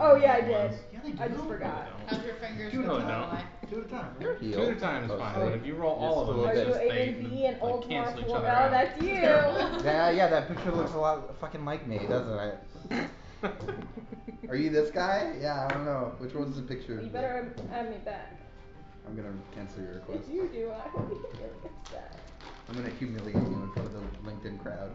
Oh yeah, I did. ones. Yeah, they do. I just forgot. How's your fingers Two going, at a by the time. way? Two at a time. Two at a time is fine, but if you roll all of them, Are it's you just A they and B and like old cancel each Marshall? other Oh, out. that's you. Yeah, that picture looks a lot fucking like me, doesn't it? Are you this guy? Yeah, I don't know. Which one's the picture? You better add me back. I'm gonna cancel your request. If you do, I will be really upset. I'm gonna humiliate you in front of the LinkedIn crowd.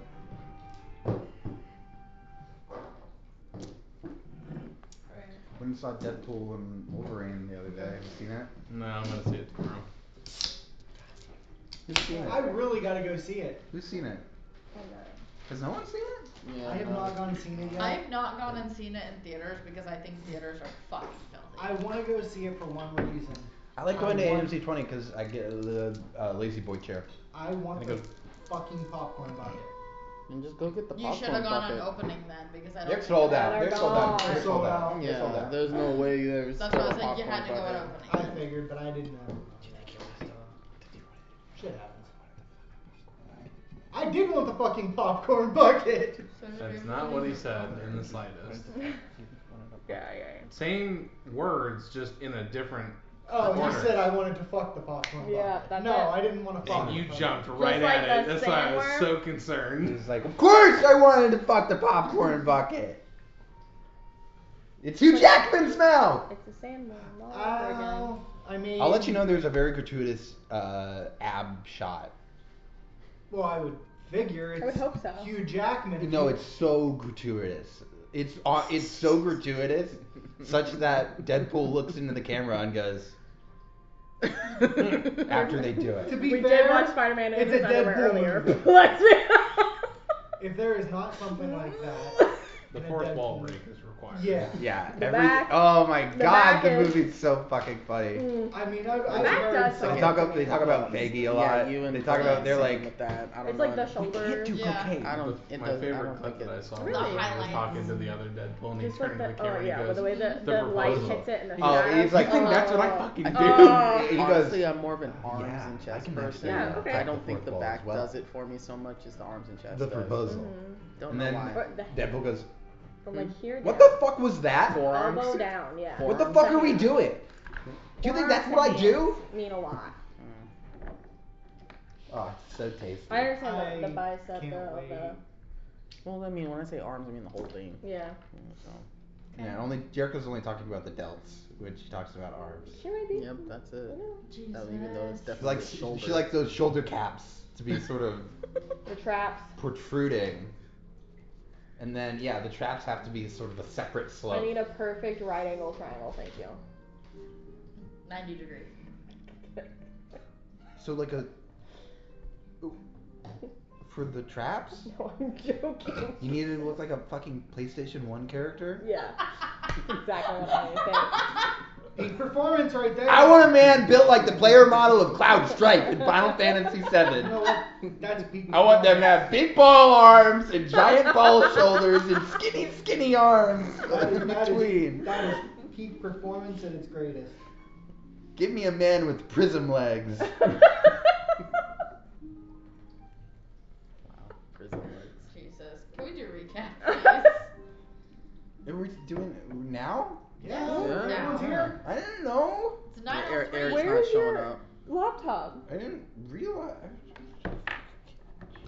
When you saw Deadpool and Wolverine the other day, have you seen it? No, I'm gonna see it tomorrow. Who's seen it? I really gotta go see it. Who's seen it? Has no one seen it? Yeah, I have not gone and seen it yet. I have not gone and seen it in theaters because I think theaters are fucking filthy. I want to go see it for one reason. I like going to AMC 20 because I get the lazy boy chair. I want the fucking popcorn bucket. And just go get the popcorn You should have gone bucket. on opening then because I don't. They're sold out. They're They're sold out. gone. They're sold out. Yeah, They're sold out. There's no way there's That's still why I a said you popcorn had to go at bucket. opening. I figured, but I didn't know. Shit happens. I did want the fucking popcorn bucket. That's not what he said in the slightest. Yeah. Same words, just in a different Oh, order. you said I wanted to fuck the popcorn bucket. Yeah, that's no, it. I didn't want to fuck. And you the jumped bucket. right like at it. the That's why I was sandworm? so concerned. He's like, of course I wanted to fuck the popcorn bucket. It's Hugh Jackman's mouth. It's a sandworm all over again. I mean, I'll let you know there's a very gratuitous ab shot. Well, I would figure it's I would hope so. Hugh Jackman. No, it's so gratuitous. It's so gratuitous, such that Deadpool looks into the camera and goes. After they do it. To be We fair, did watch Spider-Man in it's his a underwear Deadpool earlier. movie. Let's be If there is not something like that, The in a fourth Deadpool wall movie. break is required. Yeah. Yeah. The back- oh my the god, back the is- movie's so fucking funny. I mean, I've back heard does some- They talk about Peggy a lot. Yeah, you and they talk about they're Frank like with that. I don't It's know. like the shoulder. Yeah. cocaine. I don't. It My does, I favorite don't clip think that I it. saw Really? was he was Highlights. talking to the other Deadpool and he Just turned like to the the, camera and yeah, he with goes, the way the light proposal. hits it in the Oh, shadow. he's like, I think that's what I fucking I do. think, He goes, honestly, I'm more of an arms Yeah, and I chest can person. Yeah, okay. I don't think the Fourth wall back as well. does it for me so much as the arms and chest. the does. proposal. Don't And know then why. Or the- Deadpool goes, From like here down. what the fuck was that? Forearms. Elbow down, yeah. What the Forearms. fuck are we doing? Do you think that's what I do? Mean a lot. Oh, it's so tasty. I understand the I bicep can't though. wait. Well, I mean, when I say arms, I mean the whole thing. Yeah. So, Yeah, Jericho's only talking about the delts, which he talks about arms. She might be. yep, that's it. I know. Even though it's She definitely likes the shoulder. she likes those shoulder caps to be sort of The traps. protruding. And then the traps have to be sort of a separate slope. I need a perfect right angle triangle, thank you. 90 degrees. So like a for the traps? No, I'm joking. You need it to look like a fucking PlayStation 1 character? Yeah. That's exactly what I think. Peak performance right there. I want a man built like the player model of Cloud Strife in Final Fantasy VII. You know what? That's peak. I want them to have big ball arms and giant ball shoulders and skinny arms in between. That is peak performance at its greatest. Give me a man with prism legs. Prison legs. Jesus. Can we do a recap, please? Are we doing it now? Yeah. Yeah. Everyone's here. I didn't know. It's Yeah, 9:03. Eric's Where's not showing your up. laptop? I didn't realize.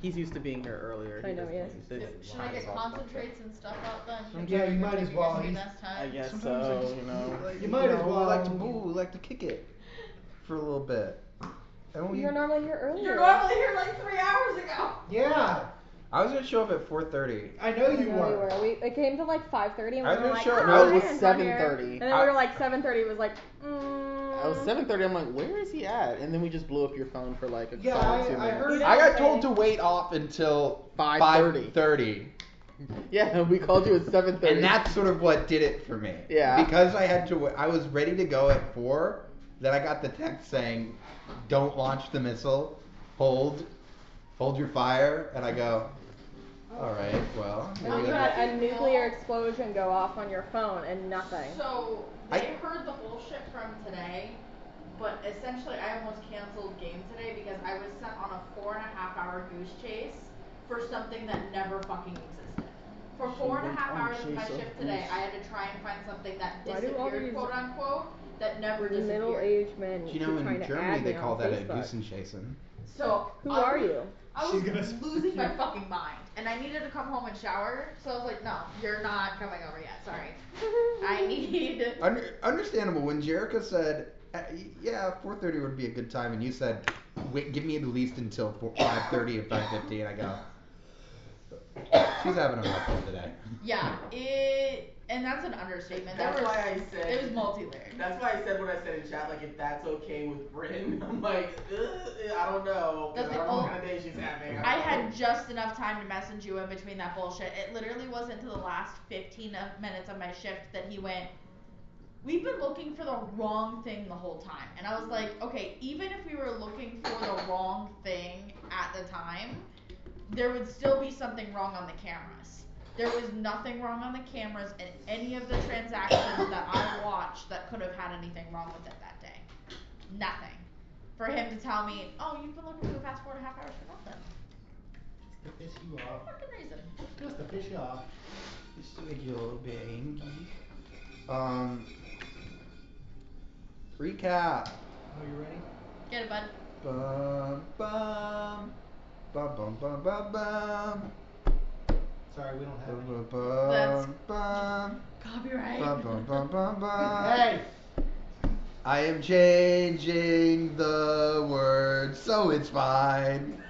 He's used to being here earlier. I know, yes. Should I get concentrates and stuff out then? Yeah, you might as well. Maybe next I time. guess Sometimes I so, just- you know. You might as well. We like to boo. We like to kick it for a little bit. And we, You're normally here earlier. You're normally here like 3 hours ago. Yeah. I was gonna show up at 4:30. I know I you know were. It came to like 5:30 and I we was were gonna like, show- oh, no, it was Ryan's not here. 7:30. And then we were like 7:30. It was like, I was 7:30. I'm like, where is he at? And then we just blew up your phone for like a Yeah, solid 2 I minutes. heard- I got told to wait off until 5:30. 5:30. Yeah, we called you at 7:30. And that's sort of what did it for me. Yeah. Because I had to. I was ready to go at 4. Then I got the text saying, "Don't launch the missile. Hold your fire." And I go, "All right, well." and maybe you that's- had a nuclear explosion go off on your phone and nothing. So they heard the bullshit from today, but essentially I almost canceled game today because I was sent on a 4.5-hour goose chase for something that never fucking existed. For 4.5 hours of my shift today, I had to try and find something that Why do all disappeared, these quote unquote, that never disappeared. middle-aged men Do you know keep trying in to Germany add they me call on that a Facebook? Goosenchasen? So Who are you? I was She's gonna speak losing my you. fucking mind, and I needed to come home and shower. So I was like, "No, you're not coming over yet. Sorry. I need." Understandable. When Jerica said, "Yeah, 4:30 would be a good time," and you said, "Wait, give me at least until 5:30 or 5:50," and I go, "She's having a rough one today." Yeah, and that's an understatement. That's why I said it was multi-layered. That's why I said what I said in chat. Like, if that's okay with Bryn, I'm like, I don't know. 'Cause That's I don't the know what ol- kind of day she's having. I had just enough time to message you in between that bullshit. It literally wasn't until the last 15 minutes of my shift that he went, "We've been looking for the wrong thing the whole time." And I was like, okay, even if we were looking for the wrong thing at the time, there would still be something wrong on the cameras. There was nothing wrong on the cameras in any of the transactions that I watched that could have had anything wrong with it that day. Nothing. For him to tell me, "Oh, you've been looking for the past 4.5 hours for nothing." To piss you off. Fucking reason. Just to piss you off. Just to make you a little bit angry. Recap. Oh, you ready? Get it, bud. Bum bum bum bum bum bum bum. Sorry, we don't have any. Bum bum Copyright. bum bum bum bum bum. Hey! I am changing the words so it's fine.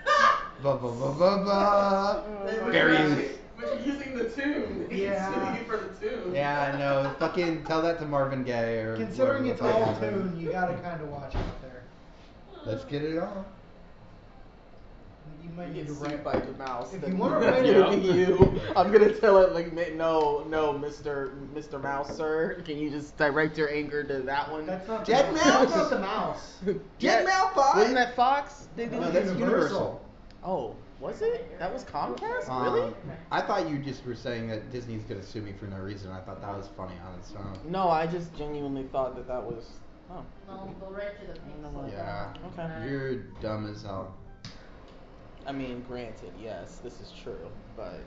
Ba ba ba ba ba. Very. We're using the tune. Yeah. Suing you for the tune. Yeah, I know. Fucking tell that to Marvin Gaye or. Considering whoever it's the fuck all has it. tune, you gotta kinda watch out there. Let's get it on. You might You need get to sued write. by the mouse. If then you wanna it's write gonna it- be you. I'm gonna tell it like, no, Mr. Mouse, sir. Can you just direct your anger to that one? That's not Dead the mouse? That's not the mouse. Dead Mouse 5? Wasn't that Fox? They did No, it? that's Universal. Universal. Oh, was it? That was Comcast? Really? I thought you just were saying that Disney's gonna sue me for no reason. I thought that was funny on its own. No, I just genuinely thought that was. Oh. No, go right to the pink No, slip. Yeah. Okay. You're dumb as hell. I mean, granted, yes, this is true, but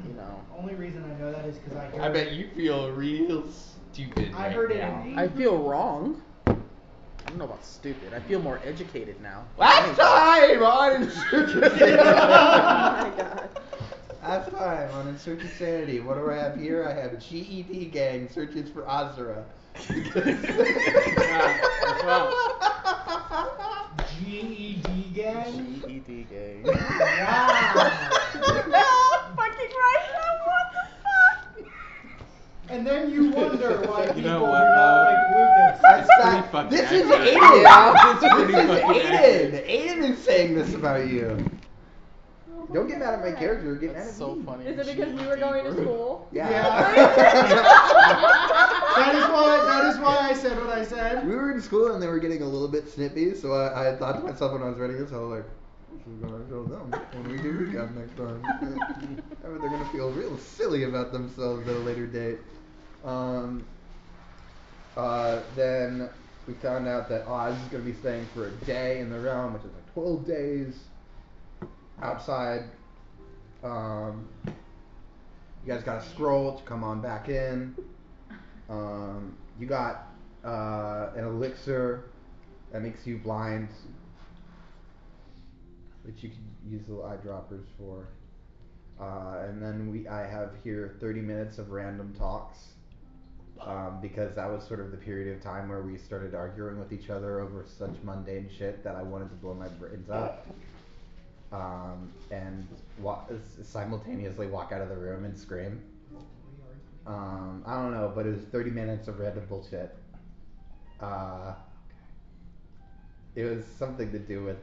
you know. Only reason I know that is because I heard I bet you feel real stupid. I right heard it now. in I feel wrong. I don't know about stupid. I feel more educated now. Last time on In Search of Sanity. Oh my god. Last time on In Search of Sanity. What do I have here? I have GED Gang searches for Azura. GED gang. GED game. Wow. Fucking right. What the fuck? And then you wonder why people know do what, not like Lucas. That's pretty not, fucking this is accurate. Aiden. Yeah, it's pretty This is fucking Aiden. Aiden is saying this about you. Don't get mad at my character. Get mad That's at so me. funny. Is it because we were going to school? Yeah. That is why I said what I said. We were in school and they were getting a little bit snippy, so I thought to myself when I was writing this, I was like, we're gonna show them when we do recap next time. They're gonna feel real silly about themselves at a later date. Then we found out that Oz is gonna be staying for a day in the realm, which is like 12 days outside. You guys got a scroll to come on back in. You got an elixir that makes you blind, which you can use little eyedroppers for. And then I have here 30 minutes of random talks, because that was sort of the period of time where we started arguing with each other over such mundane shit that I wanted to blow my brains out. And simultaneously walk out of the room and scream. I don't know, but it was 30 minutes of random bullshit. It was something to do with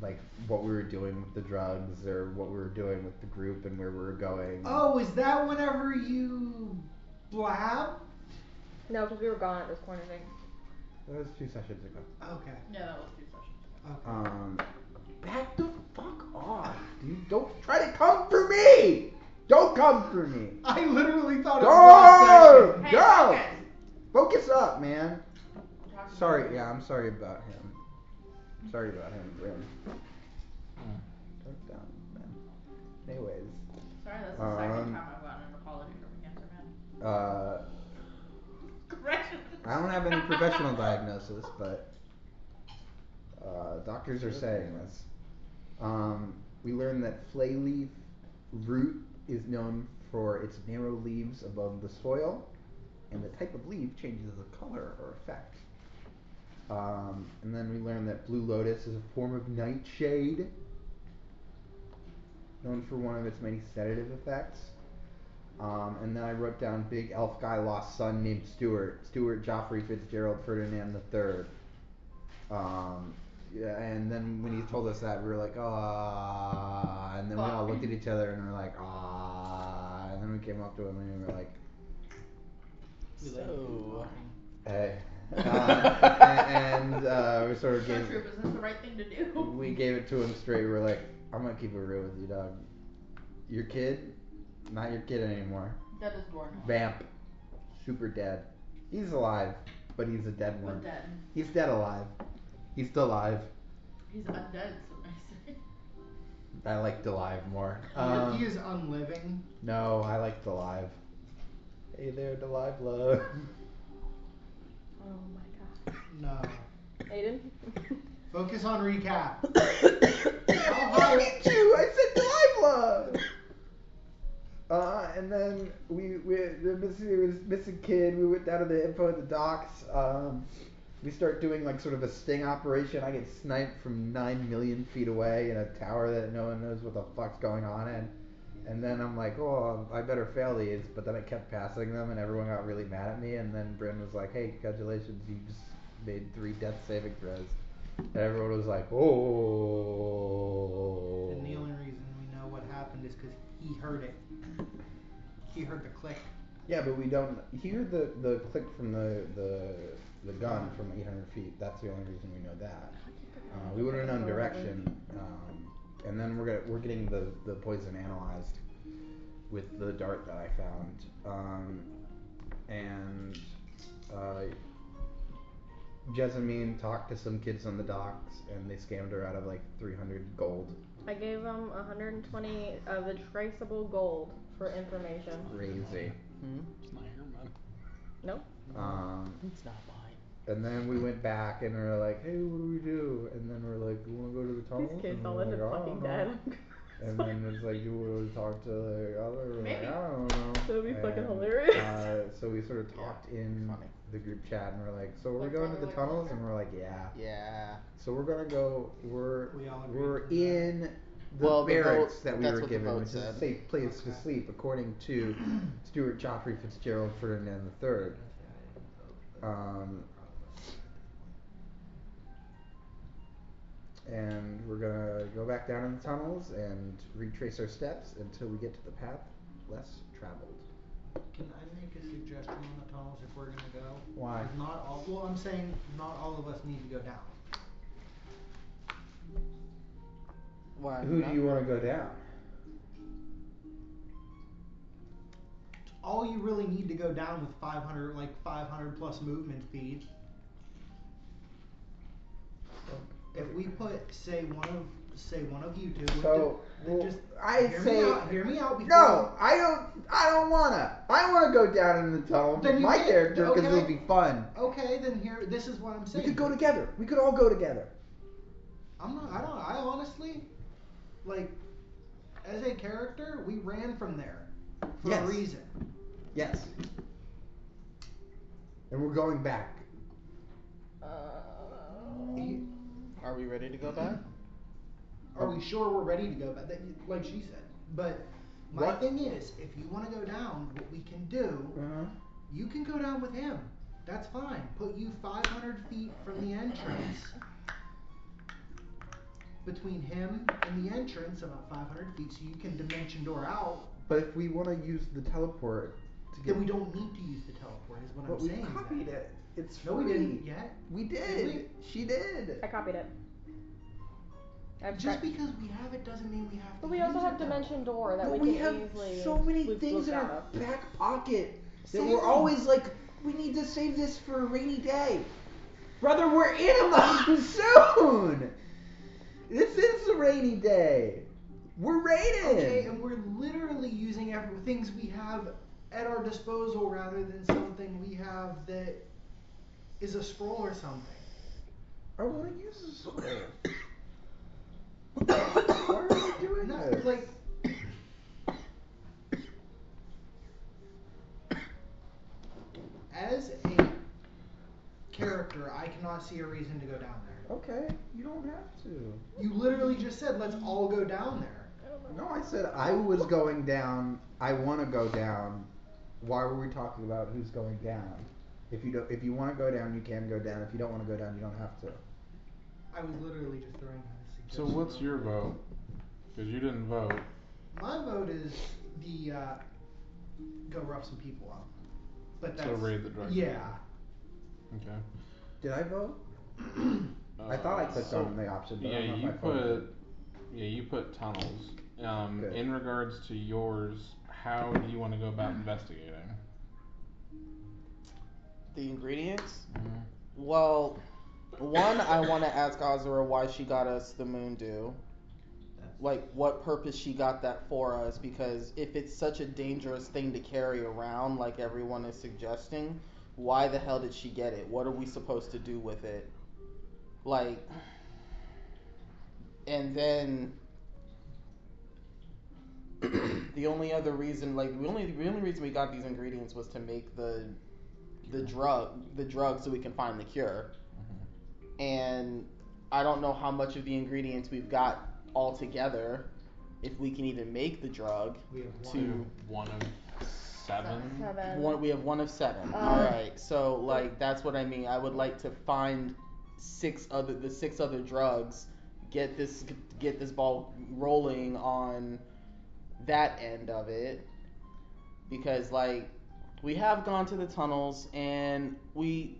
like what we were doing with the drugs or what we were doing with the group and where we were going. Oh, is that whenever you blab? No, because we were gone at this point, I think. That was 2 sessions ago. Okay. Yeah, that was 2 sessions. Okay. Back the fuck off, dude. Don't try to come for me! Don't come for me! I literally thought it was last Go! session. Hey, Go! focus. Focus up, man. Talk Sorry, about it. yeah, I'm sorry about him. Sorry about him, Bryn. Turn it down, man. Anyways. Sorry Sorry, that's the second time I've gotten an apology from a cancer man. Correction. I don't have any professional diagnosis, but doctors are saying this. We learned that flayleaf root is known for its narrow leaves above the soil, and the type of leaf changes the color or effect. And then we learned that blue lotus is a form of nightshade, known for one of its many sedative effects. And then I wrote down big elf guy lost son named Stuart Joffrey Fitzgerald Ferdinand III. Yeah, and then when he told us that, we were like, ah, and then we all looked at each other and we were like, ah, and then we came up to him and we were like, So. hey. And we sort of Is this the right thing to do? we gave it to him straight. We were like, I'm gonna keep it real with you, dog. Your kid, not your kid anymore. Dead is born. Vamp, super dead. He's alive, but he's a dead one. But dead. He's dead alive. He's still alive. He's undead, so I say. I liked alive more. He is unliving. No, I liked alive. Hey there, alive love. Oh my god. No. Aiden? Focus on recap. I hate you! I said alive love! And then the missing kid, we went down to the info at the docks. We start doing like sort of a sting operation. I get sniped from 9 million feet away in a tower that no one knows what the fuck's going on in. And then I'm like, oh, I better fail these. But then I kept passing them and everyone got really mad at me. And then Bryn was like, hey, congratulations, you just made 3 death saving throws. And everyone was like, oh. And the only reason we know what happened is because he heard it. He heard the click. Yeah, but we don't hear the click from the gun from 800 feet. That's the only reason we know that. We would have known direction. And then we're getting the poison analyzed with the dart that I found. And Jessamine talked to some kids on the docks, and they scammed her out of like 300 gold. I gave them 120 of the traceable gold for information. Crazy. It's not your money. Nope. It's not mine. And then we went back and we were like, hey, what do we do? And then we're like, you want to go to the tunnel? These kids And all we're ended like, I fucking don't know. dead. And then it's like, you want to talk to the other? We're like, I don't know. That would be fucking And, hilarious. So we sort of talked in funny. the group chat and we're like, so we're going to the tunnels? And we're like, yeah. Yeah. So we're gonna go. We all agreed We're to that. in the Well, the barracks vote- that we that's were what the given, vote which is a said. safe place to Okay. sleep, according to Stuart Joffrey Fitzgerald Ferdinand III. And we're gonna go back down in the tunnels and retrace our steps until we get to the path less traveled. Can I make a suggestion on the tunnels if we're gonna go? Why? 'Cause not all. Well, I'm saying not all of us need to go down. Why? Who do you want to go down? All you really need to go down with 500 plus movement speed. If we put, say one of you two. With So, then well, just I hear say me out. Hear me out. Before no. I don't wanna. I wanna go down in the tunnel Then with you my get- character because okay. it'll be fun. Okay, then here. This is what I'm We saying. could go together. We could all go together. I'm not. I honestly, like, as a character, we ran from there for Yes. a reason. Yes. And we're going back. Are we ready to go back? Are we sure we're ready to go back? Like she said. But my What? thing is, if you want to go down, what we can do, you can go down with him. That's fine. Put you 500 feet from the entrance. Between him and the entrance, about 500 feet, so you can dimension door out. But if we want to use the teleport to get, Then we don't need to use the teleport. Is what but I'm we saying. copied then. it. It's No, we free. didn't yet. We did. Did we? She did. I copied it. Just because we have it doesn't mean we have to. But we use also it, have though. Dimension Door that But we we can have easily so many loop things in out our of. back pocket that Same. we're always like, we need to save this for a rainy day. Brother, we're in a monsoon. This is a rainy day. We're raided. Okay, and we're literally using things we have at our disposal rather than something we have that is a scroll or something. I want to use this. Why are we doing this? Like, as a character, I cannot see a reason to go down there. Okay, you don't have to. You literally just said, let's all go down there. No, I said I was going down. I want to go down. Why were we talking about who's going down? If you want to go down, you can go down. If you don't want to go down, you don't have to. I was literally just throwing out a So suggestion. what's your vote? Because you didn't vote. My vote is the go rough some people up. But that's So raid the drug. yeah. Okay. Did I vote? I thought I clicked on the option. But I don't know if I you put tunnels. Good. In regards to yours, how do you want to go about investigating? The ingredients? Mm-hmm. Well, one, I want to ask Azura why she got us the moon dew. Like, what purpose she got that for us, because if it's such a dangerous thing to carry around, like everyone is suggesting, why the hell did she get it? What are we supposed to do with it? Like, and then the only reason we got these ingredients was to make the drug so we can find the cure. Mm-hmm. And I don't know how much of the ingredients we've got all together, if we can even make the drug. We have One of 7. We have 1 of 7. All right, so like that's what I mean. I would like to find 6 other drugs, get this ball rolling on that end of it, because like we have gone to the tunnels and we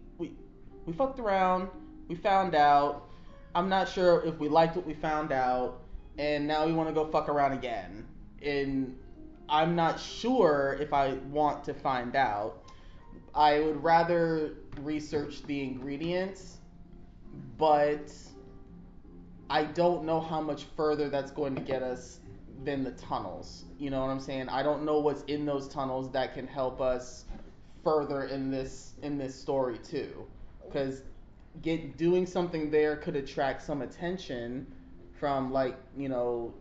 fucked around. We found out. I'm not sure if we liked what we found out, and now we want to go fuck around again. And I'm not sure if I want to find out. I would rather research the ingredients, but I don't know how much further that's going to get us than the tunnels. You know what I'm saying? I don't know what's in those tunnels that can help us further in this story too, because doing something there could attract some attention from, like, you know,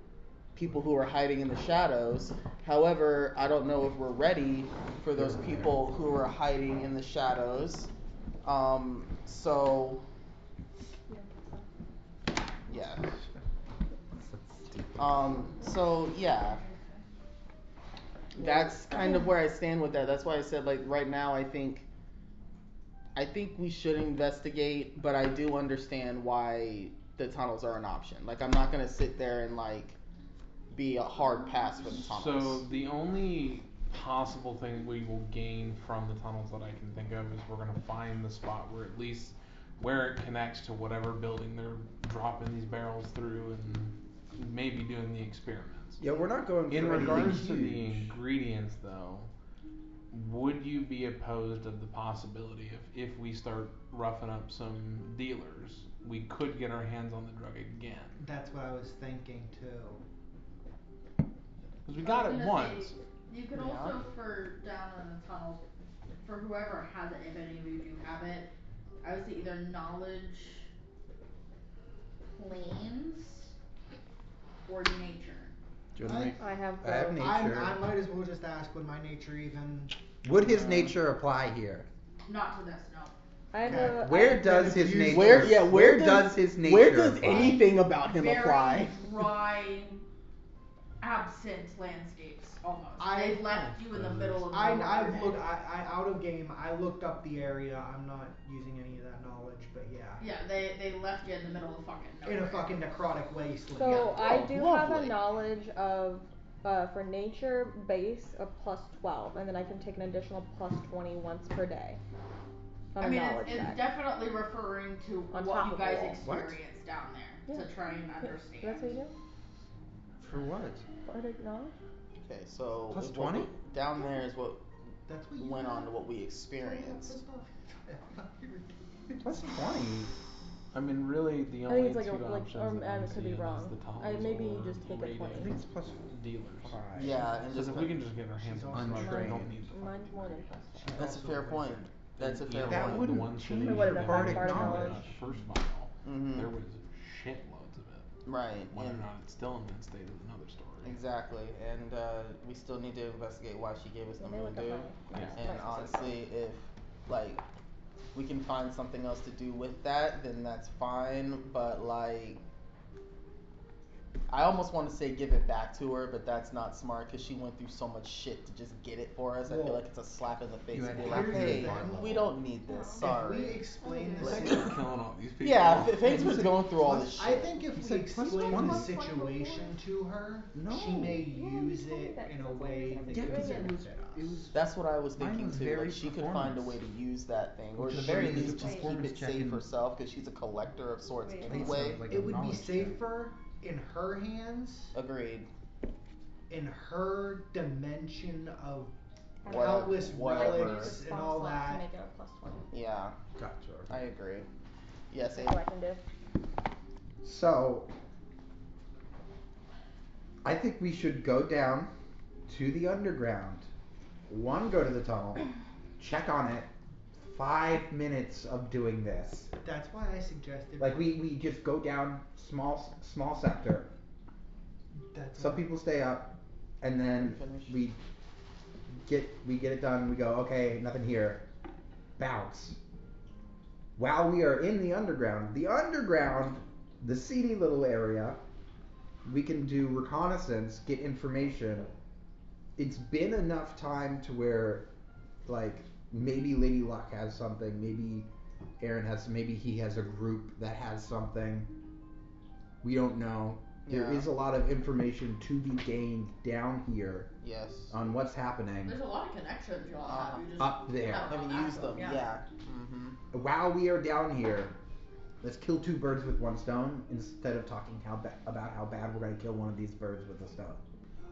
people who are hiding in the shadows. However, I don't know if we're ready for those people who are hiding in the shadows. So yeah. So yeah. That's kind of where I stand with that. That's why I said, like, right now I think we should investigate, but I do understand why the tunnels are an option. Like, I'm not gonna sit there and like be a hard pass for the tunnels. So the only possible thing we will gain from the tunnels that I can think of is we're gonna find the spot where at least where it connects to whatever building they're dropping these barrels through, and maybe doing the experiments. Yeah, we're not going. In for regards to anything the huge. ingredients, though, would you be opposed of the possibility if we start roughing up some dealers, we could get our hands on the drug again? That's what I was thinking too. Because we got it once. You could also, for down in the tunnels, for whoever has it, if any of you do have it, I would say either knowledge, planes, or nature. Do you want to make? I have I have both. nature. I might as well just ask, would my nature even... Would his nature apply here? Not to this, no. I have Okay. a, Where I have does his nature? Where does his nature? Where does apply? anything about him Very apply? dry, absent landscapes, almost. I- They've left you in the middle of I've nowhere. looked, I out of game, I looked up the area, I'm not using any of that knowledge, but yeah. Yeah, they left you in the middle of fucking nowhere. In a fucking necrotic wasteland. So I Oh, do have a lovely. knowledge of for nature base of plus 12, and then I can take an additional plus 20 once per day. On I a mean, knowledge it's check. definitely referring to On what top you of guys the wall. What? experienced down there Yeah. to try and Yeah. understand. That's what you do? For what? For knowledge? Okay, so Plus what 20? down there is what That's what you went got? on to what we experienced. Plus 20. I mean, really, the I only think it's two like a, options or that I I'm could be seeing wrong. is the tunnels Maybe or just take a raiding 20. I think it's plus dealers. 5. Yeah, and Because just if we can just get our hands on the Untrained. we don't need the Mine's fucking more than raid. plus She's that's a also fair a point. wizard. That's a fair That point. wouldn't the one change city your that bardic we knowledge. got first file, Mhm. there was shitloads of it. Right. Whether or And not it's still in that state is another story. exactly. And we still need to investigate why she gave us the Let me moon look up dew. my Yeah. And honestly, if like we can find something else to do with that, then that's fine. But like, I almost want to say give it back to her, but that's not smart because she went through so much shit to just get it for us. I feel Well, like it's a slap in the face you and had be like, here's the hey, thing. we don't need this. If we Sorry. explain the Thanks situation, for killing all these people. Yeah, Faith was going through all this shit. I think if You we said plus explain 20. the situation to her, No. she may Well, we use told it that in a that's way what that Yeah, it's because doing it it. was it was That's what I was Mine thinking was too. very Like she could find a performance. way to use that thing, or at the Which very is least just keep performance it check safe in- herself because she's a collector of sorts Wait, anyway. like- it would be knowledge check. safer in her hands, Agreed. in her dimension of Whatever- countless whatever. relics and all To that. make it a plus 20. Yeah, Gotcha. I agree. Yes, That's what I can do. So I think we should go down to the underground. One, go to the tunnel, check on it. 5 minutes of doing this. That's why I suggested. Like we just go down small sector. That's Some why- people stay up, and then Finish. we get it done. We go, okay, nothing here. Bounce. While we are in the underground, the seedy little area, we can do reconnaissance, get information. It's been enough time to where, like, maybe Lady Luck has something, maybe Aaron has, maybe he has a group that has something. We don't know. There Yeah. is a lot of information to be gained down here Yes. on what's happening There's a lot of connections y'all have. You just up there. haven't And use access them. yeah. Yeah. Mm-hmm. While we are down here, let's kill 2 birds with 1 stone instead of talking about how bad we're going to kill one of these birds with a stone.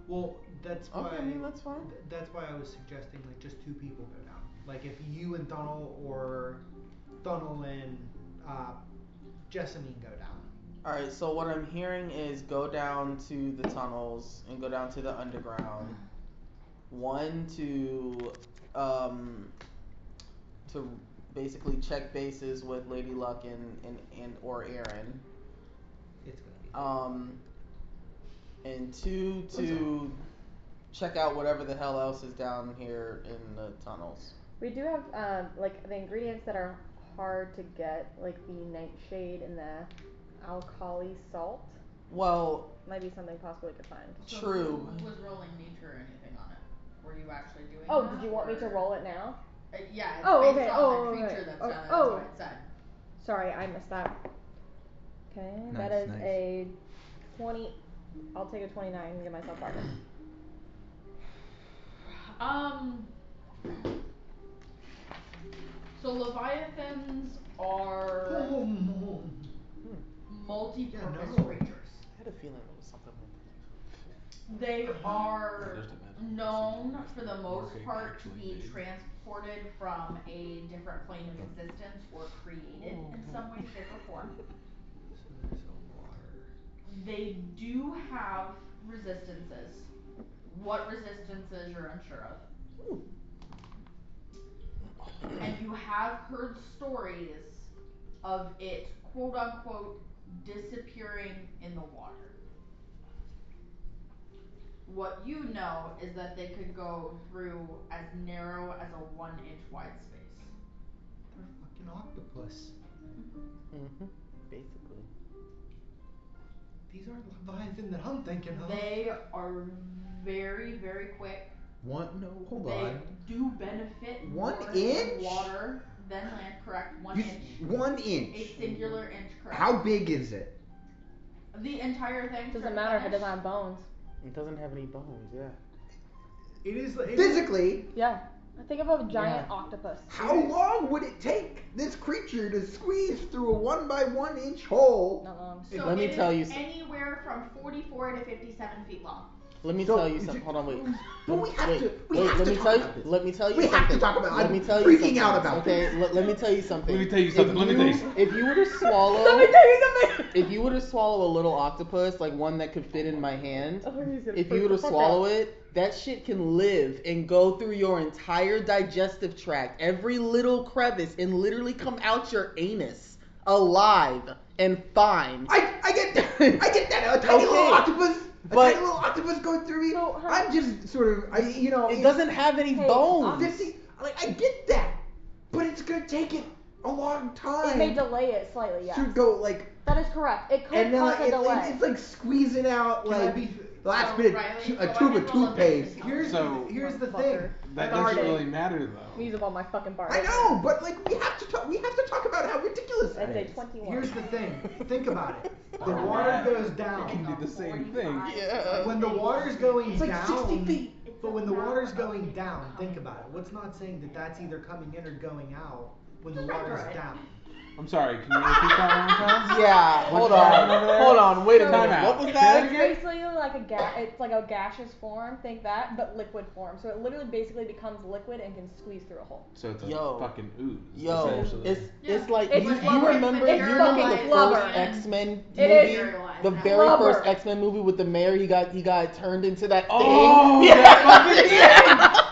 Well, that's why. Okay, that's fine. That's why I was suggesting like just 2 people go down. Like if you and Thunnel or Thunnel and Jessamine go down. All right. So what I'm hearing is go down to the tunnels and go down to the underground. One to basically check bases with Lady Luck and or Aaron. It's gonna be. And 2 to check out whatever the hell else is down here in the tunnels. We do have like the ingredients that are hard to get, like the nightshade and the alkali salt. Well, Might be something possible we could find. So true. who was rolling nature or anything on it? Were you actually doing Oh, that? did you want me to or- roll it now? Yeah, it's Oh, based okay. on Oh, the creature okay. that's Oh, done it. That's oh. what it said. Sorry, I missed that. Okay, that Nice, is nice. a 20. I'll take a 29 and give myself bargain. So leviathans are multi-purpose no. creatures. I had a feeling it was something like They are Just imagine known this for the most working part to actually be big. transported from a different plane of existence or created in some way, shape, or form. So there's a water. They do have resistances. What resistances you're unsure of. And you have heard stories of it, quote unquote, disappearing in the water. What you know is that they could go through as narrow as a 1-inch wide space. They're fucking octopus. Mm-hmm. Basically. These aren't Leviathan that I'm thinking of. They are very, very quick. Hold They on. do benefit 1 more inch? in water than land, correct? 1 You- inch. 1 inch. A singular inch, correct? How big is it? The entire thing. Doesn't start to matter if it finish? doesn't have bones. It doesn't have any bones. Yeah. It is like Physically, Yeah. Think of a giant Yeah. octopus. how long would it take this creature to squeeze through a 1 by 1 inch hole? Not long. So Let me it tell is you s- anywhere from 44 to 57 feet long. Let me So, tell you is something. it- Hold on, wait. But we have Wait, to. We wait, have let to me talk tell you. about this. Let me tell you We something. have to talk about. Let I'm me tell you freaking something. out about Okay, this. let me tell you something. Let me tell you something. Let me tell you something. If you were to swallow, Let me tell you something. if you were to swallow a little octopus, like one that could fit in my hand, Oh, he's gonna if freak you were the to fuck swallow out. it, that shit can live and go through your entire digestive tract, every little crevice, and literally come out your anus alive and fine. I get that. I get that. A tiny little Okay. octopus. But- Tiny little octopus going through me. So, I'm just sort of. It doesn't have any Hey, bones. I get that, but it's gonna take it a long time. It may delay it slightly, yes. to go like. That is correct. It could And then cause a delay. it's like squeezing out Can I like be- the last So, bit Riley, of go a tube ahead of and roll a toothpaste. business. Here's the thing. Motherfucker. That Farted. doesn't really matter though. Use up all my fucking bars. I know, but like we have to talk about how ridiculous that That's a is. 21. Here's the thing. Think about it. The Oh, water man. goes You can down. do the same thing. Yeah. When the water's going It's like down, 60 feet. but when the water's going down, think about it. What's not saying that that's either coming in or going out when the water's down? I'm sorry. Can you repeat that one more time? Yeah, What's hold that on. over there? Hold on, wait a So- minute. Time What out. was Say that? it It's basically like it's like a gaseous form, think that, but liquid form. So it literally basically becomes liquid and can squeeze through a hole. So it's a Yo. fucking ooze. Yo, essentially. it's like It's you blubber. remember It's you remember the fucking first blubber. X-Men It movie, is the very blubber. first X-Men movie with the mayor. He got turned into that thing. Oh, yeah. that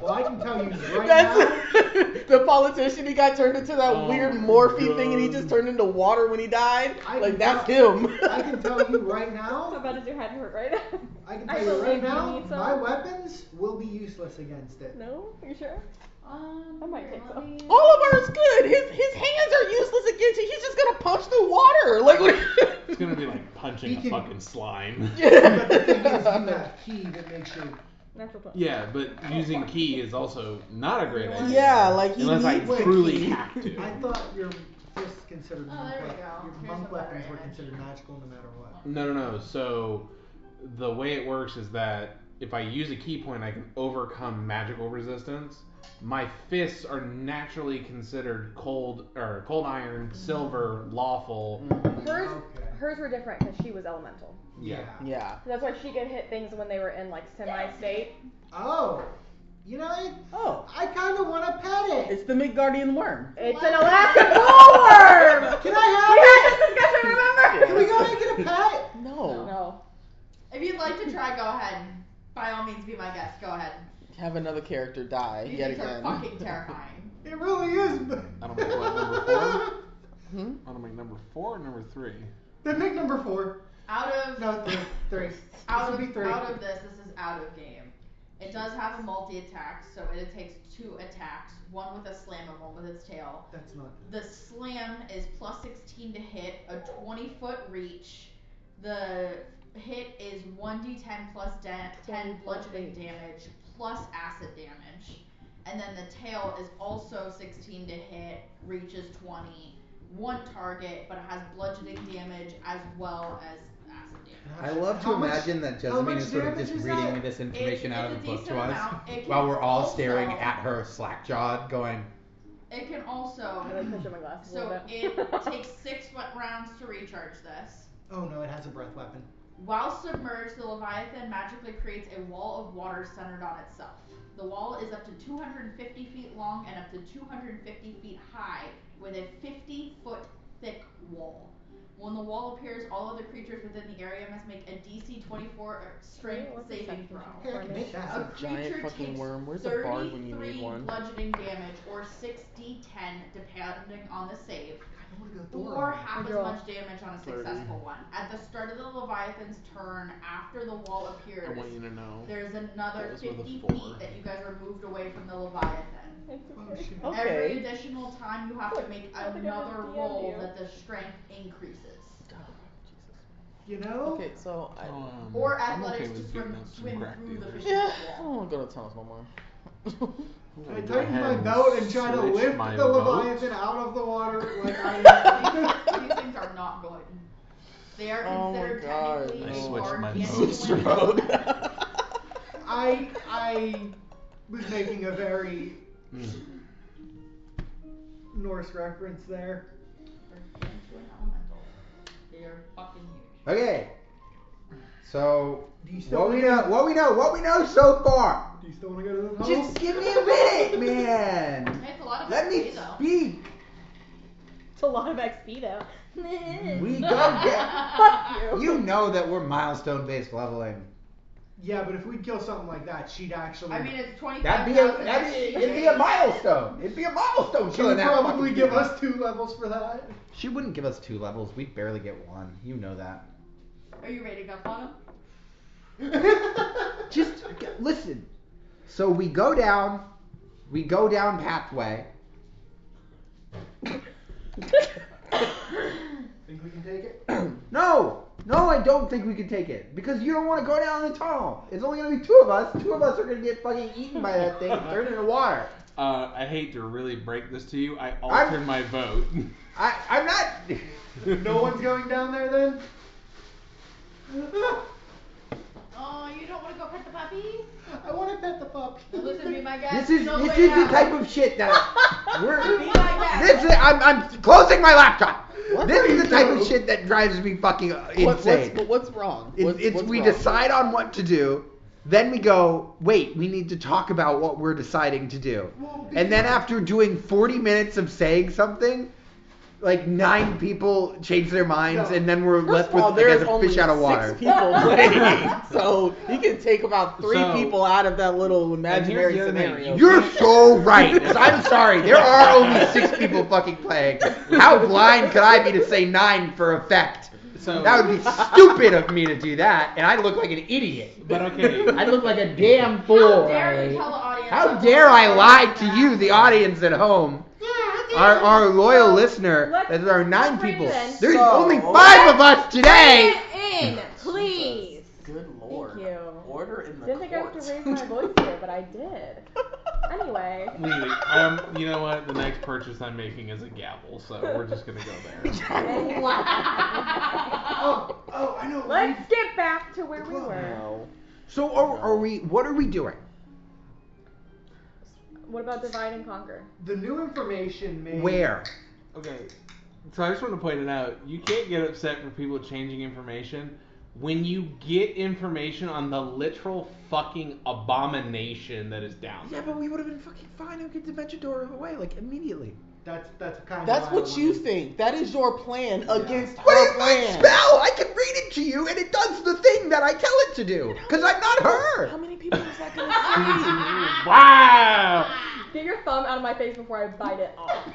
Well, I can tell you right That's now. the politician. He got turned into that Oh weird my morphe thing, and he God. just turned into water when he died. I Like can that's tell- him. I can tell you right How now. bad does your head hurt right now? I can I tell you right believe you now. need some. My weapons will be useless against it. No? Are you sure? I might take some. All of ours good. His hands are useless against it. He's just gonna punch through water. Like what? It's gonna be like punching He a can- fucking slime. But the thing is, you have key that makes your. Natural point. Yeah, but using key is also not a great idea. Yeah, like he Unless I needs a truly key. have to. I thought your fists considered Oh, monk there we weapons. go. Your Here's monk a better weapons were image. considered magical no matter what. No. So the way it works is that if I use a key point, I can overcome magical resistance. My fists are naturally considered cold iron, silver, lawful. Hers, Okay. hers were different because she was elemental. Yeah. Yeah. That's why she could hit things when they were in like semi-state. Oh, you know, Oh, I kind of want to pet it. it's the Midgardian worm. It's an Alaskan bullworm! Can We I had this discussion, remember? Can we go and get a pet? No. No. If you'd like to try, go ahead. By all means, be my guest. Go ahead. Have another character die These yet things are again. fucking terrifying. It really is. I don't know what number 4. Hmm? I don't make number 4 or number 3. Then make number 4. Out of No, three. out This of would be 3. out of this is out of game. It does have a multi-attack, so it takes 2 attacks, one with a slam and one with its tail. That's not. The slam is plus 16 to hit, a 20-foot reach. The hit is 1d10 plus 10 bludgeoning damage plus acid damage. And then the tail is also 16 to hit, reach is 20, one target, but it has bludgeoning damage as well as acid damage. I love to How much- imagine that how Josephine much is sort of damage just is reading that? me this information out of It's the a book to decent us amount. It can while we're all also- staring at her slack-jawed, going, It can also, I like pushing my glasses a so little it bit. takes 6 rounds to recharge this. Oh no, it has a breath weapon. While submerged, the Leviathan magically creates a wall of water centered on itself. The wall is up to 250 feet long and up to 250 feet high, with a 50-foot thick wall. When the wall appears, all other creatures within the area must make a DC 24 strength What's the saving second throw. one? Here, I can make A that. Giant creature fucking takes worm. Where's the bard when you need 33 one? bludgeoning damage, or 6d10 depending on the save, I want to go Thor. or on it. half as Draw. much damage on a 30. successful one. At the start of the Leviathan's turn, after the wall I appears, want you to know. there's another That was with a 50 4. feet that you guys are moved away from the Leviathan. Oh shit. Okay. Every additional time you have to make I think I another was roll DM'd you. that the strength increases. You know? Okay, so I. Or I'm athletics okay with to beating up some swim crack through the dealers. 50 Yeah, foot I wall. don't want to go to tunnels no more. I'm I gonna go tighten ahead my and belt and try to switch lift my the vote. Leviathan out of the water like I These things are not good. They are Oh my considered God, technically I a switched my gargantuan vote. I was making a very Norse reference there. gargantuan elemental. They are fucking huge. okay. So, Do you still what we wanna know so far. Do you still want to go to the tunnels? Just give me a minute, man. It's a lot of Let me XP, though. speak. It's a lot of XP though. We go get. Fuck you. You know that we're milestone-based leveling. Yeah, but if we kill something like that, she'd actually. I mean, it's 25,000. It'd be a milestone. It'd be a milestone. she would killing that probably fucking give thing. us 2 levels for that. She wouldn't give us 2 levels. We barely get 1. You know that. Are you ready to go on him? Just listen. So we go down pathway. Think we can take it? No, I don't think we can take it because you don't want to go down the tunnel. It's only gonna be 2 of us. 2 of us are gonna get fucking eaten by that thing and turned into water. I hate to really break this to you. I altered my vote. I'm not. No one's going down there then? Oh, you don't want to go pet the puppy? I want to pet the pup. Listen, be my guest. This is No way the out. type of shit that we're. Be my guest. I'm closing my laptop. What This are is you the type of doing? shit that drives me fucking insane. What's wrong? We wrong? decide on what to do, then we go, wait, we need to talk about what we're deciding to do. And then after doing 40 minutes of saying something, like 9 people change their minds, and then we're left with there's like a only fish out of 6 water. people playing, so you can take about 3 So- people out of that little imaginary here's the other thing. scenario. You're so right. 'Cause I'm sorry, there are only 6 people fucking playing. How blind could I be to say 9 for effect? So, That would be stupid of me to do that, and I'd look like an idiot. but okay. I'd look like a damn fool. How dare you Riley. tell the audience? How that dare we're I going lie down to that? you, the audience at home? Our loyal listener, let's- that there are 9 let's bring people. it in. There's So- only 5 of us today. Bring it in, please. Good lord. Thank you. Order in the Didn't think I would have courts. to raise my voice here, but I did. Anyway. You know what? The next purchase I'm making is a gavel, so we're just gonna go there. Oh, I know. Let's get back to where we were. No. So what are we doing? What about divide and conquer? The new information may. Where? Okay, so I just want to point it out. You can't get upset for people changing information when you get information on the literal fucking abomination that is down there. Yeah, but we would have been fucking fine and get the Dimension Door away, like, immediately. That's kind of. That's why I what you wanted- think. That is your plan against What her is my plan. spell? I can read it to you, and it does the thing that I tell it to do. Because I'm not her. How many people is that gonna see? Wow! Get your thumb out of my face before I bite it off.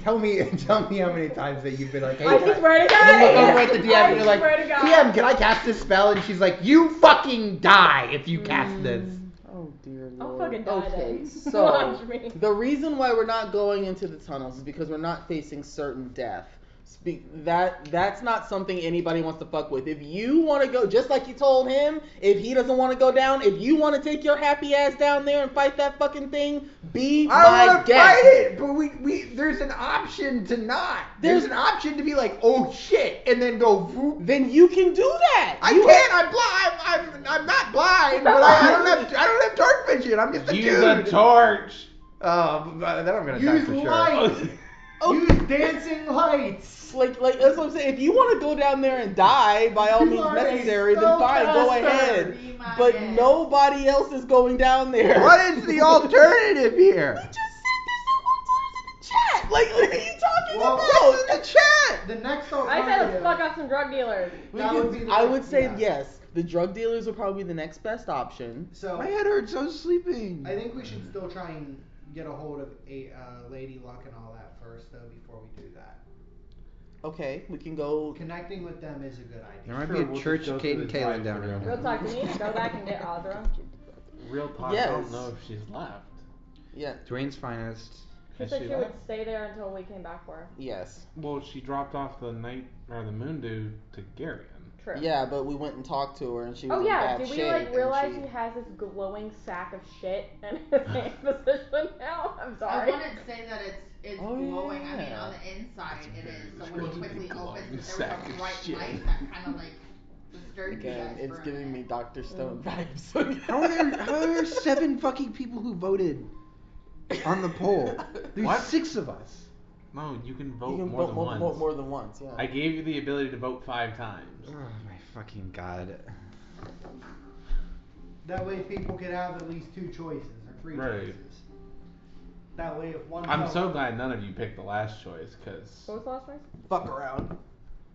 Tell me how many times that you've been like, hey, I swear to you look God. over at the DM I and you're like, swear to God. DM, can I cast this spell? And she's like, you fucking die if you cast this. Oh dear I'll lord. fucking die Okay, then. so Watch me. the reason why we're not going into the tunnels is because we're not facing certain death. That's not something anybody wants to fuck with. If you want to go, just like you told him, if he doesn't want to go down, if you want to take your happy ass down there and fight that fucking thing, be I my want to guest. fight it, but we there's an option to not. There's an option to be like, oh shit, and then go whoop. Then you can do that. I You can't. I'm blind. I'm not blind, but I don't have dark vision. I'm just a Use a dude. torch! Then I'm gonna die Use for sure. lights. Oh. Use dancing lights. Like that's what I'm saying. If you want to go down there and die, by all You means are a necessary, then fine, go spellcaster. ahead. Be my But guest. nobody else is going down there. What is the alternative here? We just said there's some alternatives in the chat. Like, what are you talking Well, about? What's in the chat? The next I alternative. said let's fuck up some drug dealers. We that could- would be the I next- would say yeah. yes. The drug dealers would probably be the next best option. So My head hurts. I was sleeping. I think we should still try and get a hold of a Lady Luck and all that first, though, before we do that. Okay, we can go. Connecting with them is a good idea. There might Sure, be a we'll church just go of Kate through and the Kaylin down drive-thru. around Real here. talk, do we need to go back and get Audra? Real talk, I Yes. don't know if she's left. Yeah. Dwayne's finest. She Has said she she would left? stay there until we came back for her. Yes. Well, she dropped off the night or the moon dew to Garion. True. Yeah, but we went and talked to her, and she was Oh in yeah, bad did we shape. like and realize she- he has this glowing sack of shit in his hand position now? I'm I sorry. wouldn't say that it's Oh, glowing. I mean, yeah. on the inside it is. So when It's he a quickly glowing opens it, there sack was of a bright shit. light that kind of like disturbed you Again, guys it's for a giving me minute. Dr. Stone vibes. How are there 7 fucking people who voted on the poll? There's What? 6 of us. No, you can vote You can more vote than once. more than once, yeah. I gave you the ability to vote 5 times. Oh my fucking god. That way people could have at least 2 choices or 3 Right. choices. That way if one I'm fell- so glad none of you picked the last choice, cause What was the last choice? Fuck around.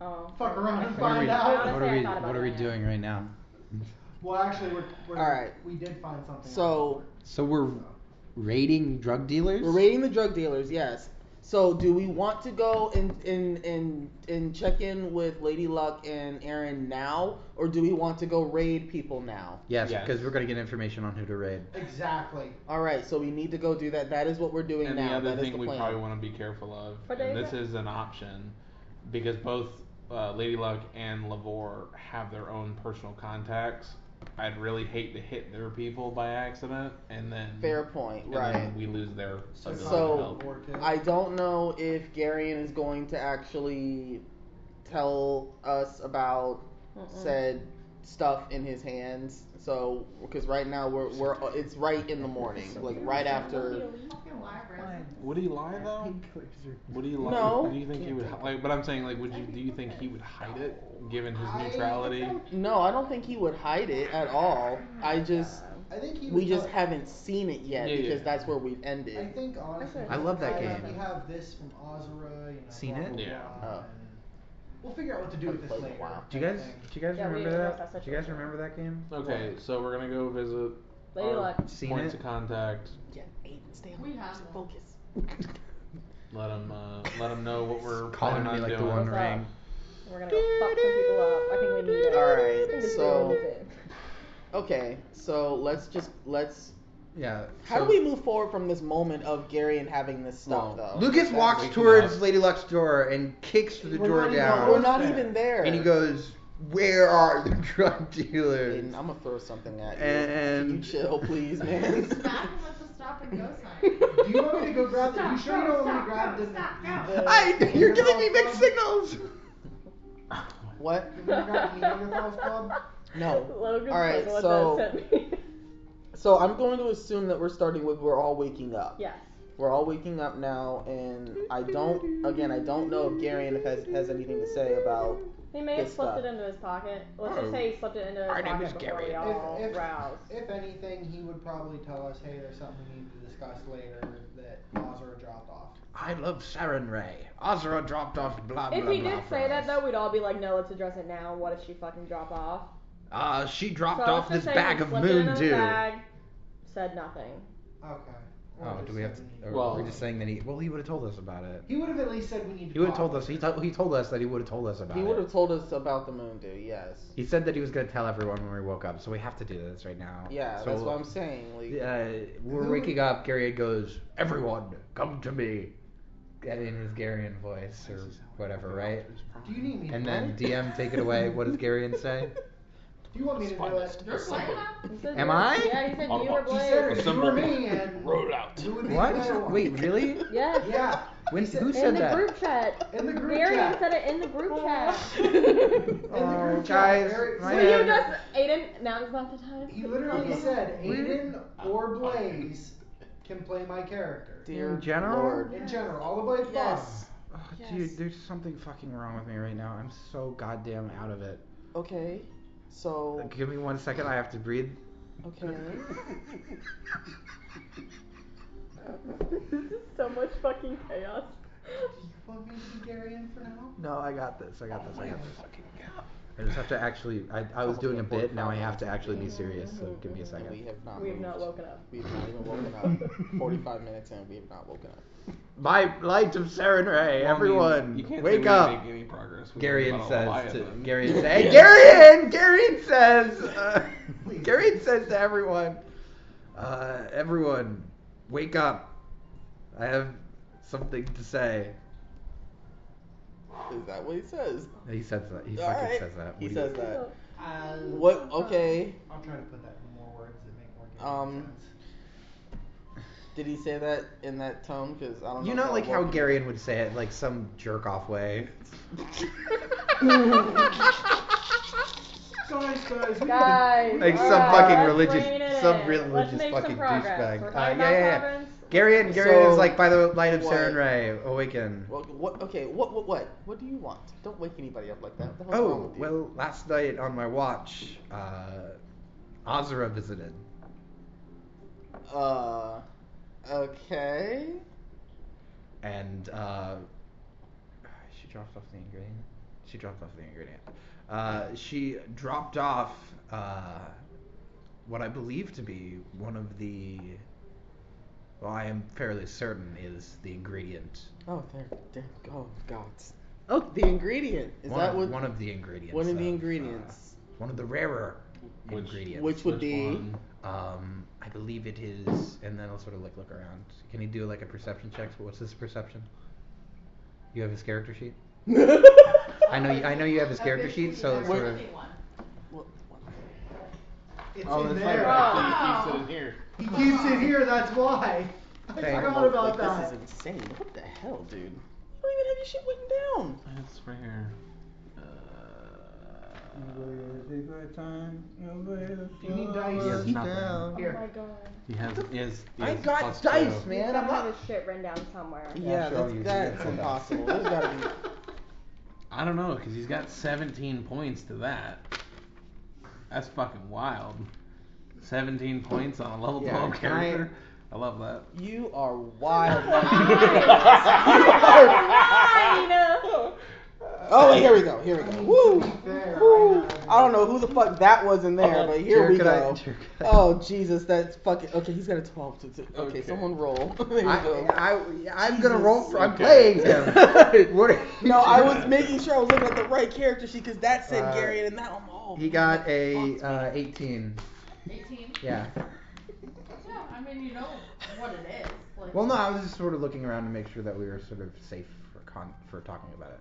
Oh. Fuck around and What are we, find out. Honestly, I thought about what are we it, yeah. doing right now? Well, actually, we're All right. we did find something. So- So we're raiding drug dealers? We're raiding the drug dealers, yes. So do we want to go and check in with Lady Luck and Aaron now, or do we want to go raid people now? Yes, Yes. because we're gonna get information on who to raid. Exactly. All right, so we need to go do that. That is what we're doing and now. the other That is thing the we plan. probably want to be careful of, What day and is this it? is an option, because both Lady Luck and Lavore have their own personal contacts. I'd really hate to hit their people by accident, and then Fair point, and right. then we lose their ability to So help. I don't know if Garion is going to actually tell us about said stuff in his hands. So because right now we're it's right in the morning, like right after. Would he lie though? Would he lie? No. Do you think he would like? But I'm saying like, do you think he would hide it given his neutrality? No, I don't think he would hide it at all. I think he we would just tell- haven't seen it yet Yeah, because yeah. that's where we've I ended. think honestly, I love that we game. have this from Azura, you know. Seen blah, it? blah, Yeah. blah, Oh. and We'll figure out what to do with this Played it a later. while. Do you guys Yeah, we remember addressed that? that Do you guys situation. remember that game? Okay, so we're gonna go visit Lady our Luck. Seen points it? of contact. Yeah, Aiden, stay We have one. focus. Let them know what we're Calling planning me on like the doing. One What's up? Ring. We're gonna go fuck some people up. I think we need it. All I right, think this so really needs it. okay, so let's. Yeah. How so do we move forward from this moment of Garion having this stuff Well, though? Lucas That's walks waking towards up. Lady Luck's door and kicks the We're door not even down. We're not even there. And he goes, "Where are the drug dealers?" Aiden, I'm gonna throw something at you. And- Can you chill, please, man? Smack him with the stop and go sign. Do you want me to go grab the? You sure you don't want me to grab the? You're giving me mixed signals. What? You want me to grab the Neanderthals Club? No. Logan's All right, like, what so that sent me. so I'm going to assume that we're starting with we're all waking up. Yes. We're all waking up now, and I don't know if Garion has anything to say about. He may have Good slipped stuff. it into his pocket. Let's Oh. just say he slipped it into his My name pocket is before Gary. we all If- rouse. If anything, he would probably tell us, hey, there's something we need to discuss later that Azura dropped off. I love Saren Ray. Azura dropped off blah blah If blah. he did for say that us. though, we'd all be like, no, let's address it now. What if she fucking drop off? She dropped So off let's this just say bag he of slipped it moon in his dew. bag, said nothing. Okay. Or Oh, just do we have to? said we Or need- Well- we're just saying that he. Well, he would have told us about it. He would have at least said we need to He would have talk. told us. He told us that he would have told us about He it. would have told us about the moon, dude. Yes. He said that he was gonna tell everyone when we woke up, so we have to do this right now. Yeah, so, that's what I'm saying. Like, We're waking up. Gary goes, "Everyone, come to me." Get in his Garion voice or whatever, right? Do you need me to And then play? DM, take it away. What does Garion say? Do you want me to do it? You're playing now? He said Am you- I? Yeah, he said you or He Blake. said it was you Assemble. or me and Roll it out. who would be What? the better one? Wait, really? Yes. Yeah. When? He said- Who In said the that? group chat. In the group Garion chat. said it in the group chat. In the Oh, group chat, guys, Eric my Will said- you just, Aiden, now's not the time. He literally said Aiden or Blaze can play my character. dear In general? Lord. In general, all the way at the bottom. Yes. Oh, Yes. dude, there's something fucking wrong with me right now. I'm so goddamn out of it. Okay. So. Give me 1 second. I have to breathe. Okay. This is so much fucking chaos. Do you want me to be Garion for now? No, I got this. I got this. I just have to actually. I was doing a bit. Now I have to actually be serious. So give me a We second. have not. We have moved. not woken up. We have not even woken up. 45 minutes in, we have not woken up. By light of Saren Ray, Well, I mean, everyone, you can't say wake we up. didn't make any progress. We Garion talked about says all to Leviathan. Garion say, Garion says, Garion says to everyone, everyone, wake up. I have something to say. Is that what he says? He says that. He All fucking right. says that. He What do says you- that. Uh, What? Okay. I'll try to put that in more words that make more Garion sense. Did he say that in that tone? Because I don't know. You if know, y'all like how woke- Garion would say it, like some jerk off way. Guys, Like some alright, fucking let's religious, rein it some in. religious Let's make fucking some progress. douchebag. We're talking about Yeah. province. Garion is like by the light of what? Saren Ray, awaken. Well, what? Okay, what do you want? Don't wake anybody up like that. What the hell's wrong Oh, with you? well, last night on my watch, Azura visited. Okay. And, she dropped off the ingredient. She dropped off, what I believe to be one of the, well, I am fairly certain is the ingredient. Oh, there. Oh, God. Oh, the ingredient. Is that what? One of the ingredients. One of the ingredients. One of the rarer ingredients. Which would be? One? I believe it is, and then I'll sort of like look around. Can you do like a perception check? What's this perception? You have his character sheet? I know you have his character sheet, so it's sort of. It's Oh, in that's there. right. He keeps it in here. He keeps it here, that's why. I forgot about that. This is insane. What the hell, dude? You don't even have your shit written down. It's right here. You need dice. He has nothing. Oh Here. my god. He has I plus got dice, two. man. He's I'm gotta have not. his shit written down somewhere. Yeah, sure, I'll use it. that's impossible. There's gotta be. I don't know, because he's got 17 points to that. That's fucking wild. 17 points on a level Yeah, 12 can I- character. I love that. You are wild. Oh, wait, here we go. Woo! There, Woo! I don't know who the fuck that was in there, but here we go. Oh, Jesus, that's fucking. Okay, he's got a 12. Okay, someone roll. There you go. I'm gonna roll for. I'm Okay. playing him. What are you No, I doing? was making sure I was looking at the right character sheet because that said Gary and that one. Oh, He got a 18. 18? Yeah. Yeah, I mean, you know what it is. Like, Well, no, I was just sort of looking around to make sure that we were sort of safe for talking about it.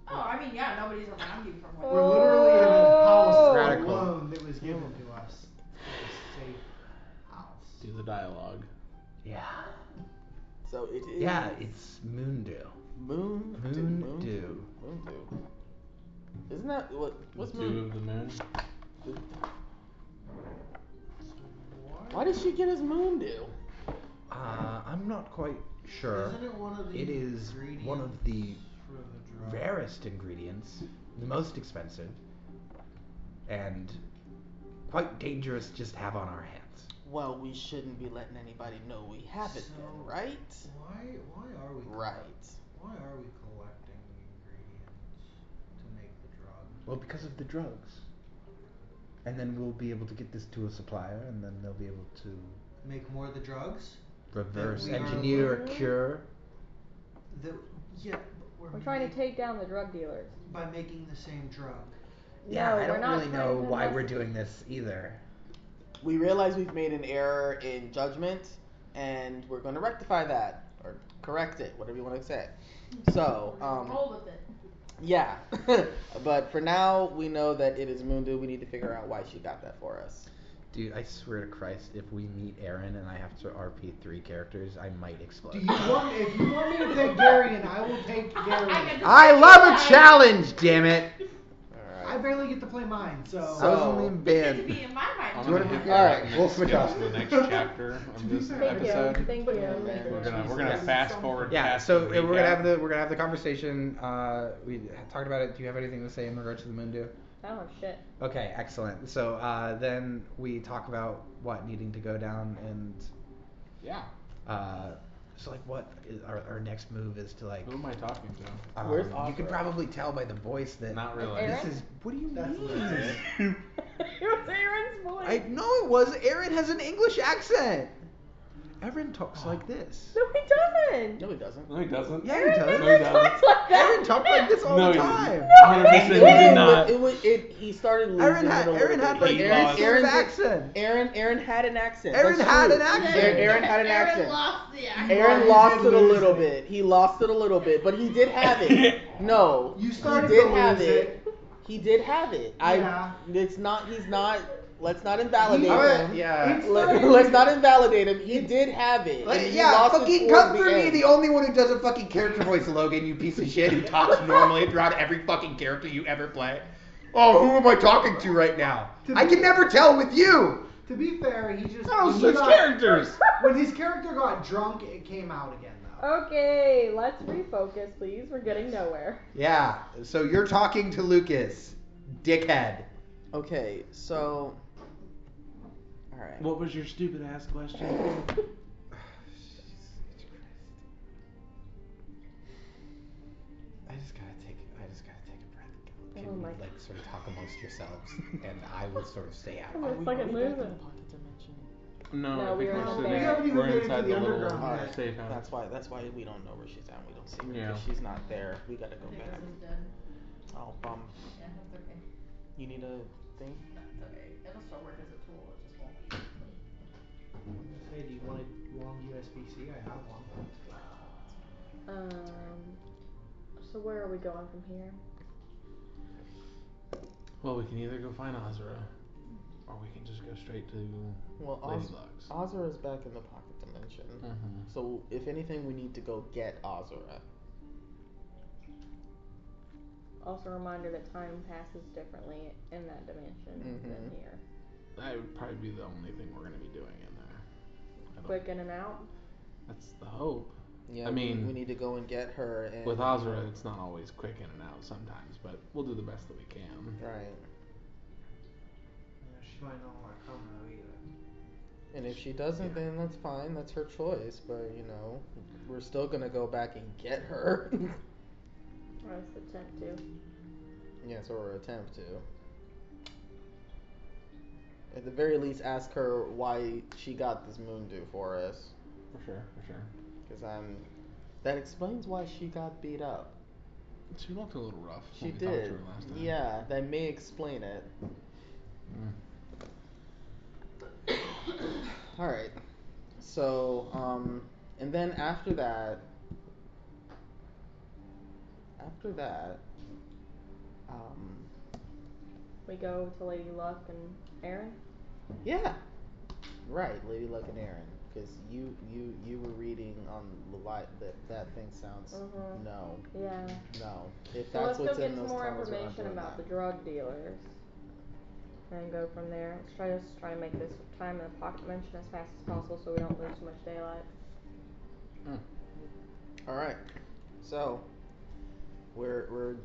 oh, I mean, yeah, nobody's around you from what We're literally in a house Radical. alone that was given to us. A safe house. Do the dialogue. Yeah. So it is. Yeah, it's Moon Dew. Moon Dew. Moon Dew. Isn't that what's Two Moon? of the moon. Why did she get his Moon Dew? I'm not quite sure. Isn't it one of the It is one of the for the drug? rarest ingredients, the most expensive, and quite dangerous just to have on our hands. Well, we shouldn't be letting anybody know we have it then, So, right? Why are we Right. Why are we collecting the ingredients to make the drug? Well, because of the drugs. And then we'll be able to get this to a supplier, and then they'll be able to Make more of the drugs? reverse we are engineer or learning? cure. Yeah, but We're trying to take down the drug dealers. by making the same drug. Yeah, No, I we're don't not really trying know to why mess- we're doing this either. We realize we've made an error in judgment, and we're going to rectify that or correct it, whatever you want to say. So, roll with it. yeah. But for now, we know that it is Moondu. We need to figure out why she got that for us. Dude, I swear to Christ, if we meet Aaron and I have to RP 3 characters, I might explode. If you want me to take Gary, and I will take Gary. I love a challenge, damn it! I barely get to play mine, so. I was only in It band. could be in my mind. Do you want to be Alright, we'll switch Skip off. to the next chapter of this Thank episode. you. Thank you. We're gonna fast forward. Yeah, past so the we're gonna recap. have the conversation. We talked about it. Do you have anything to say in regards to the Moondew? I don't have shit. Okay, excellent. So then we talk about what needing to go down and Yeah. so like what is our next move is to like. Who am I talking to? Where's You can Azra? probably tell by the voice that Not really. Aaron? this is. What do you That's mean? It was Aaron's voice. I know it was. Aaron has an English accent. Aaron talks like this. No, he doesn't. No, he doesn't. No, he doesn't. Yeah, he does. No, he doesn't. Talks like that. Aaron talked like this all No, the he time. didn't. 100% he did not. He started losing Aaron it had a little Aaron had bit. like He this lost. sort of accent. Aaron had an accent. Aaron That's had true. an accent. Aaron had an accent. Aaron lost the accent. Aaron lost it a little bit. He lost it a little bit, but he did have it. No, You started he did to have lose it. He did have it. Yeah. It's not. He's not. Let's not invalidate Alright, him. yeah. Let's not invalidate him. He did have it. and he Yeah, lost it fucking towards come the through me, end. the only one who does a fucking character voice, Logan, you piece of shit, who talks normally throughout every fucking character you ever play. Oh, who am I talking to right now? I can never tell with you. To be fair, he just. Oh, when he switch got- characters. When his character got drunk, it came out again, though. Okay, let's refocus, please. We're getting nowhere. Yeah. So you're talking to Lucas, dickhead. Okay, so. Alright. What was your stupid ass question? I just gotta take a breath. Can Oh you my like sort of talk amongst yourselves, and I will sort of stay out. I'm a fucking loser. No, No, I we think were in we're the sitting. bear. We haven't even We're made it to inside the the little underground yet. safe house. That's why we don't know where she's at. We don't see her. Yeah. Because she's not there. We gotta go I think back. this is dead. Oh, Yeah, that's okay. You need a thing? That's okay. It'll still work as a tool. It just won't be. Hey, do you want a long USB-C? I have one. So where are we going from here? Well, we can either go find Azura, or we can just go straight to Well, Ladybugs. Azura is back in the pocket dimension. Mm-hmm. So, if anything, we need to go get Azura. Also a reminder that time passes differently in that dimension than here. That would probably be the only thing we're going to be doing in there. Quick in and out? That's the hope. Yeah, I mean, we need to go and get her. And, with Azura, it's not always quick in and out sometimes, but we'll do the best that we can. Right. Yeah, she might not want to come though either. And if she doesn't, then that's fine. That's her choice. But, you know, we're still going to go back and get her. Or else attempt to. Yes, or attempt to. At the very least, ask her why she got this moon dew for us. For sure. Because that explains why she got beat up. She looked a little rough. She when we talked to did. her last time. Yeah, that may explain it. Alright. So, and then after that, We go to Lady Luck and Aaron? yeah. Right, Lady Luck and Aaron. Because you were reading on the light that thing sounds no. Yeah. No. If So that's let's go what's get in some those more tunnels, we're not information doing about that. the drug dealers. And go from there. Let's try to make this time in the pocket dimension as fast as possible so we don't lose too much daylight. Alright. So we're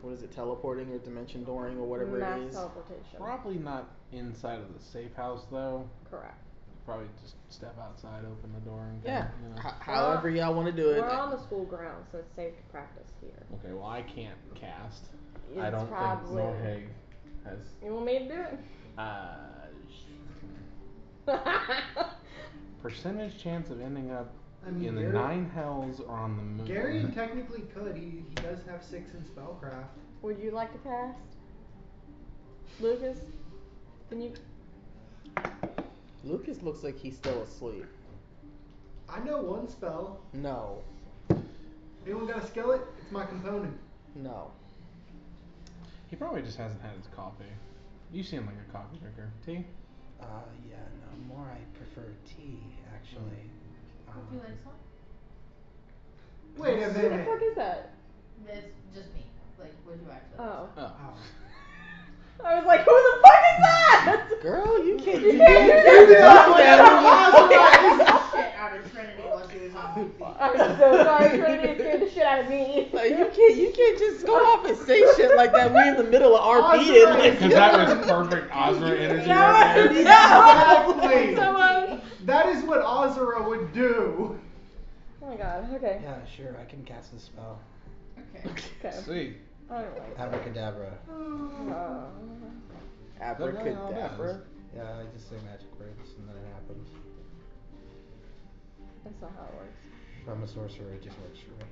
what is it, teleporting or dimension dooring or whatever Mass it is? teleportation. Probably not inside of the safe house though. Correct. Probably just step outside, open the door, and Yeah. you know. However y'all want to do it. We're on the school grounds, so it's safe to practice here. Okay, well I can't cast. It's I don't probably... think Norheg has. You want me to do it? Percentage chance of ending up I mean, in the Gary- 9 hells or on the moon. Gary technically could. He does have 6 in spellcraft. Would you like to cast? Lucas? Can you... Lucas looks like he's still asleep. I know one spell. No. Anyone got a skillet? It's my component. No. He probably just hasn't had his coffee. You seem like a coffee drinker. Tea? Yeah, no, more I prefer tea, actually. Would you like some? Wait a Who the minute. fuck is that? It's just me. Like, would you actually Oh. like some? Oh. I was like, who the fuck is that? Girl, you can't You do can't that. do The shit out of Trinity while she was on TV. I'm so sorry, Trinity scared the shit out of me. Like, you can't just go off and say shit like that. We in the middle of our Awesome. beating. Like, Because that was perfect Azra energy No, right there. Exactly. Someone. That is what Azura would do. Oh my god, okay. Yeah, sure, I can cast the spell. Okay. Okay. Sweet. I don't like that. Abracadabra. Abracadabra. Yeah, I just say magic words and then it happens. That's not how it works. I'm a sorcerer, it just works for me.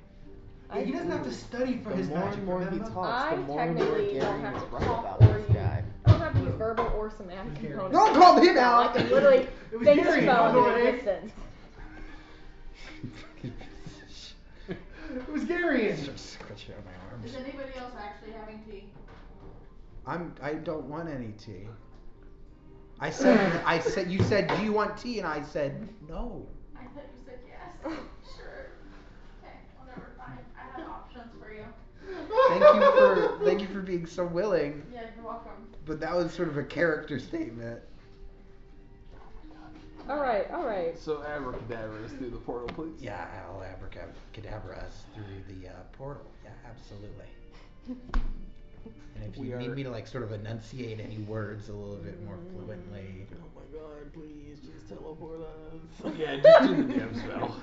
Yeah, he doesn't have to study for The his more magic. and more he remember? talks, the I more and more technically Gary don't have is to right talk about or this use... guy. I don't have to use verbal or somatic Gary. components. Don't call him out! I can literally It was think Gary, spell not into Nordic. existence. It was Garian. Just scratch out my arms. Is anybody else actually having tea? I don't want any tea. I said you said, do you want tea? And I said no. I thought you said yes. Sure. Okay, whatever, fine. I have options for you. Thank you for being so willing. Yeah, you're welcome. But that was sort of a character statement. Alright. So abracadabra us through the portal, please. Yeah, I'll abracadabra us through the portal. Yeah, absolutely. And if you need me to like sort of enunciate any words a little bit more fluently. Oh my god, please just teleport us. Yeah, just do the damn spell.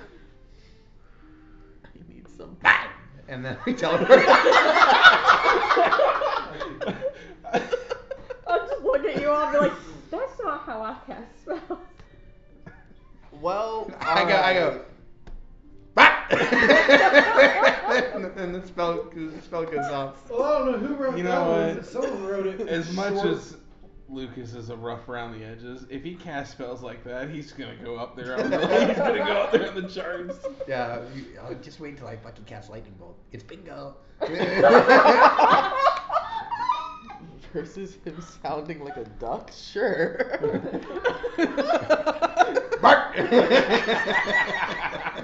I need some. And then we teleport. I'll just look at you all and be like, that's not how I cast spells. Well, I go. and the spell goes off. Well, I don't know who wrote You that know one, what? but someone wrote it. As much short. as Lucas is a rough around the edges, if he casts spells like that, he's gonna go up there on the he's gonna go up there on the charts. Yeah, I'll just wait till I fucking cast lightning bolt. It's bingo. Versus him sounding like a duck? Sure. Bark! It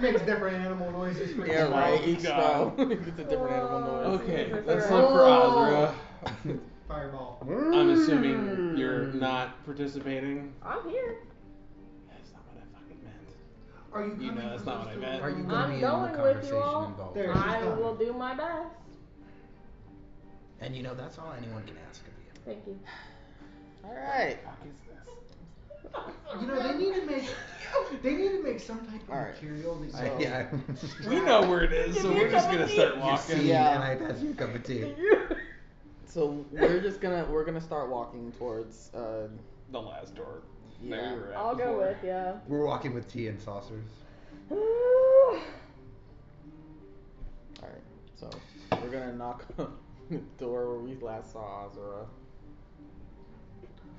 makes different animal noises for Yeah, each right. spell. Each spell. It's a different animal noise. Okay, Jesus let's Christ. look for Azra. Fireball. I'm assuming you're not participating. I'm here. That's not what I fucking meant. Are you You coming know that's for not those what I two? meant. Are you going to I'm be in going the with you conversation all. involved? There, she's I done. will do my best. And you know, that's all anyone can ask of you. Thank you. Alright. You know, they need to make some type of Alright. material that So- Yeah. We know where it is, so Give me we're a just cup gonna of start tea. You walking. see, Yeah. and I pass you a cup of tea. So we're gonna start walking towards The last door. Yeah. There we were at I'll go before. with ya. We're walking with tea and saucers. Alright, so we're gonna knock on the door where we last saw Azura.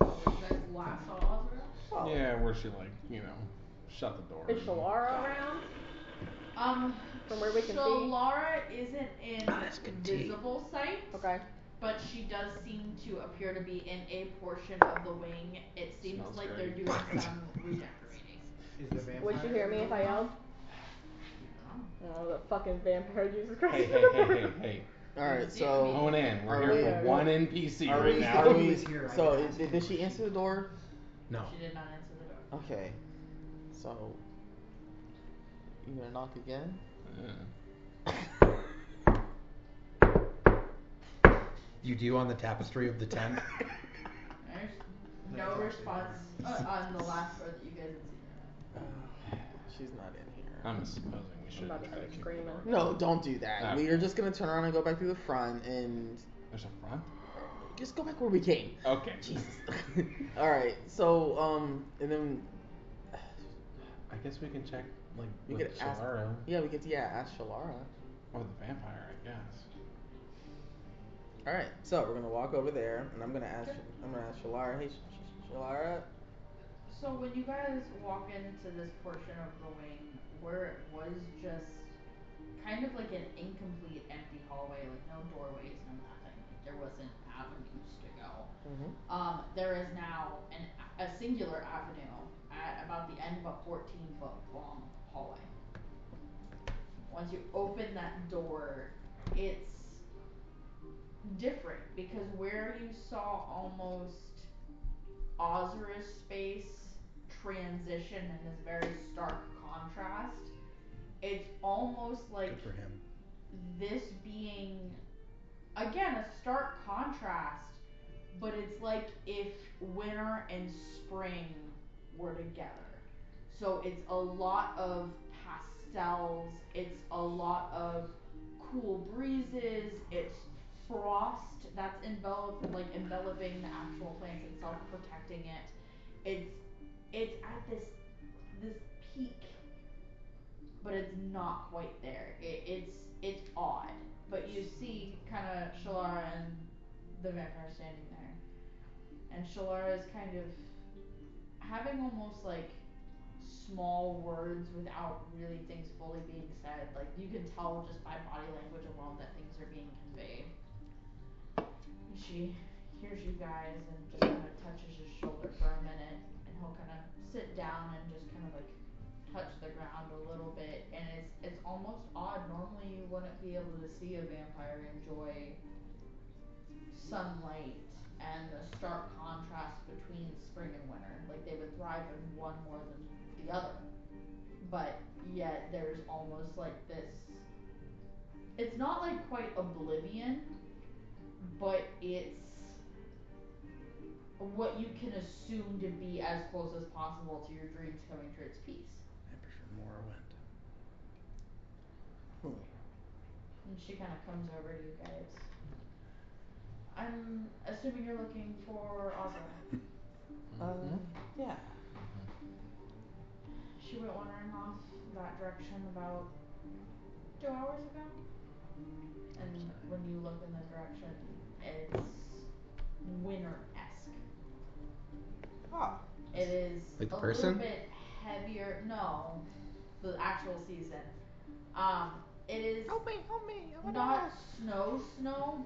You guys last saw Azra? Oh. Yeah, where she shut the door. Is Shalara around? From where we can see? Shalara isn't in that's good tea. visible sight, Okay. but she does seem to appear to be in a portion of the wing. It seems Smells like great. they're doing some redecorating. Is the vampire Would you hear me if I yelled? Oh, the fucking vampire, Jesus Christ. Hey. Alright, so Going in. We're Are here we- for one NPC are right we, now. are He we, was here, I so could ask him did she questions. answer the door? No. She did not answer the door. Okay. So you gonna knock again? You do on the tapestry of the tent. There's no response on the last door that you guys had seen her at. She's not in here. I'm supposing we should about to try to start kick screaming. the door. No, don't do that. Ah. We're just gonna turn around and go back through the front and There's a front? just go back where we came. Okay. Jesus. Alright, so and then I guess we can check we with could ask Shalara. we could ask Shalara. Or the vampire, I guess. Alright, so we're gonna walk over there and I'm gonna ask Shalara, hey Shalara. So when you guys walk into this portion of the wing where it was just kind of like an incomplete empty hallway, like no doorways, no nothing, like there wasn't avenues to go. There is now a singular avenue at about the end of a 14-foot long hallway. Once you open that door, it's different because where you saw almost Azura's space transition in this very stark contrast, it's almost like Good for him. this being again a stark contrast, but it's like if winter and spring were together. So it's a lot of pastels, it's a lot of cool breezes, it's frost that's enveloping the actual plants itself, protecting it. It's at this peak, but it's not quite there. It's odd. But you see kind of Shalara and the vampire standing there. And Shalara is kind of having almost like small words without really things fully being said. Like you can tell just by body language alone that things are being conveyed. And she hears you guys and just kind of touches his shoulder for a minute, and he'll kind of sit down and just kind of like touch the ground a little bit, and it's almost odd. Normally you wouldn't be able to see a vampire enjoy sunlight and the stark contrast between spring and winter. Like they would thrive in one more than the other. But yet there's almost like this, it's not like quite oblivion, but it's what you can assume to be as close as possible to your dreams coming true. It's peace. I prefer Morrowind. And she kind of comes over to you guys. I'm assuming you're looking for Ozra. Yeah. She went wandering off that direction about 2 hours ago. And when you look in the direction, it's winter-esque. Ah. It is Like the a person? little bit heavier. No, the actual season. It is Help me! not snow,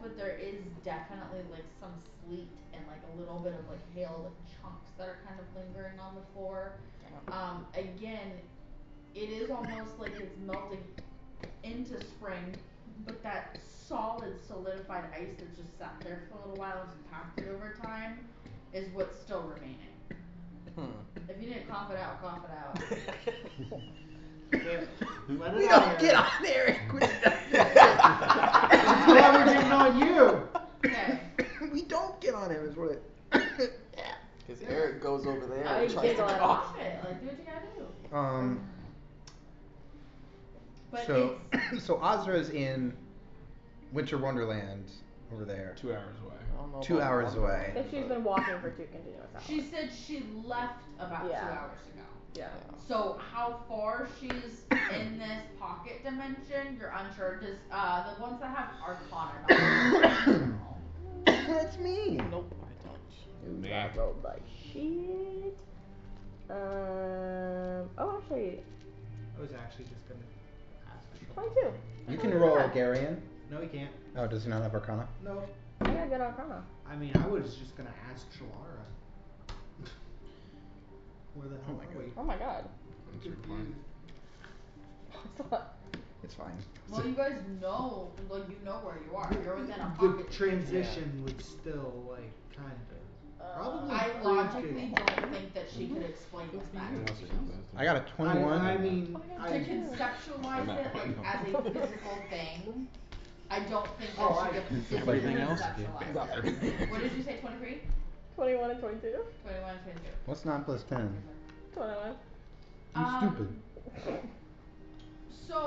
but there is definitely like some sleet and like a little bit of like hail, like chunks that are kind of lingering on the floor. Again, it is almost like it's melting into spring, but that solid solidified ice that just sat there for a little while and compacted over time is what's still remaining. If you need to cough it out, cough it out. Let it We out don't here. get on there. I'm glad we're getting on you. Okay. We don't get on him, is what it. Because Eric goes over there I and tries to giggle at cough. Cough it. Like, do what you gotta do. But So it's so Ozra's in Winter Wonderland over there. 2 hours away. I don't know 2 about hours one. away. If she's been walking for 2 continuous hours. she said she left about Yeah. 2 hours ago. Yeah. So how far she's in this pocket dimension, you're unsure. Does the ones that have Arcana not That's me. Nope, I don't. Me. I rolled like shit. Oh, actually, I was actually just gonna ask. 22. You Oh, can not roll bad. Garian. No, he can't. Oh, does he not have Arcana? No. I got good Arcana. I mean, I was just gonna ask Shalara. Where the hell are we? Oh my god. It's fine. Well, you guys know, like you know where you are. You're within a The pocket. transition would still like kind of probably. I pretty logically good. don't think that she could explain this back to you. I got a 21. I mean, To conceptualize it like as a physical thing, I don't think that Oh, she could physically Everything else? conceptualize it. What did you say, 23? 21 and 22. 21 and 22. What's 9 plus 10? 21. You stupid. So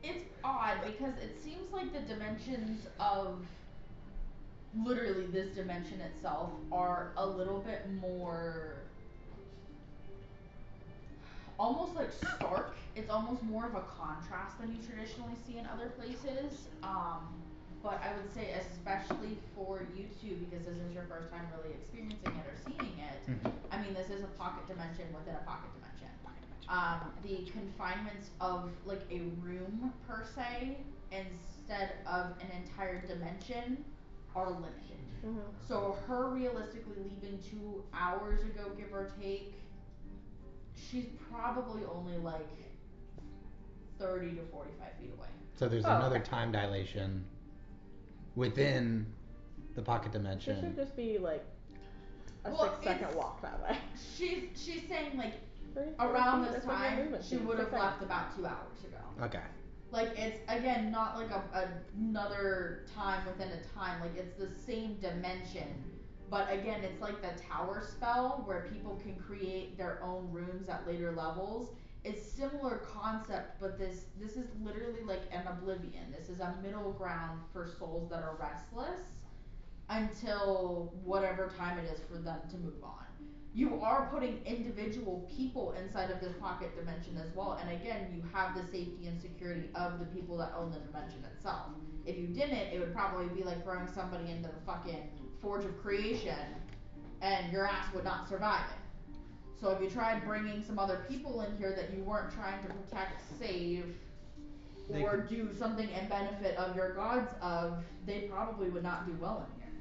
it's odd because it seems like the dimensions of literally this dimension itself are a little bit more almost like stark. It's almost more of a contrast than you traditionally see in other places. But I would say especially for you two, because this is your first time really experiencing it or seeing it, I mean this is a pocket dimension within a pocket dimension. The confinements of like a room per se instead of an entire dimension are limited. So her realistically leaving 2 hours ago, give or take, she's probably only like 30 to 45 feet away. So there's another time dilation within the pocket She dimension. should just be like a Well, 6-second walk that way. She's saying like 30, around 40 this feet, that's what your time movement she speed is, would have 6 left seconds. about 2 hours ago. Okay. Like it's again not like another time within a time, like it's the same dimension. But again, it's like the tower spell where people can create their own rooms at later levels. It's similar concept, but this is literally like an oblivion. This is a middle ground for souls that are restless until whatever time it is for them to move on. You are putting individual people inside of this pocket dimension as well, and again, you have the safety and security of the people that own the dimension itself. If you didn't, it would probably be like throwing somebody into the fucking Forge of Creation, and your ass would not survive it. So if you tried bringing some other people in here that you weren't trying to protect, save, or do something in benefit of your gods of, they probably would not do well in here.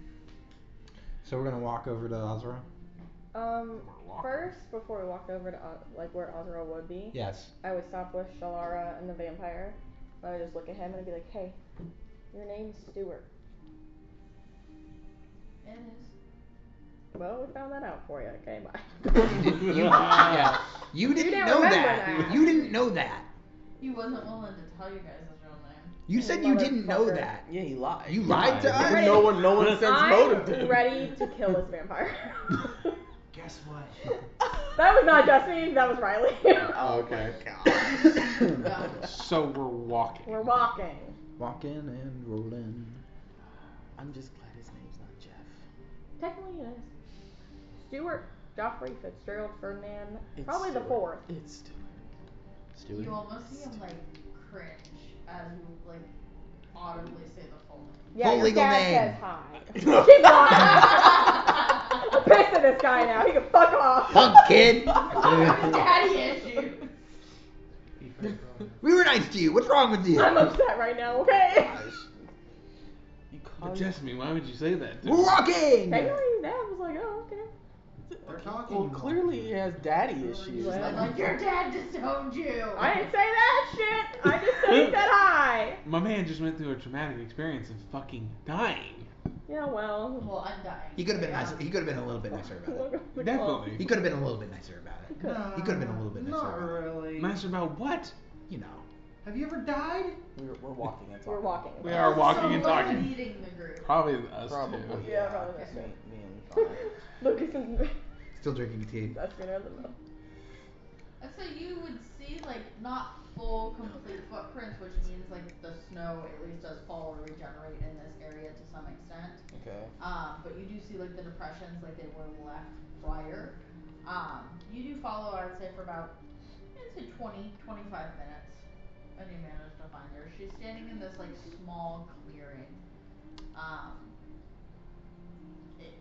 So we're gonna walk over to Ozra? First, before we walk over to like where Ozra would be, Yes. I would stop with Shalara and the vampire. I would just look at him and I'd be like, "Hey, your name's Stuart. It is. Well, we found that out for you. Okay, bye. You didn't didn't know remember that. that. You didn't know that. He wasn't willing to tell you guys his real name. You said you didn't know Motherfucker. that. Yeah, he lied. You lied to us? ready. No one sense motive to I'm him. ready to kill this vampire. Guess what? That was not Justine, that was Riley. Okay. Yeah. So we're walking. We're walking. Walking and rolling. I'm just glad his name's not Jeff. Technically it is. Stuart, Joffrey, Fitzgerald, Ferdinand, It's probably the Stuart. fourth. It's Stuart. You almost see him like cringe as you like audibly say the full name. Yeah, Full your legal dad name. says hi. Keep walking. I'm pissed at this guy now. He can fuck off. Punk kid. Daddy issues. We were nice to you. What's wrong with you? I'm upset right now, okay? But Jasmine, why would you say that? We're walking. Technically, Dad was like, oh, okay. They're talking. Well, clearly he has daddy issues. Well, I'm like, your dad disowned you. I didn't say that shit. I just said he said hi. My man just went through a traumatic experience of fucking dying. Yeah, well. Well, I'm dying. He could have been nicer. He could have been a little bit nicer about it. Definitely. He could have been a little bit nicer about it. He could have been a little bit nicer Not about it. really. Nicer about what? You know. Have you ever died? We're walking and talking. We're walking. We are walking so and what's talking. leading the group? Probably us Probably. two. Yeah, probably that's me. me. Me and Connor. Lucas and Still drinking tea. that's sooner than that. And so you would see like not full complete footprints, which means like the snow at least does fall or regenerate in this area to some extent. Okay. But you do see like the depressions like they were left prior. You do follow, I would say, for about I'd say 20, 25 minutes, and you manage to find her. She's standing in this like small clearing.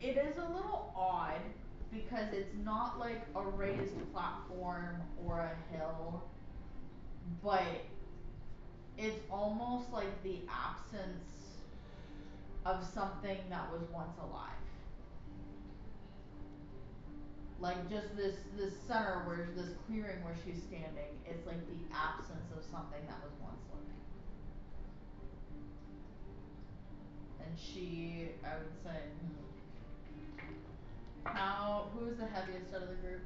It is a little odd because it's not like a raised platform or a hill, but it's almost like the absence of something that was once alive. Like just this center where this clearing where she's standing, it's like the absence of something that was once living. And she, I would say, who's the heaviest out of the group?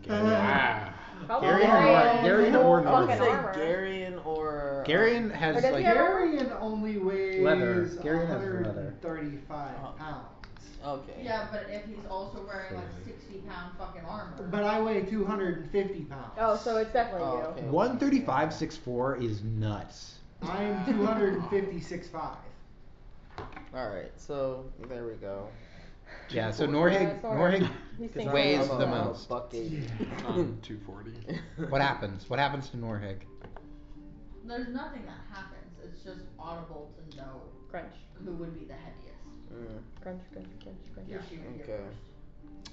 Wow. Probably Gary or I would fucking say armor. Garion or Garion Or has does he like have Garion only weighs Leather. Garion has leather. 135 pounds. Okay. Yeah, but if he's also wearing like 60-pound fucking armor. But I weigh 250 pounds. Oh, so it's definitely Oh, you. okay. 135 6'4" is nuts. I'm 256.5. All right. So there we go. Yeah, so Norhig Norhig He's Because thinking weighs about the it. most. $1.80. 240. What happens? What happens to Norhig? There's nothing that happens. It's just audible to know Crunch. who would be the heaviest. Crunch, crunch, crunch, crunch. Who she would hear Okay. first.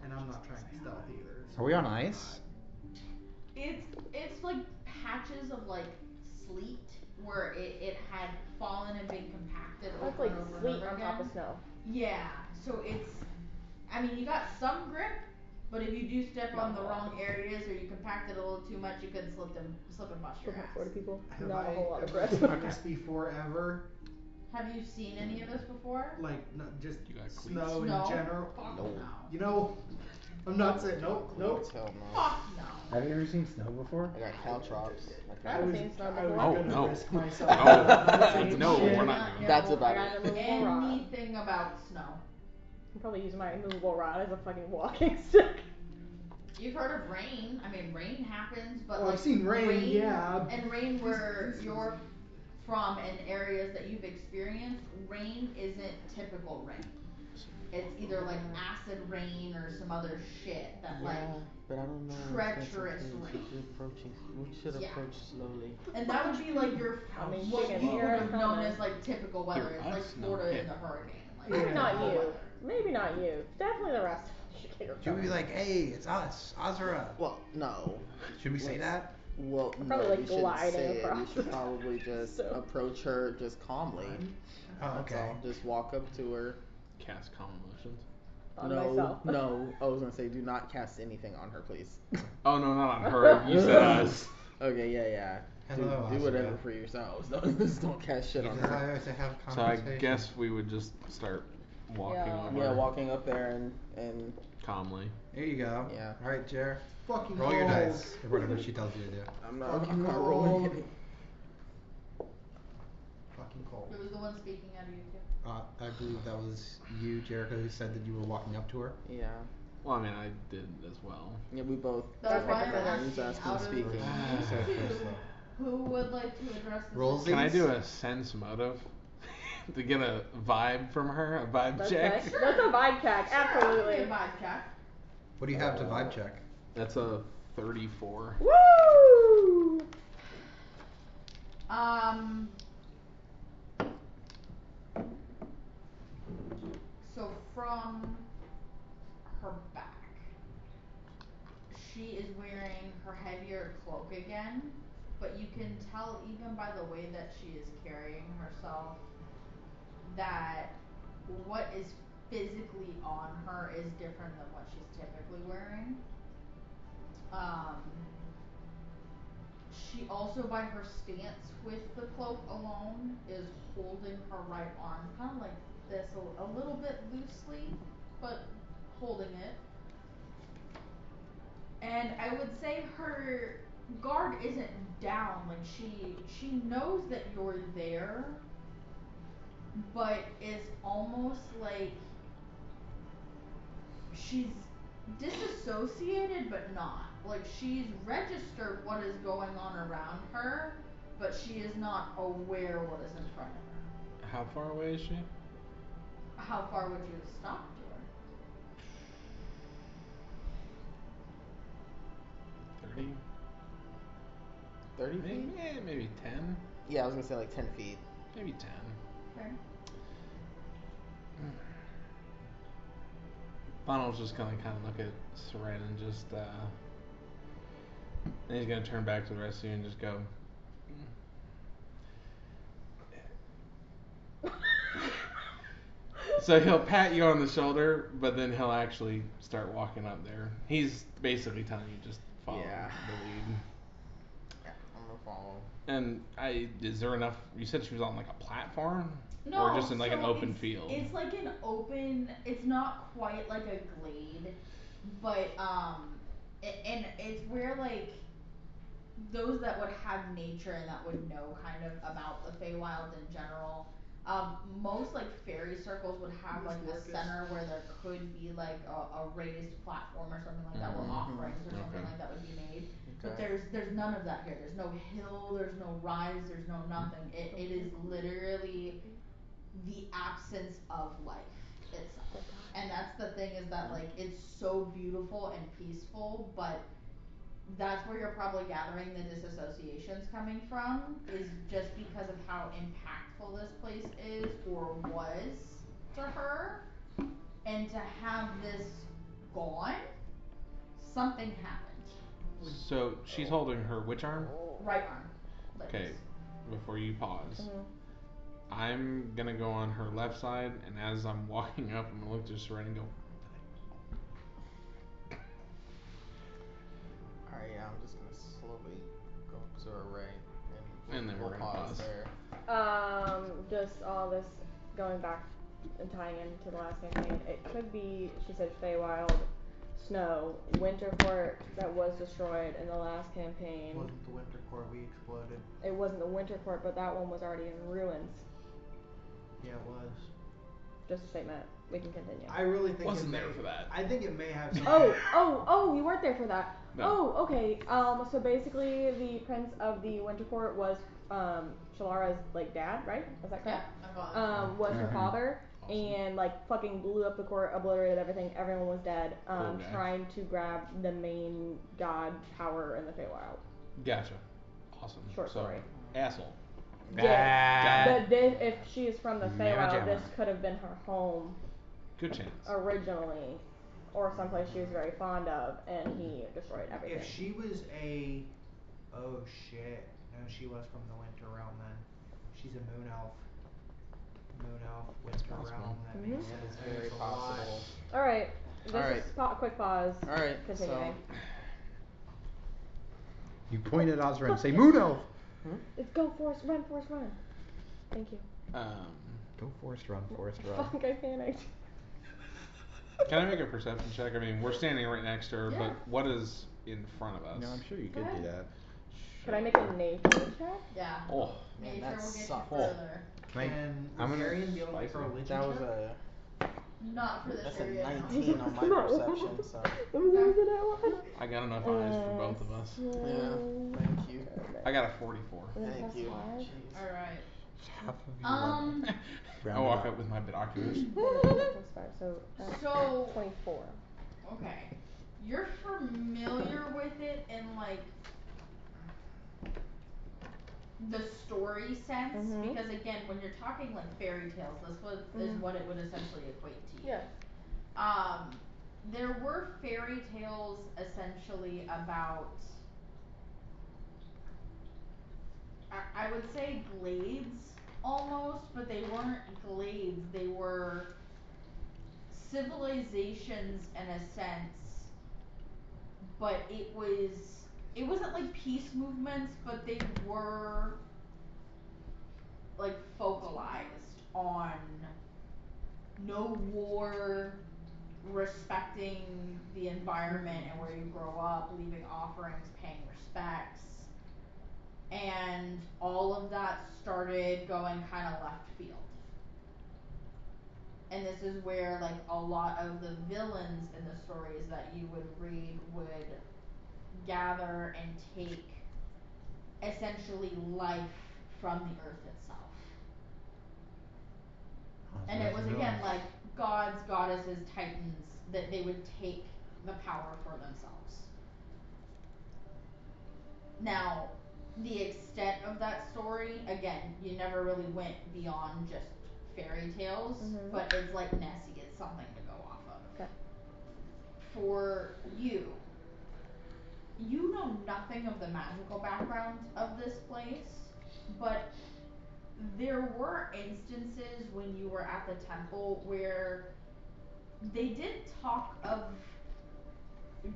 And I'm not trying to stealth either. Are we on ice? It's like patches of like sleet where it had fallen and been compacted That's over like and over and sleet over on again. top of snow. Yeah, so I mean you got some grip, but if you do step on the wrong areas or you compact it a little too much, you could slip and bust your From ass. 40 people. Have Not I a whole lot of ever breath. seen this before ever? Have you seen any of this before? Like, not just You got cleats. snow in Snow? general? Fuck No. no. You know, I'm not saying, nope. Hell no. Fuck no. Have you ever seen snow before? I got caltrops. I haven't seen snow I was before. Oh, gonna no. risk myself. No. Not saying No, shit. we're not doing That's I about got it. an immovable rod. Anything about snow. I'm probably using my immovable rod as a fucking walking stick. You've heard of rain. I mean, rain happens, but Well, like I've seen rain, yeah. And rain where you're from and areas that you've experienced, rain isn't typical rain. It's either like acid rain or some other shit that like. But I don't know. treacherous rain. We should Yeah. approach slowly. And that would be like your I mean, what chicken you here would is have known coming. as like typical weather. Here, It's like us? No. Florida Yeah. in the hurricane. Like Maybe Yeah. not typical you. weather. Maybe not you. Definitely the rest. Should we be like, hey, it's us, Azura? Well, no. Should we say that? Well, Probably, no, like, we shouldn't gliding say it. We across. should probably just So. approach her just calmly. Oh, That's okay. all. Just walk up to her. Cast calm emotions. On no, myself. no. I was gonna say, do not cast anything on her, please. Oh no, not on her. You said us. Okay, yeah. Hello, do whatever Azura. for yourselves. Don't cast shit on Because I her. always have So I conversation. guess we would just start walking Yeah. over. Yeah, walking up there and calmly. There you go. Yeah. All right, Jer. Fucking Roll your cold. dice or whatever she tells you to do. I'm not Fucking rolling cold. any. Fucking cold. Who was the one speaking out of you two? I believe that was you, Jericho, who said that you were walking up to her. Yeah. Well, I mean, I did as well. Yeah, we both. That's why I'm Who's asking, asking out of speaking. you So two, first, who would like to address this? Rolls Can I These? do a sense motive to get a vibe from her? A vibe That's check? nice. That's a vibe check, absolutely. Sure, vibe check. What do you have to vibe check? That's a 34. Woo! So from her back, she is wearing her heavier cloak again, but you can tell even by the way that she is carrying herself that what is physically on her is different than what she's typically wearing. She also, by her stance with the cloak alone, is holding her right arm kind of like this, a little bit loosely, but holding it. And I would say her guard isn't down, like she knows that you're there, but is almost like she's disassociated but not. Like she's registered what is going on around her, but she is not aware what is in front of her. How far away is she? How far would you have stalked to her? 30? 30 feet? Maybe 10. Yeah, I was gonna say like 10 feet. Maybe 10. Okay. Bonald's just gonna kind of look at Seren and just, then he's gonna turn back to the rest of you and just go. So he'll pat you on the shoulder, but then he'll actually start walking up there. He's basically telling you just follow Yeah. the lead. Yeah, I'm gonna follow. And is there enough? You said she was on like a platform, No, or just in like an so open it's, field. It's like an open. It's not quite like a glade, but and it's where like those that would have nature and that would know kind of about the Feywild in general. Most like fairy circles would have like a center where there could be like a raised platform or something like that, where offerings or something like that would be made. But there's none of that here. There's no hill, there's no rise, there's no nothing. It is literally the absence of life itself. And that's the thing, is that like it's so beautiful and peaceful, but that's where you're probably gathering the disassociations coming from, is just because of how impactful this place is or was to her. And to have this gone, something happened. So she's holding her which arm? Right arm. Like Okay, this. before you pause. Mm-hmm. I'm gonna go on her left side, and as I'm walking up, I'm gonna look to Seren and go. Alright, yeah, I'm just gonna slowly go up to her right, And then we'll we're gonna pause. there. Just all this going back and tying into the last campaign. It could be, she said, Feywild, snow, Winterport that was destroyed in the last campaign. Wasn't the winter core we exploded? It wasn't the Winterport, but that one was already in ruins. Yeah, it was. Just a statement. We can continue. I really think Wasn't it may, there for that. I think it may have something. Oh, you weren't there for that. No. Oh, okay. So basically the Prince of the Winterport was, Shalara's, like, dad, right? Is that Yeah, correct? my father. Was her father, Awesome. and, like, fucking blew up the court, obliterated everything, everyone was dead, Cool guy. trying to grab the main god power in the Feywild. Gotcha. Awesome. Short story. Asshole. Yes, Bad. but this, if she is from the Feywild, Mamma this jamma. could have been her home Good chance. originally, or someplace she was very fond of, and he destroyed everything. If she was oh shit, no, she was from the Winter Realm then. She's a moon elf. Moon elf, Winter possible. Realm. That Mhm. makes That sense. is That very makes a lot. possible. All right, this All right. is quick pause. All right, Continuing. You point at Azra and say, Moon Elf! It's go Forrest, run, Forrest, run. Thank you. Go Forrest, run, Forrest, run. Fuck, I panicked. Can I make a perception check? I mean, we're standing right next to her, Yeah. but what is in front of us? No, I'm sure you Go could do ahead. that. Can I make a nature check? Yeah. Oh. Man, Nature that will get you sucks. further. Can I'm gonna Marion be able to make a spice it. religion That was check? Not for this that's a area. no. 19 on my perception, so I got enough eyes for both of us. yeah. Thank you. I got a 44. Thank you. Five. Jeez. Alright. Half of you I walk up with my binoculars. So, So 24. okay. You're familiar with it in like the story sense, Mhm. because again, when you're talking like fairy tales, is what it would essentially equate to you. Yeah. There were fairy tales essentially about, I would say glades almost, but they weren't glades, they were civilizations in a sense, but it wasn't like peace movements, but they were like focalized on no war, respecting the environment and where you grow up, leaving offerings, paying respects. And all of that started going kind of left field. And this is where like a lot of the villains in the stories that you would read would gather and take essentially life from the earth itself. And it was again like gods, goddesses, titans, that they would take the power for themselves. Now, the extent of that story, again, you never really went beyond just fairy tales, Mhm. but it's like Nessie, it's something to go off of. Okay. For you, you know nothing of the magical background of this place, but there were instances when you were at the temple where they did talk of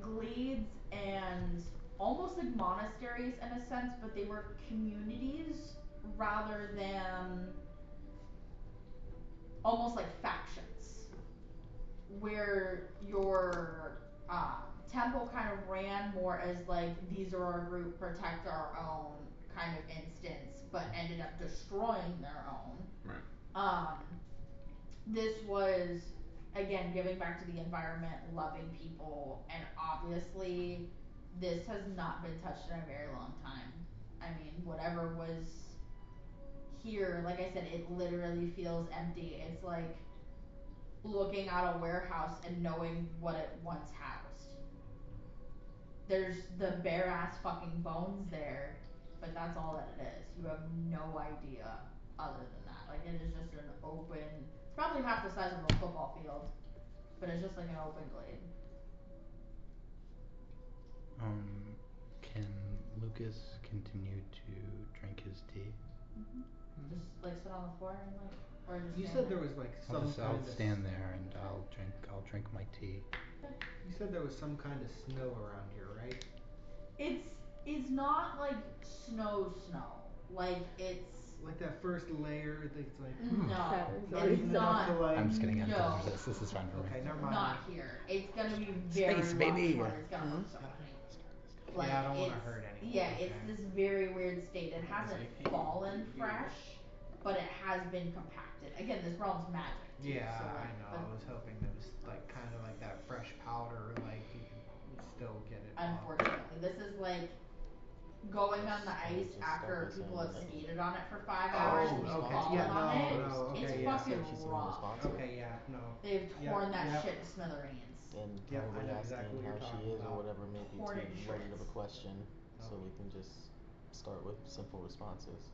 glades and almost like monasteries in a sense, but they were communities rather than almost like factions, where your temple kind of ran more as like these are our group, protect our own kind of instance, but ended up destroying their own. Right. This was again giving back to the environment, loving people, and obviously this has not been touched in a very long time. I mean, whatever was here, like I said, it literally feels empty. It's like looking at a warehouse and knowing what it once housed. There's the bare ass fucking bones there, but that's all that it is. You have no idea other than that. Like it is just an open, it's probably half the size of a football field, but it's just like an open glade. Can Lucas continue to drink his tea? Mhm. Just like sit on the floor and like, or just You stand said there. there was like I'll some just kind I'll of stand there and I'll drink my tea. Okay. You said there was some kind of snow around here, right? It's not like snow. Like it's Like that first layer that's like no, That it's is not. enough to like I'm just kidding. I'm No. this is fine for me. Okay, never mind. Not here. It's gonna be very Space, lush baby. where it's gonna look so funny. Like Yeah, I don't wanna it's, hurt anyone. yeah, Okay. it's this very weird state. It hasn't fallen fresh, but it has been compacted. Again, this realm's magic too, Yeah, so I like, know. but I was hoping it was like kind of like that fresh powder, like you could still get it off. unfortunately, this is like going on the ice Just after focus people on have the- skated on it for 5 hours and Oh, you've okay. fallen Yeah, on no, it. no, okay, It's yeah. fucking She's being rough. responsible. Okay, yeah, no. They've Yeah, torn that yeah. shit to smithereens. Then Yep, I probably know asking exactly what how you're she talking is or about. whatever may be Torn it to too loaded of a shreds. question, so Okay. we can just start with simple responses.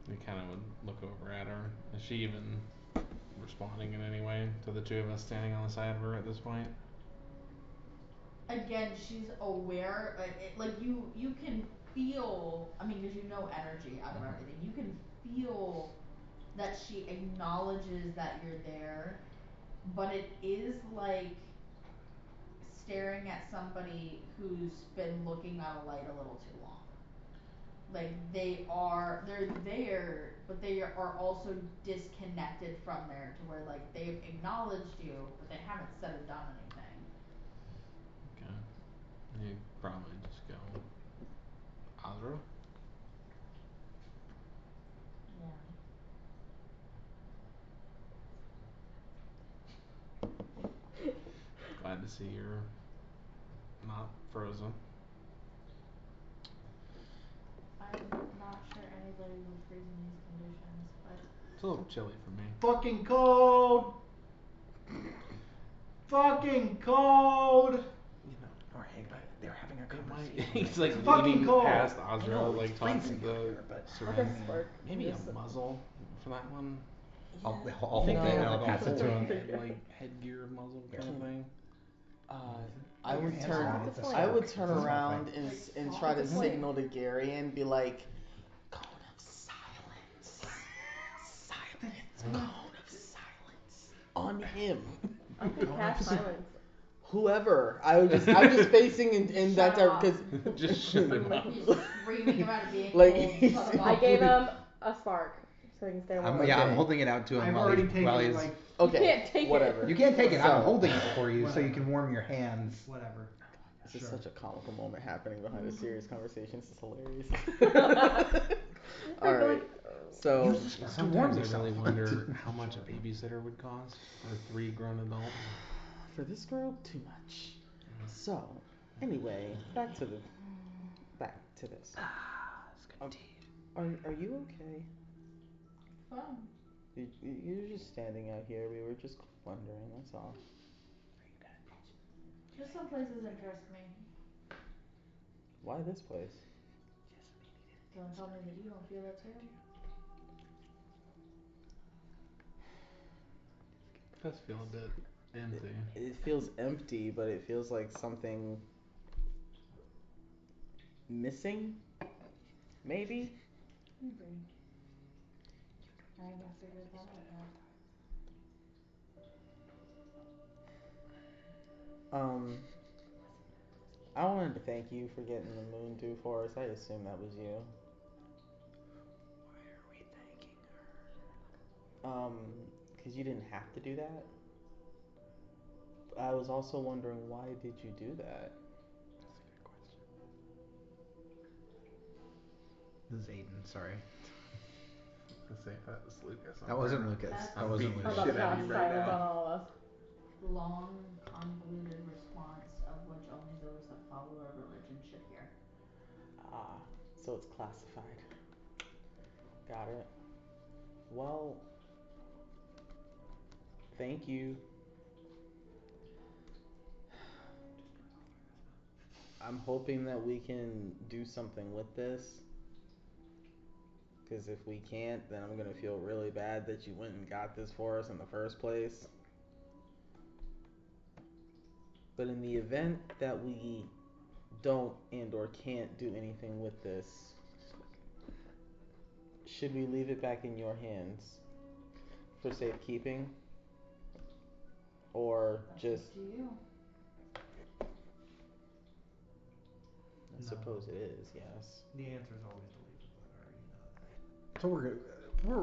We kind of would look over at her. Is she even responding in any way to the two of us standing on the side of her at this point? Again, she's aware, like you can feel, I mean, cause you know energy out of Mhm. everything. You can feel that she acknowledges that you're there, but it is like staring at somebody who's been looking at a light a little too long. Like they're there, but they are also disconnected from there to where like they've acknowledged you, but they haven't said or done anything. Okay. You probably just go Azra. Yeah. Glad to see you're not frozen. I'm not sure anybody would freeze in these conditions, but It's a little chilly for me. Fucking cold. Fucking cold. You know, or hey, but they're having a It might. conversation. He's like It's fucking leaning cold. past I Azra, know, like it's talking freezing to out here, but I'll Seren. just spark. Maybe Just- a muzzle for that one. I'll think No. I'll pass it to him. Like headgear muzzle kind of thing. I would Hands turn. on it, it's a I would spark. turn It's a small around thing. and try to It's a flame. signal to Gary and be like, "Cone of silence, silence, cone of silence on him." Okay, cast silence. Whoever. I'm just facing in that Shut because Just shut him up. he's just screaming about it being Like, cold. he's- Shut him I up. gave him a spark so he can stay warm. I'm holding it out to him I've while already he's, taken while it, he's. like, okay, You can't take it. whatever. You can't take it. So- I'm holding it for you so Whatever. you can warm your hands. whatever. This is Sure. such a comical moment happening behind a serious conversation. This is hilarious. I All feel right. like- So Sometimes I really wonder how much a babysitter would cost for 3 grown adults. for this group, too much. So anyway, back to this. Are you okay? Fun. You're just standing out here. We were just wondering. That's all. Just some places interest me. Why this place? Don't tell me that you don't feel that too. It does feel a bit empty. It feels empty, but it feels like something missing. Maybe. Maybe. I haven't figured that out yet. I wanted to thank you for getting the moon due for us. I assume that was you. Why are we thanking her? Because you didn't have to do that. I was also wondering, why did you do that? This is Aiden, sorry. Let's say if that was Lucas. That wasn't Lucas. That's- That wasn't beating I'm the about Lucas. to shit out of cast you right silence now. on all of us. Long, convoluted response of which only those that follow our religion should hear. Ah, so it's classified. Got it. Well, thank you. I'm hoping that we can do something with this. Because if we can't, then I'm going to feel really bad that you went and got this for us in the first place. But in the event that we don't and or can't do anything with this, should we leave it back in your hands for safekeeping? Or That's just... up to you. I No. suppose it is, yes. The answer is always to leave it with her. You know that.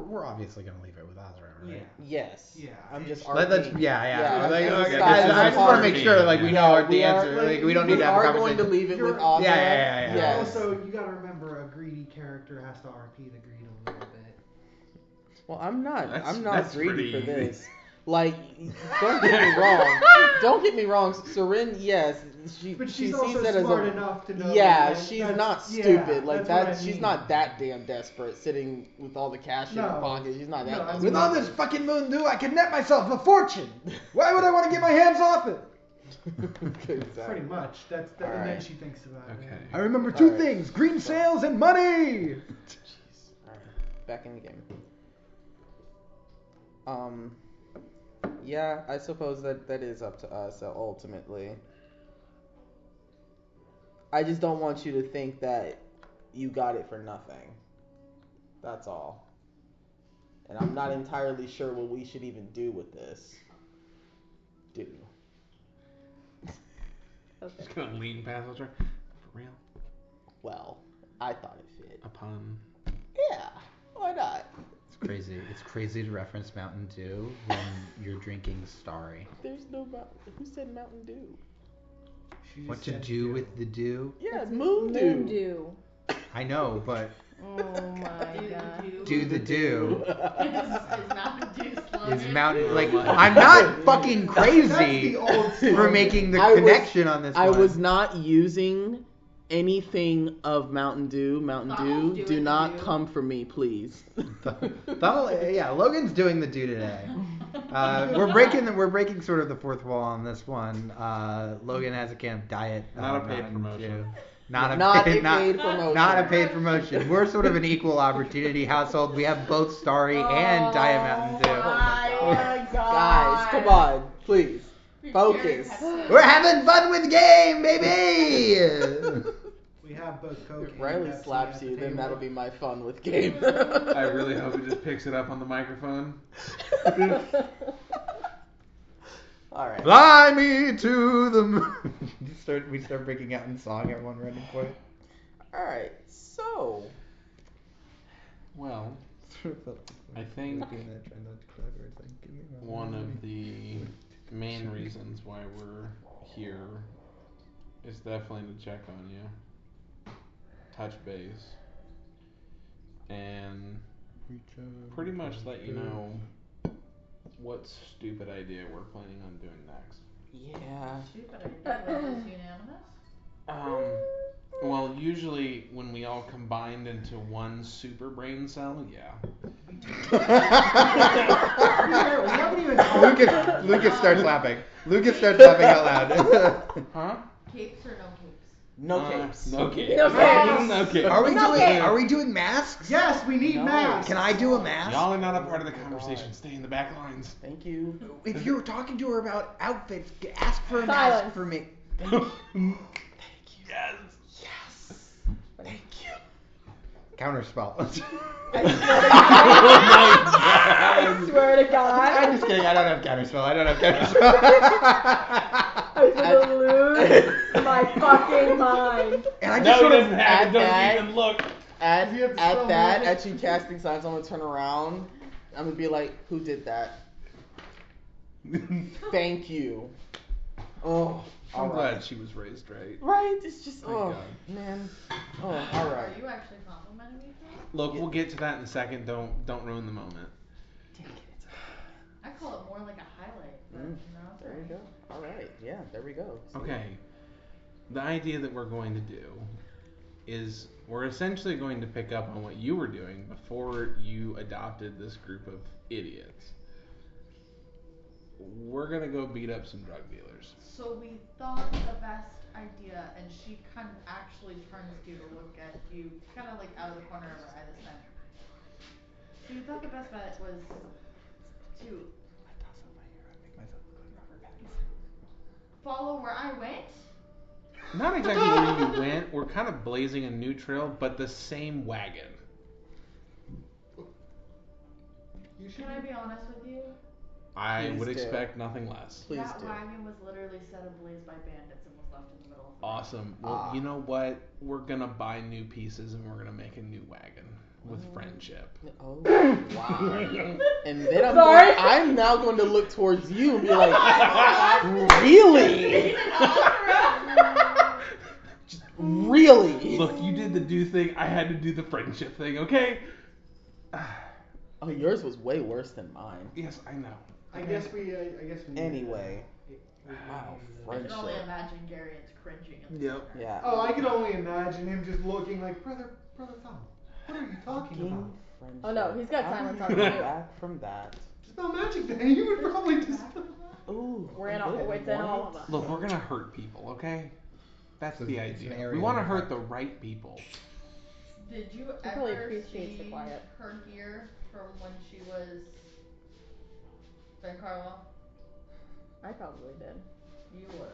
So we're obviously gonna leave it with Azra, right? Yes. Yeah, I'm just it's- Let's arguing. yeah. Like, as a okay, side- I just want to make sure like we know No, our we the are- answer. Like we don't need We to have a are going to conversation. leave it with You're- Ozzy. Yeah. Yes. Also, you gotta remember a greedy character has to RP the greed a little bit. Well, I'm not That's greedy pretty for easy. this. Like, don't get me wrong. Don't get me wrong. Seren, yes, But she she's sees also that as smart a enough to know. yeah. that She's that's- not yeah, stupid like that's what that. I She's mean. not that damn desperate, sitting with all the cash in her No. pocket. She's not that. No, I desperate. With all this fucking moon dew, I can net myself a fortune. Why would I want to get my hands off it? Exactly. Pretty much. That's the, All and then right. she thinks about it. Okay. I remember two Alright. things: green sails and money. Jeez. All right. Back in the game. Yeah, I suppose that is up to us ultimately. I just don't want you to think that you got it for nothing. That's all. And I'm not entirely sure what we should even do with this. Just gonna lean past the truck. For real? Well, I thought it fit. A pun. Yeah, why not? It's crazy. It's crazy to reference Mountain Dew when you're drinking Starry. There's no Mountain. Who said Mountain Dew? She What just to said do with the dew? Yeah, It's Moon Moon Dew. Dew. I know, but Oh my god. do the dew. Is Mountain Dew slogan? Is Mountain like Oh my I'm not fucking That's crazy the old for slogan. making the I was- connection on this I one. was not using anything of Mountain Dew. Mountain Donald's Dew, doing do the not dew. come for me, please. Yeah, Logan's doing the do today. We're breaking sort of the fourth wall on this one. Logan has a can of Diet. Not a paid Mountain promotion. Dew. Not a Not paid, a paid promotion. Not a paid promotion. We're sort of an equal opportunity household. We have both Starry and Diet Mountain Dew. My God. Guys, come on, please. Focus. We're having fun with the game, baby. We have both Coke If and Riley Pepsi slaps at the you, then table. that'll be my fun with game. I really hope it just picks it up on the microphone. Alright. Fly me to the moon. We start breaking out in song at one random point. Alright, so. Well, I think one of the main reasons why we're here is definitely to check on you, touch base, and pretty much let you know what stupid idea we're planning on doing next. Yeah. Stupid idea. Was this unanimous? Um, Well, usually when we all combined into one super brain cell, yeah. We haven't even talked about it. Lucas starts laughing. Lucas starts laughing out loud. Huh? Capes or no capes? No capes. No capes. No capes. No capes. Are we doing masks? Yes, we need No. masks. Can I do a mask? Y'all are not a part of the conversation. Stay in the back lines. Thank you. If you're talking to her about outfits, ask for a Silence. mask for me. Yes. Yes. Thank you. Counterspell. I swear to God. I'm just kidding. I don't have counterspell. I don't have counterspell. I was gonna lose my fucking mind. And I No, just he sort doesn't of. have it. At Don't even look. At, You have to at spell that, magic. at you casting signs, I'm gonna turn around. I'm gonna be like, who did that? Thank you. Oh, I'm alright. glad she was raised right. Right? It's just, Thank oh, God. man. Oh, Are alright. you actually complimenting me for this? Look, we'll get to that in a second. Don't ruin the moment. I call it more like a highlight. But, Mm, no, it's there you alright. go. Alright, yeah, there we go. See? Okay. The idea that we're going to do is we're essentially going to pick up on what you were doing before you adopted this group of idiots. We're gonna go beat up some drug dealers. So we thought the best idea, and she kind of actually turns to you to look at you, kind of like out of the corner of her eye this time. So you thought the best bet was to follow where I went? Not exactly where you went. We're kind of blazing a new trail, but the same wagon. Can I be honest with you? I Please would do. expect nothing less. Please That do. wagon was literally set ablaze by bandits and was left in the middle of the Awesome. Well, Ah. you know what? We're gonna buy new pieces and we're gonna make a new wagon with friendship. Oh, wow. And then Sorry. I'm now going to look towards you and be like, really? Really? Look, you did the do thing. I had to do the friendship thing. Okay. Oh, yours was way worse than mine. Yes, I know. I guess we need Anyway. Wow. I can only Friendship. imagine Gary's cringing at this Yep. moment. Yeah. Oh, I can only imagine him just looking like, brother Thumb, what are you talking Fucking about? friendship. Oh, no, he's got How silence do on you too. come back from that. Spell magic then, you would probably just... Ooh. We're in all, it's in all of us. Look, we're gonna hurt people, okay? That's So the it's an idea. area We want to of hurt effect. the right people. Did you probably ever appreciates the see quiet. her gear from when she was Ben Carlo? I probably did. You would've.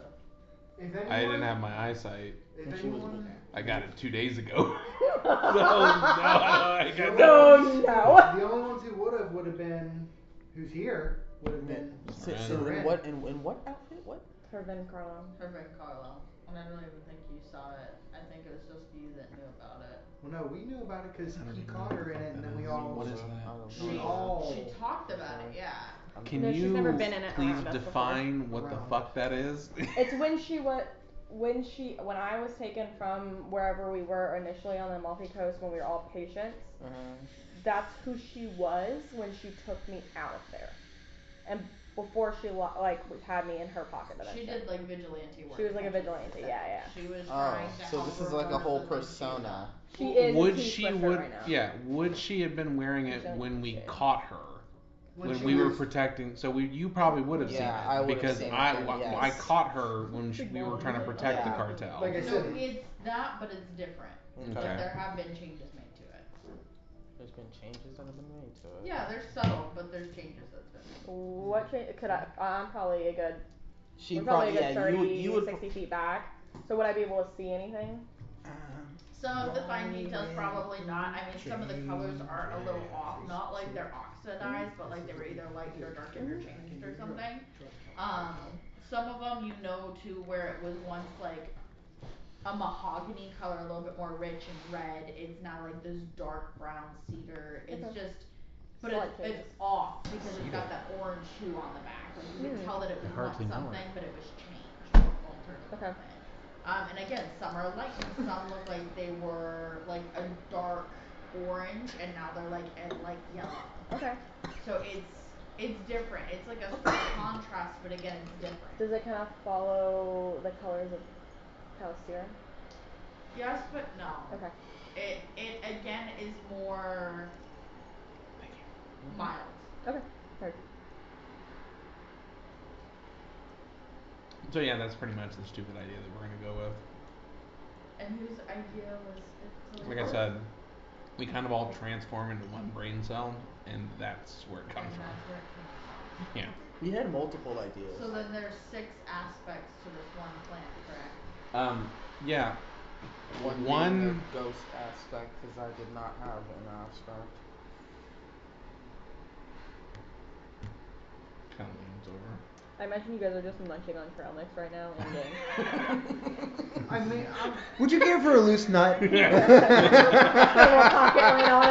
If anyone, I didn't have my eyesight. If And she was anyone, I got it 2 days ago. no, I got No, no. the only ones who would have been, who's here, would have been. So, Right. so in what outfit? What? Her Ben Carlo. Her Ben Carlo. And I don't even think you saw it. I think it was just you that knew about it. Well, no, we knew about it because I don't he even caught know her what in the it, and fuck then that we is. all. What is I that? don't We know. all. She talked about it, yeah. Can No, you she's never been in it please around us before. define what the Around. fuck that is? It's when I was taken from wherever we were initially on the Amalfi Coast when we were all patients. That's who she was when she took me out of there, and before she had me in her pocket. She did like vigilante work. She was like a vigilante, yeah. She was Oh, trying to so help this is like a whole reverse the things persona. She is. Would a T she Swiffer would right now. yeah? Would she have been wearing it when we caught her? When she we were was- protecting, so you probably would have seen Yeah, it I would have because seen it I then, yes. I caught her when we were trying to protect the Yeah. cartel. Like I No, said, it's that, but it's different. Okay. Like there have been changes made to it. There's been changes that have been made to it. Yeah, they're subtle, but there's changes that's been made. What could I? I'm probably a good. She We're probably probably, a good 30, you would 60 feet back. So would I be able to see anything? Some of the fine details probably not. I mean, some of the colors are a little off. Not like they're oxidized, but like they were either light or dark interchanged or something. Some of them you know too where it was once like a mahogany color, a little bit more rich and red. It's now like this dark brown cedar. It's Okay. just, but Slight it's changes. off because it's got that orange hue on the back. Like you can tell that it was once Hardly know something, it. but it was changed or altered a Okay. little bit. And again, some are light and some look like they were like a dark orange and now they're like a light yellow. Okay. So it's different. It's like a stark contrast, but again, it's different. Does it kind of follow the colors of Palestine? Yes, but no. Okay. It again is more mild. Okay. Heard. So yeah, that's pretty much the stupid idea that we're gonna go with. And whose idea was it to Like I said, we kind of all transform into one brain cell, and that's where it comes and from. that's where it came from. Yeah. We had multiple ideas. So then there's 6 aspects to this one plant, correct? Yeah. One being the ghost aspect, because I did not have an aspect. Kind of leans over. I imagine you guys are just munching on trail mix right now in game. I mean, Would you care for a loose nut? Little pocket laying on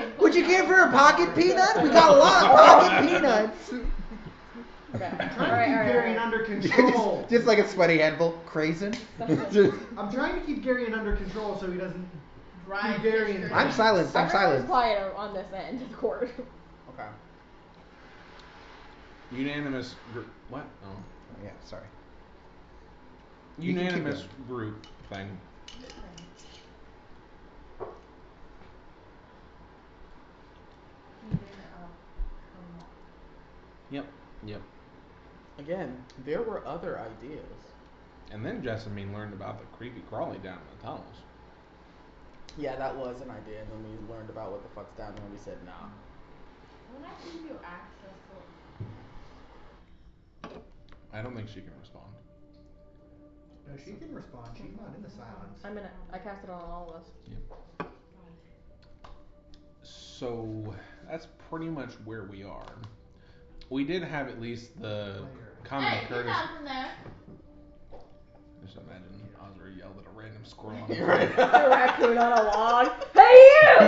it. Would you care for a pocket peanut? We got a lot of pocket peanuts. Okay. I'm trying to keep Gary under control. just like a sweaty handful, crazy. I'm trying to keep Gary under control so he doesn't Drive do Gary history. in I'm silent. I'm Everyone's silent. quiet on this end of the court. Okay. Unanimous group. What? Oh. Yeah, sorry. You can keep Unanimous going. group thing. Yep. Yep. Again, there were other ideas. And then Jessamine learned about the creepy crawly down in the tunnels. Yeah, that was an idea, and then we learned about what the fuck's down there, and we said nah. When I give you access to I don't think she can respond. No, she can respond. She's not in the silence. I cast it on all of us. Yep. So that's pretty much where we are. We did have at least the common Hey, get courtesy. down from there. Just imagine Oscar yelled at a random squirrel on You're the right. A raccoon on a log. Hey you!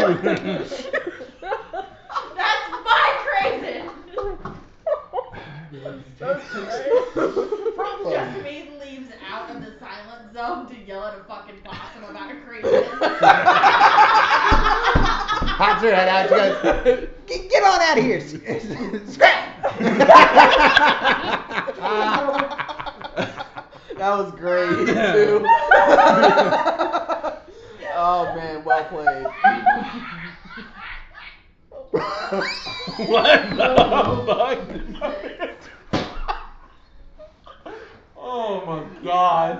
That's my crazy. Jessamine leaves out of the silent zone to yell at a fucking possum about a crazy. Pops her head out. She goes, "Get on out of here, scrap!" That was great too. Oh man, well played. What the fuck? Oh my god.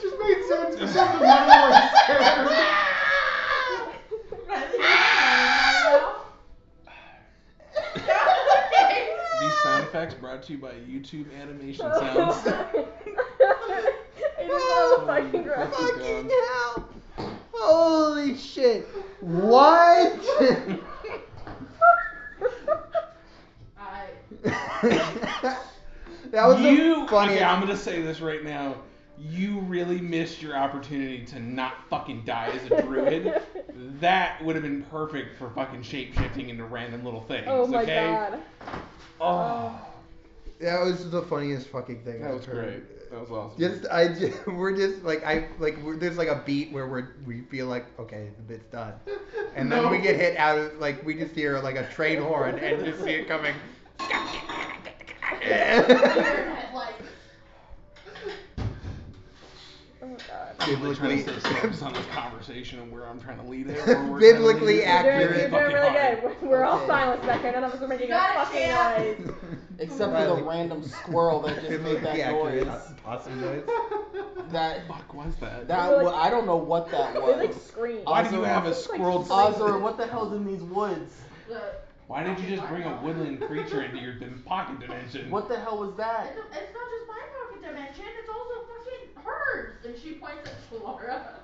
Just made sense for something more scared. These sound effects brought to you by YouTube Animation Sounds. I just saw the fucking ground. Fucking hell! Holy shit! What? That was the funniest. Okay, I'm gonna say this right now. You really missed your opportunity to not fucking die as a druid. That would have been perfect for fucking shape-shifting into random little things. Oh my okay? god. Oh. That was the funniest fucking thing That I've was heard. great. That was awesome. We're just like there's like a beat where we feel like okay the bit's done, and then we get hit out of like we just hear like a train horn and just see it coming. Oh god. I'm really trying to stay focused on this conversation and where I'm trying to lead it. Or we're Biblically trying to lead it. accurate. You're doing really Fucking good. We're all Okay. silent back here. None of us are making a got it, fucking champ. noise. Except for the random squirrel that just made that Biblically noise. accurate possum noise. That Fuck was that? I don't know what that They was. like scream. Why do you have a It's like squirrel? Ozor, what the hell's in these woods? Why did you just bring a woodland creature into your pocket dimension? What the hell was that? It's not just my pocket dimension, it's also fucking hers. And she points at Laura.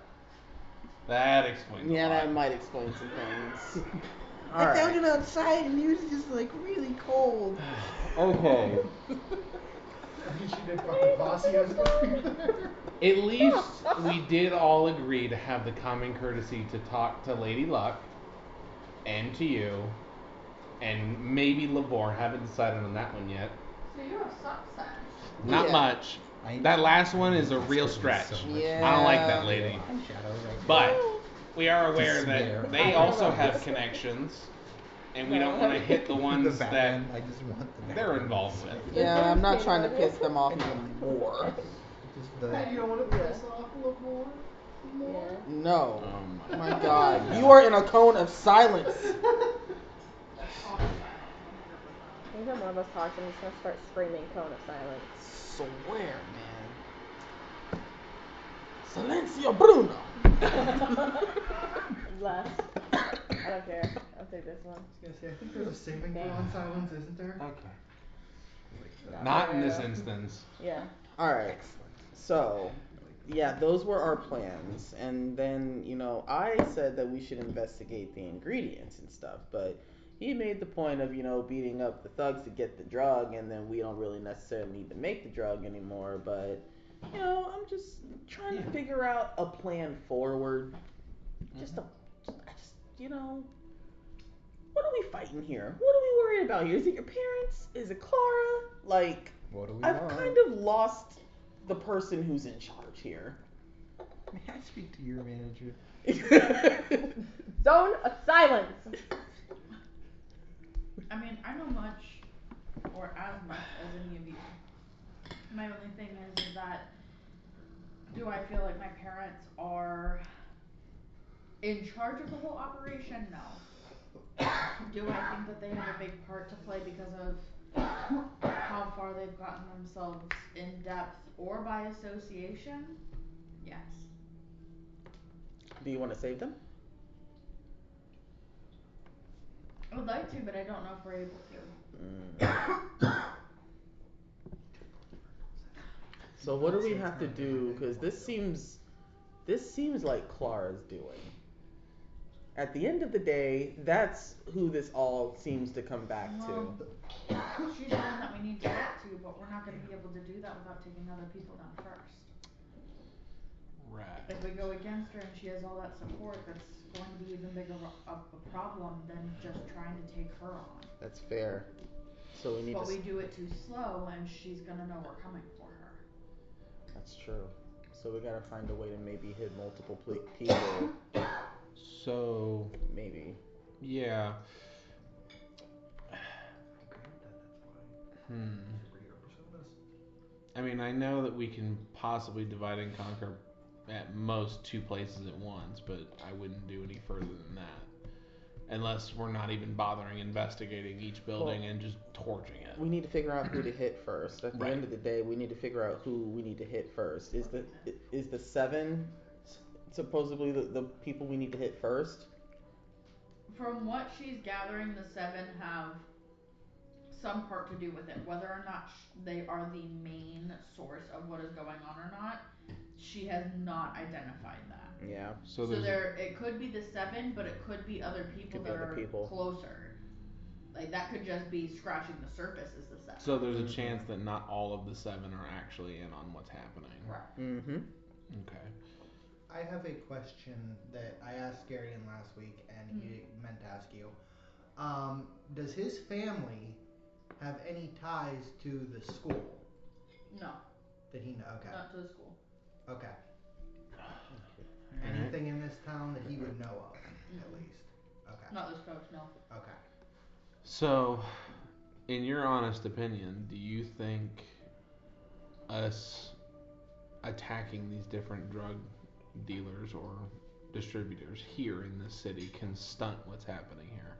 That explains. Yeah, a that lot. might explain some things. I found it outside and it was just like really cold. Okay. I mean, she did fucking posse as At least we did all agree to have the common courtesy to talk to Lady Luck and to you and maybe Labor. Haven't decided on that one yet. So you have some sense. Not Yeah. much. That last one is a real stretch. Yeah. I don't like that lady. But we are aware Just there. that they also have connections, and we don't want to hit the ones that I just want the they're involved with. Yeah, I'm not trying to piss them off even more. Just the, Hey, you don't want to piss off a little more? Yeah. No. Oh My God. You are in a cone of silence. Anytime one of us talks, I'm just gonna start screaming cone of silence. Swear, man. Silencio Bruno. Less. I don't care. I'll take this one. I was gonna say, I think there's a saving throw on silence, isn't there? Okay. Not in this instance. Yeah. Alright. So, yeah, those were our plans. And then, I said that we should investigate the ingredients and stuff. But he made the point of, beating up the thugs to get the drug. And then we don't really necessarily need to make the drug anymore. But, I'm just trying to figure out a plan forward. What are we fighting here? What are we worried about here? Is it your parents? Is it Clara? Like, what do we I've want? kind of lost the person who's in charge here. May I speak to your manager? Zone of silence. I mean, I know much, or as much as any of you. My only thing is that, do I feel like my parents are in charge of the whole operation? No. Do I think that they have a big part to play because of how far they've gotten themselves in depth or by association? Yes. Do you want to save them? I would like to, but I don't know if we're able to. So what do we have to do? Because this seems like Clara's doing. At the end of the day, that's who this all seems to come back to. She's the one that we need to get to, but we're not going to be able to do that without taking other people down first. Right. If we go against her and she has all that support, that's going to be even bigger of a problem than just trying to take her on. That's fair. So we need But to. we do it too slow, and she's gonna know we're coming for her. That's true. So we gotta find a way to maybe hit multiple people. So Maybe. yeah. I mean, I know that we can possibly divide and conquer at most 2 places at once, but I wouldn't do any further than that. Unless we're not even bothering investigating each building and just torching it. We need to figure out who to hit first. At the Right. end of the day, we need to figure out who we need to hit first. Is the 7 supposedly the people we need to hit first? From what she's gathering, the 7 have some part to do with it. Whether or not they are the main source of what is going on or not, she has not identified that. Yeah. So So there, it could be the 7, but it could be other people Could be that other are people. closer. Like, that could just be scratching the surface as the 7. So there's a chance that not all of the 7 are actually in on what's happening. Right. Mm-hmm. Okay. I have a question that I asked Garion last week, and he meant to ask you. Does his family have any ties to the school? No. That he know? Okay. Not to the school. Okay. Alright. Anything in this town that he would know of, at least. Okay. Not this coach, no. Okay. So, in your honest opinion, do you think us attacking these different drug dealers or distributors here in this city can stunt what's happening here?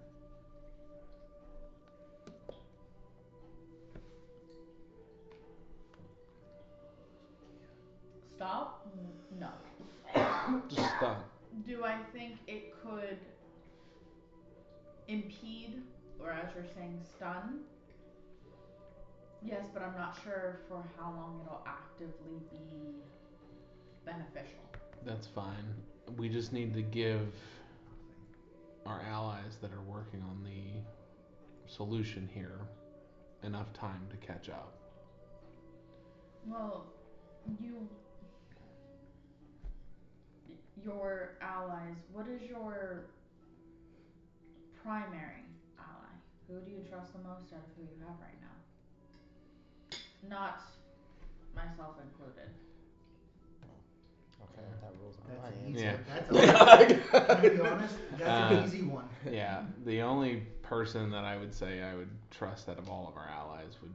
Stop? No. Just stunt. Do I think it could impede, or as you're saying, stun? Yes, but I'm not sure for how long it'll actively be beneficial. That's fine. We just need to give our allies that are working on the solution here enough time to catch up. Well, your allies, what is your primary ally? Who do you trust the most out of who you have right now? Not myself included. Okay, that rules my That's an mind. easy. Yeah. Can I be honest? That's an easy one. Yeah, the only person that I would say I would trust out of all of our allies would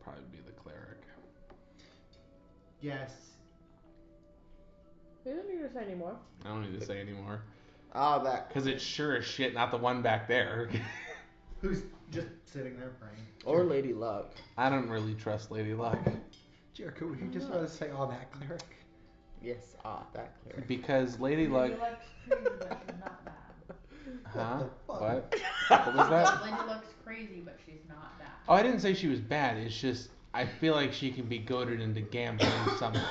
probably be the cleric. Yes. You don't need to say anymore. I don't need to say anymore. Ah, that. Because it's sure as shit not the one back there. Who's just sitting there praying. Or Lady Luck. I don't really trust Lady Luck. Jericho, would you just rather say all that cleric? Yes, that cleric. Because Lady Luck... Lady Luck's crazy, but she's not bad. Huh? What? What was that? Lady Luck's crazy, but she's not bad. Oh, I didn't say she was bad. It's just, I feel like she can be goaded into gambling something.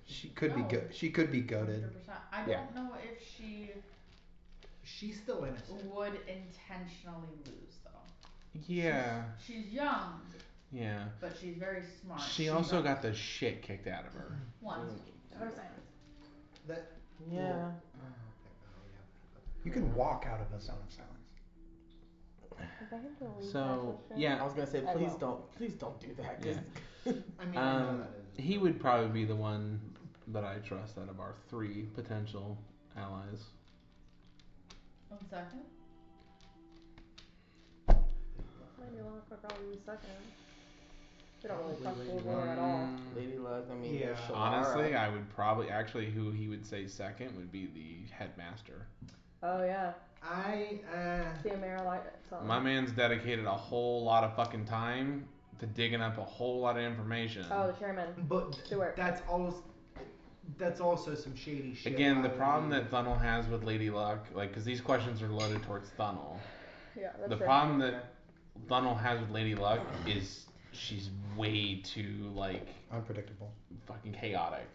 She could be good. She could be goaded. 100%. I don't know if She's still innocent. would intentionally lose, though. Yeah. She's young, Yeah. but she's very smart. She also got the shit kicked out of her. Once. That. Yeah. Well, oh, yeah. You can walk out of a zone of silence. So, yeah. I was gonna say, I please will. don't do that. Yeah. I mean, I know that is. He would probably be the one that I trust out of our 3 potential allies. 1 second. Lady Luck would probably be second. We don't really trust Lady Luck at all. Lady Luck, I mean, Yeah. there's Shalara. Honestly, I would probably, actually, who he would say second would be the headmaster. Oh yeah. I See a mayor like something. My man's dedicated a whole lot of fucking time to digging up a whole lot of information. Oh, the chairman. But Stewart. that's also some shady shit. Again, the by problem that Thunnel has with Lady Luck, like, because these questions are loaded towards Thunnel. Yeah, that's The true. problem that Thunnel has with Lady Luck is she's way too, like, Unpredictable. fucking chaotic.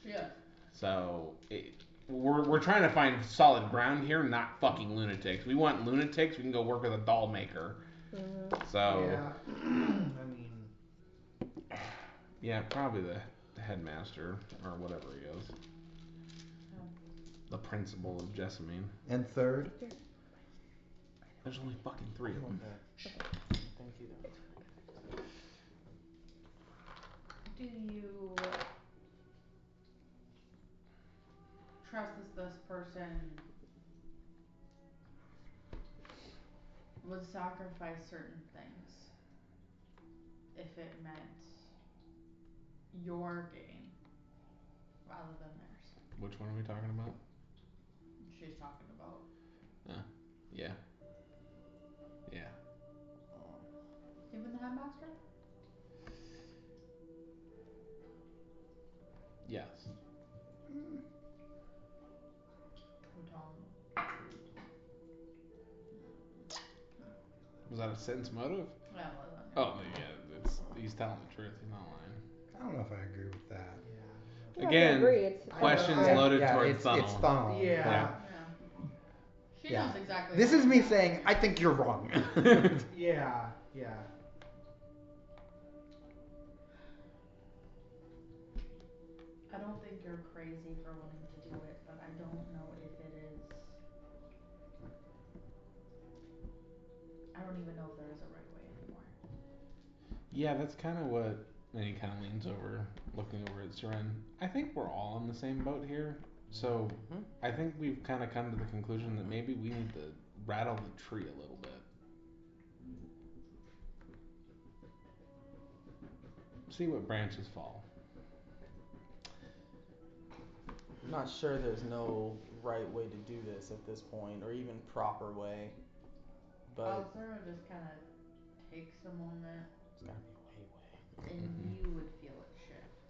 Yeah. So, we're trying to find solid ground here, not fucking lunatics. We want lunatics, we can go work with a doll maker. Mm-hmm. So, Yeah. I mean. yeah, probably the headmaster, or whatever he is. The principal of Jessamine. And third? There's only fucking 3 of them. Thank you. Do you trust this person would sacrifice certain things if it meant your gain rather than theirs? Which one are we talking about? She's talking about. Yeah. Yeah. Even the headmaster? Yes. Was that a sentence motive? Yeah, it wasn't. Oh, yeah, he's telling the truth, he's not lying. I don't know if I agree with that. Yeah, Again, I agree. It's questions I don't know. loaded Yeah, towards it's Thunnel. Thunnel. Yeah. She She knows exactly. This what is she's me asking saying, you. I think you're wrong. Yeah. I don't think you're crazy for wanting to do it, but I don't know if it is. I don't even know if there is a right way anymore. Yeah, that's kind of what. And he kind of leans over, looking over at Seren. I think we're all in the same boat here. So I think we've kind of come to the conclusion that maybe we need to rattle the tree a little bit. See what branches fall. I'm not sure there's no right way to do this at this point, or even proper way. But Alzara just kind of takes a moment, it's gotta be way. and you would feel it shift.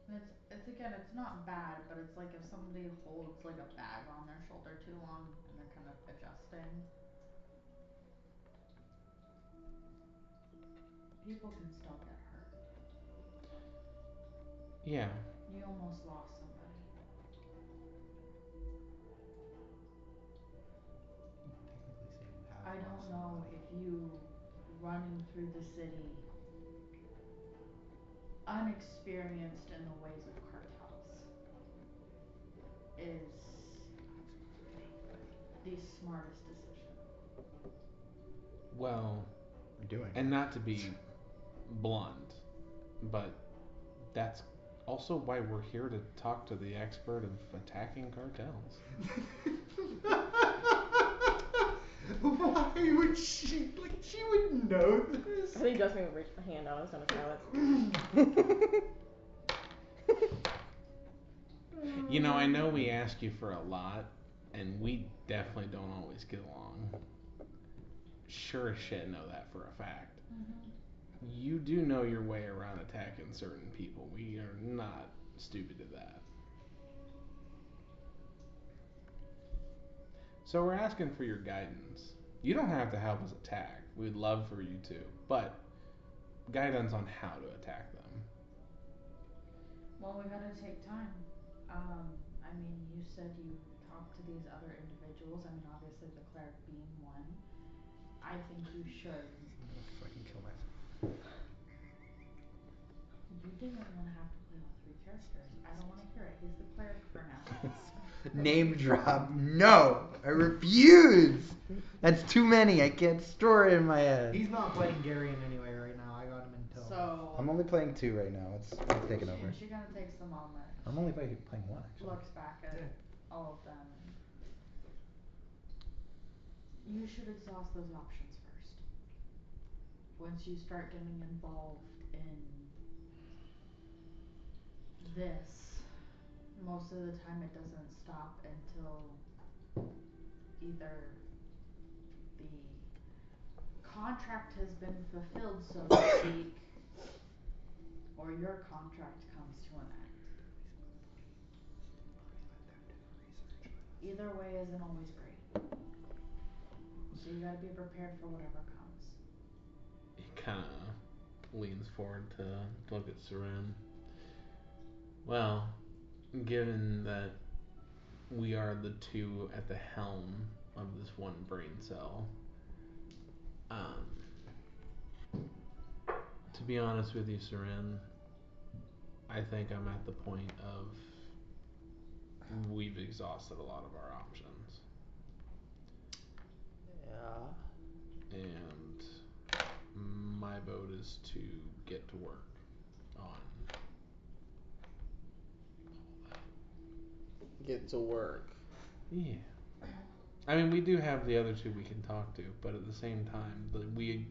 And it's again, it's not bad, but it's like if somebody holds like a bag on their shoulder too long and they're kind of adjusting. People can still get hurt. Yeah. You almost lost somebody. I don't know if you running through the city unexperienced in the ways of cartels is the smartest decision. Well, Doing and not to be blunt, but that's also why we're here to talk to the expert of attacking cartels. Why would she? Like, she would know this. I think Justin would reach a hand out and send a salad. You know, I know we ask you for a lot, and we definitely don't always get along. Sure as shit know that for a fact. You do know your way around attacking certain people. We are not stupid at that. So we're asking for your guidance. You don't have to help us attack. We'd love for you to, but guidance on how to attack them. Well, we gotta take time. I mean, you said you talked to these other individuals. I mean, obviously the cleric being one. I think you should. I'm gonna fucking kill myself. You didn't want to have to play all three characters. I don't want to hear it. He's the cleric for now. Name drop. No, I refuse. That's too many. I can't store it in my head. He's not playing Gary in any way right now. I got him until. So. I'm only playing 2 right now. It's taking over. She kind of takes the moment. I'm only playing 1 actually. Looks back at all of them. You should exhaust those options first. Once you start getting involved in this, most of the time it doesn't stop until either the contract has been fulfilled, so to speak, or your contract comes to an end. Either way isn't always great. So you gotta be prepared for whatever comes. He kind of leans forward to look at Seren. Well, given that we are the two at the helm of this one brain cell, to be honest with you, Seren, I think I'm at the point of we've exhausted a lot of our options. Yeah. And my vote is to get to work on all that. Get to work. Yeah. I mean, we do have the other two we can talk to, but at the same time, we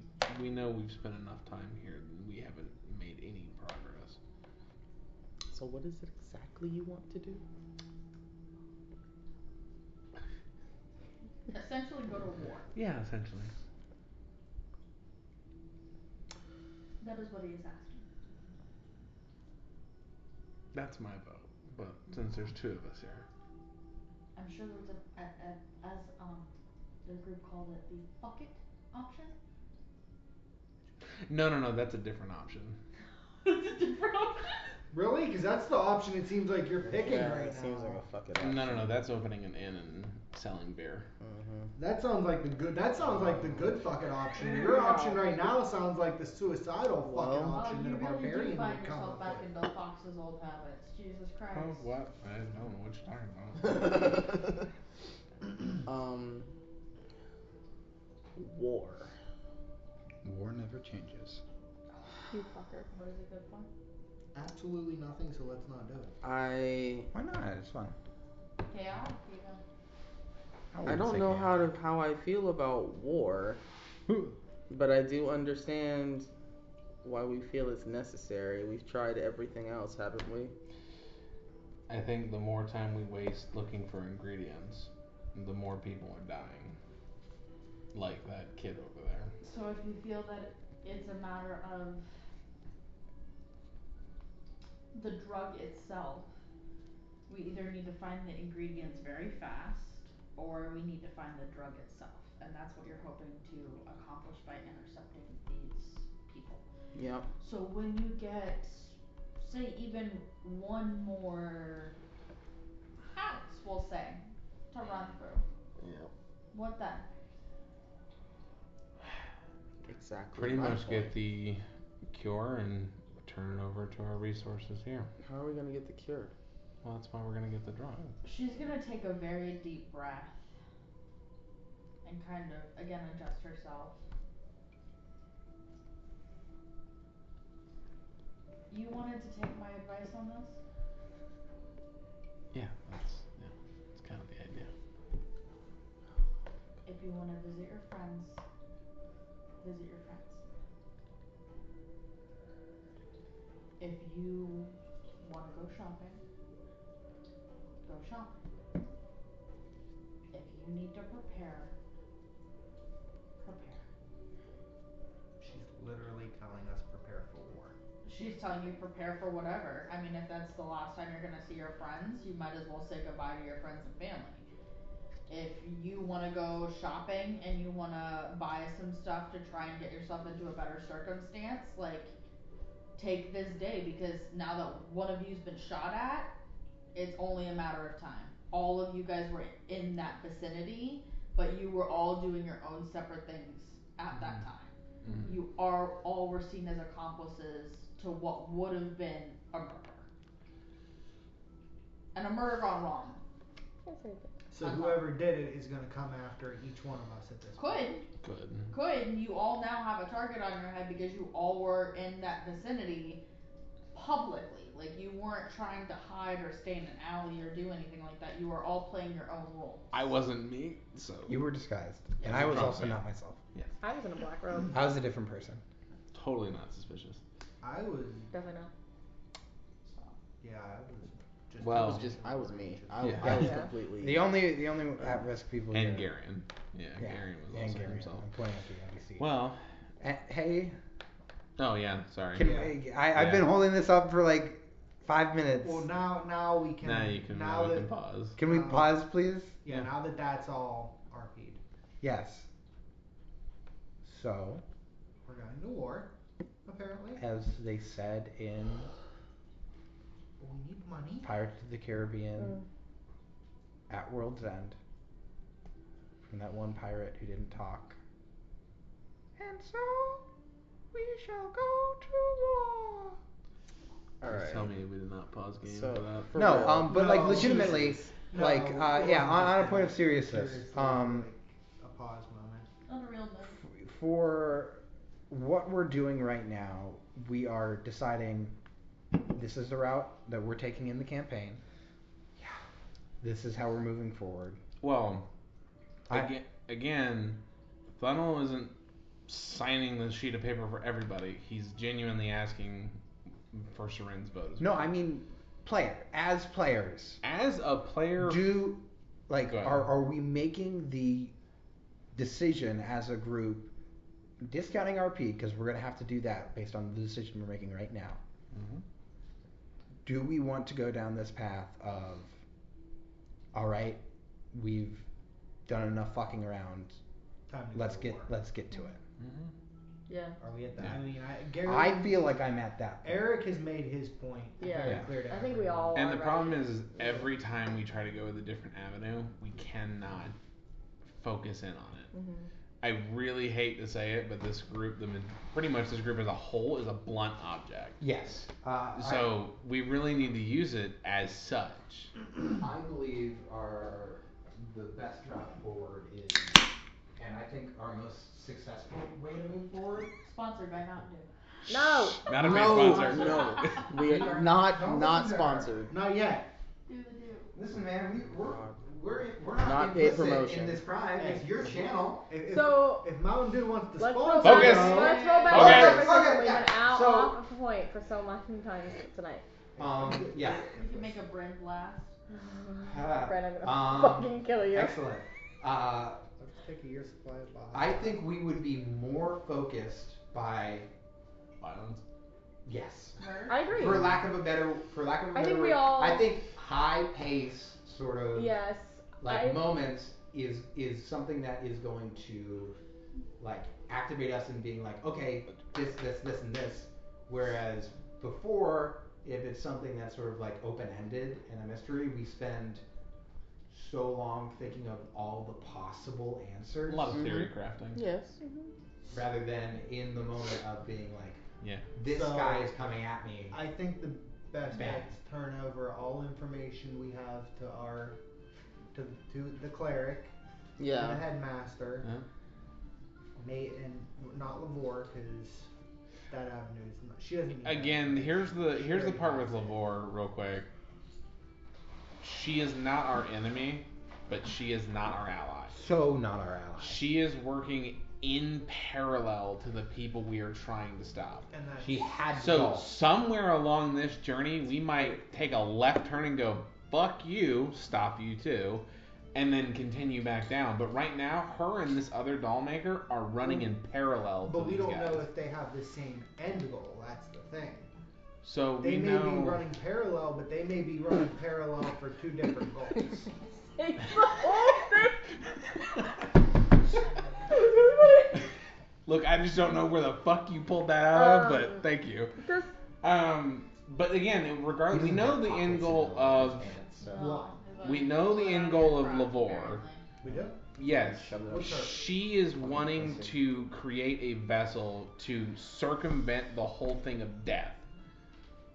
know we've spent enough time here and we haven't made any progress. So what is it exactly you want to do? Essentially go to war. Yeah, essentially. That is what he is asking. That's my vote, but since there's two of us here. I'm sure there's as the group called it, the fuck it option. No, that's a different option. It's a different option. Really? Because that's the option it seems like you're picking right it now. seems like a fucking option. No. That's opening an inn and selling beer. That sounds like the good. That sounds like the good fucking option. Your option right now sounds like the suicidal fucking option you that a really barbarian do find would come yourself up back with. into Fox's old habits. Jesus Christ. Oh, what? I don't know what you're talking about. War. War never changes. You fucker. What is it good for? Absolutely nothing. So let's not do it. Why not? It's fun. Chaos? I don't know how I feel about war, but I do understand why we feel it's necessary. We've tried everything else, haven't we? I think the more time we waste looking for ingredients, the more people are dying. Like that kid over there. So if you feel that it's a matter of the drug itself, we either need to find the ingredients very fast, or we need to find the drug itself. And that's what you're hoping to accomplish by intercepting these people. Yep. So when you get, say, even one more house, we'll say, to run through, Yep. what then? Exactly. Pretty my much point. get the cure and turn it over to our resources here. How are we gonna get the cure? Well, that's why we're gonna get the drug. She's gonna take a very deep breath and kind of, again, adjust herself. You wanted to take my advice on this? Yeah, that's kind of the idea. If you wanna visit your friends, visit your friends. If you wanna go shopping, go shopping. If you need to prepare, prepare. She's literally telling us prepare for war. She's telling you prepare for whatever. I mean, if that's the last time you're gonna see your friends, you might as well say goodbye to your friends and family. If you wanna go shopping and you wanna buy some stuff to try and get yourself into a better circumstance, like, take this day, because now that one of you's been shot at, it's only a matter of time. All of you guys were in that vicinity, but you were all doing your own separate things at that time. Mm-hmm. You all were seen as accomplices to what would have been a murder. And a murder gone wrong. So whoever did it is gonna come after each one of us at this point. Could, and you all now have a target on your head because you all were in that vicinity publicly. Like, you weren't trying to hide or stay in an alley or do anything like that. You were all playing your own roles. I wasn't me, so. You were disguised, and I was also not myself. Yes. I was in a black robe. I was a different person. Totally not suspicious. I was. Definitely not. Yeah, I was. Just Well, I was me. I was completely. The only at-risk people. And here. Garion. Yeah, Garion was also Garion. himself. I'm pointing at the NPC. Well. Hey. Oh yeah, sorry. I've been holding this up for like 5 minutes. Well, now we can. Now you can. Now we that, can pause. Can we pause, please? Yeah. Now that that's all RP'd. Yes. So. We're going to war, apparently. As they said in. We need money. Pirates of the Caribbean. At World's End. From that one pirate who didn't talk. And so we shall go to war. Alright. Tell me we did not pause game for that. No, but like No, legitimately, no, like yeah, on a point of seriousness, like a pause moment. On a real note. For what we're doing right now, we are deciding this is the route that we're taking in the campaign. Yeah. This is how we're moving forward. Well, again, Funnel isn't signing the sheet of paper for everybody. He's genuinely asking for Sharin's vote. No, I mean as players. As a player, are we making the decision as a group, discounting RP, because we're gonna have to do that based on the decision we're making right now. Mm-hmm. Do we want to go down this path of, all right, we've done enough fucking around. Let's get to it. Mm-hmm. Yeah. Are we at that? Yeah. I mean, Gary. I feel like I'm at that point. Eric has made his point very Yeah. clear to I think we everyone. all And are the problem ready. is, every time we try to go with a different avenue, we cannot focus in on it. Mm-hmm. I really hate to say it, but this group, pretty much this group as a whole, is a blunt object. Yes. So we really need to use it as such. I believe the best route forward is, and I think our most successful way to move forward. Sponsored by Mountain Dew. No. Not a paid No, sponsor. no, we are Don't not listen to her. sponsored. Not yet. Do the do. Listen, man, we're not Not paid complicit promotion. in this crime. It's your channel. So, if Mountain Dew wants to Let's roll sponsor, back. Focus. Let's roll back Focus. to the conversation. Okay, We've yeah. been out So- off the point for so much times tonight. Yeah. We can make a Bryn blast. Brent, I'm gonna fucking kill you. Excellent. let's take a year's supply of Baja. I think we would be more focused by Violence. yes. Murder? I agree. For lack of a better I think we word, all- I think high pace sort of Yes. like moments is something that is going to like activate us in being like, okay, this and this. Whereas before, if it's something that's sort of like open ended and a mystery, we spend so long thinking of all the possible answers A lot of theory crafting. Yes. rather than in the moment of being like, Yeah. this So, guy is coming at me. I think the best Bang. bet is turn over all information we have to the cleric, and the Yeah. headmaster, Huh? and not Lavore, because that avenue is not, she doesn't. Need Again, that here's the information. part with Lavore, real quick. She is not our enemy, but she is not our ally. So not our ally. She is working in parallel to the people we are trying to stop. And that's, She had to So go. somewhere along this journey, we might take a left turn and go, fuck you, stop you too, and then continue back down. But right now, her and this other doll maker are running in parallel but to we these don't guys. know if they have the same end goal. That's the thing. So They we may know. be running parallel, but they may be running parallel for two different goals. It's the whole thing. Look, I just don't know where the fuck you pulled that out of, but Um, thank you. Just But again, regardless, we He doesn't know have the pockets end in goal those of. pants, so. What? We know the end goal of Lavore. We do? Yes, Shove it up. What's her? she is wanting to create a vessel to circumvent the whole thing of death.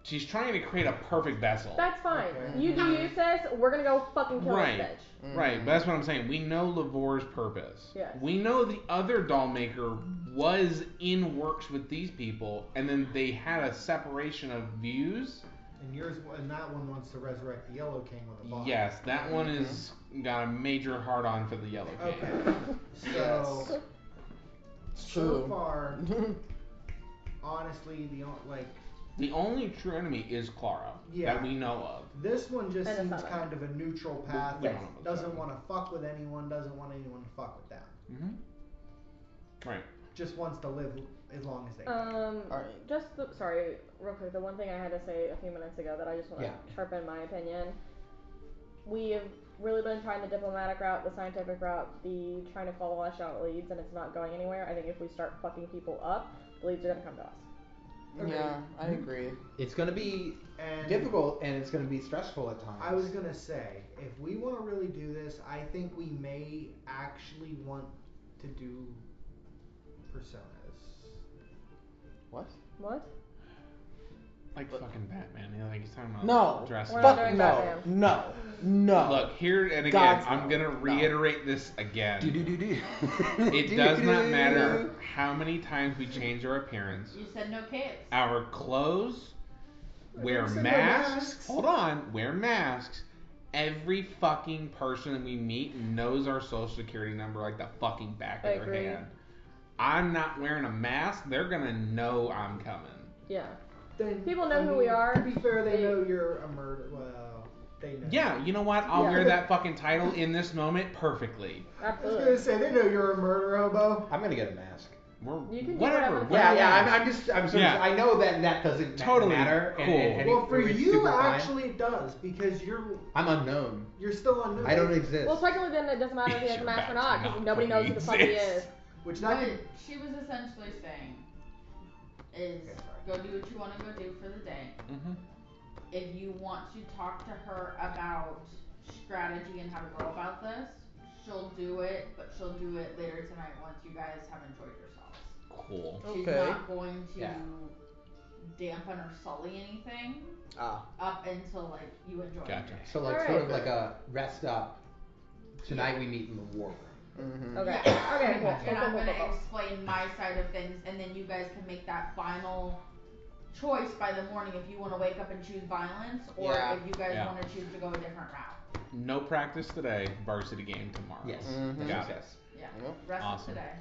She's trying to create a perfect vessel. that's fine. Okay. You do you, sis. We're gonna go fucking kill Right. this bitch. Right, but that's what I'm saying. We know Lavore's purpose. Yes. We know the other doll maker was in works with these people, and then they had a separation of views. And that one wants to resurrect the Yellow King with a bomb. Yes, that one is got a major hard on for the Yellow King. Okay. So It's so true. far, honestly, The only true enemy is Clara Yeah. that we know of. this one just And it's seems not kind of a neutral path. We don't know what's Doesn't happening. want to fuck with anyone. Doesn't want anyone to fuck with them. Right. Just wants to live as long as they can. Alright. Sorry, real quick. The one thing I had to say a few minutes ago that I just want to Yeah. sharpen my opinion. We have really been trying the diplomatic route, the scientific route, the trying to follow us out leads, and it's not going anywhere. I think if we start fucking people up, the leads are gonna come to us. Yeah, I agree. It's gonna be And difficult and it's gonna be stressful at times. I was gonna say, if we want to really do this, I think we may actually want to do personas. What? What? Like fucking Batman. Like he's talking about No. dressing We're up. not doing no. Batman. No. No. Look, here and again, God's I'm no. gonna reiterate this again. Do-do-do-do. It does not matter how many times we change our appearance. You said no kids. Our clothes, wear said no masks. masks. Hold on, wear masks. Every fucking person we meet knows our social security number like the fucking back of I their agree. hand. I'm not wearing a mask, they're gonna know I'm coming. Yeah. Then, People know who we are. To be fair, they They- know you're a murderer. Well, they know. Yeah, you know what? I'll Yeah. wear that fucking title in this moment perfectly. I was Absolutely. gonna say they know you're a murderer, hobo. I'm gonna get a mask. We're, You can do whatever. whatever. whatever. I'm sort Yeah. of, I know that doesn't Totally matter. cool. And Well, for it's you, super fine. actually, it does because I'm unknown. you're still unknown. I don't exist. Well, technically, then it doesn't matter if he has a You're mask or about not to because not nobody knows who the fuck he fucking is. exist. Which what that could... she was essentially saying is Okay, go do what you want to go do for the day. Mhm. If you want to talk to her about strategy and how to go about this, she'll do it, but she'll do it later tonight once you guys have enjoyed yourselves. Cool. She's Okay. not going to Yeah. dampen or sully anything Ah. up until like you enjoy Gotcha. your day. So like Alright. sort of like a rest up. Tonight we meet in the war room. Mm-hmm. Okay. Yeah, Okay, pretty cool. much. And I'm Cool, gonna cool, cool. explain my side of things, and then you guys can make that final choice by the morning if you want to wake up and choose violence, or Yeah. if you guys Yeah. want to choose to go a different route. No practice today. Varsity game tomorrow. Yes. Mhm. Got it. Yes. Yeah. Yep. Rest Awesome. of today.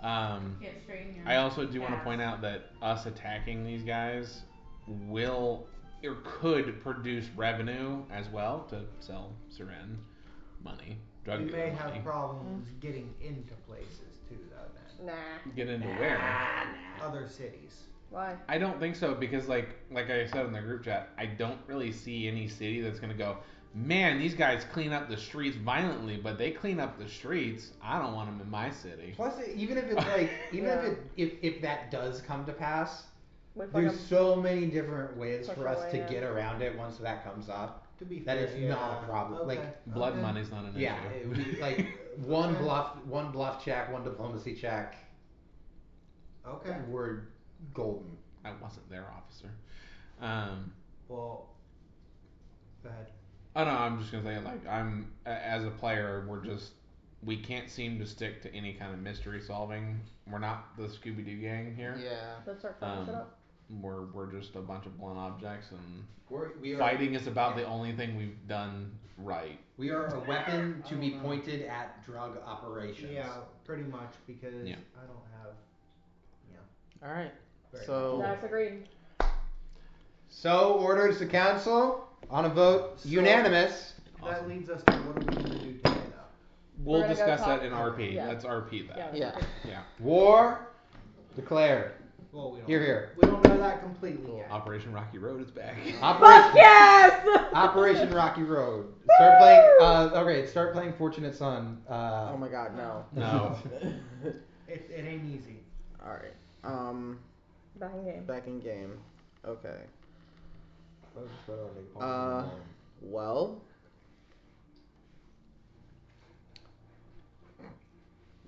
Can't straighten your I also do want to ass. point out that us attacking these guys will or could produce revenue as well to sell Seren money, drug We dealer may money. have problems getting into places too, though, then. Nah. Get into where? Other cities. Why? I don't think so because like I said in the group chat, I don't really see any city that's gonna go, man, these guys clean up the streets violently, but they clean up the streets. I don't want them in my city. Plus, even if it's like, even Yeah. if that does come to pass, With like there's a so many different ways Push for us away, to yeah. get around it once that comes up. To be That fair, is not a problem. Okay. Like, Blood okay. money's not an yeah, issue. it would be like one bluff check, one diplomacy check. Okay. We're golden. I wasn't their officer. Well, go ahead. Oh no, I'm just gonna say like as a player, we can't seem to stick to any kind of mystery solving. We're not the Scooby Doo gang here. Yeah. Let's start fucking shit up. We're just a bunch of blunt objects, and We are fighting is about the only thing we've done right. We are a weapon to be pointed at drug operations. Yeah, pretty much, because Yeah. I don't have... All right. Very So. That's agreed. So orders the council on a vote So- unanimous. That Awesome. leads us to what are we going to do today, though? We'll We're gonna go discuss talk- that in RP. Yeah. Let's RP that. Yeah. Yeah. War declared. Well, we don't. Here. We don't know that completely yet. Operation Rocky Road is back. Fuck yes! Operation Rocky Road. Start playing. Okay, start playing Fortunate Son. Oh my God, no. No. It ain't easy. All right. Back in game. Back in game. Okay. Well.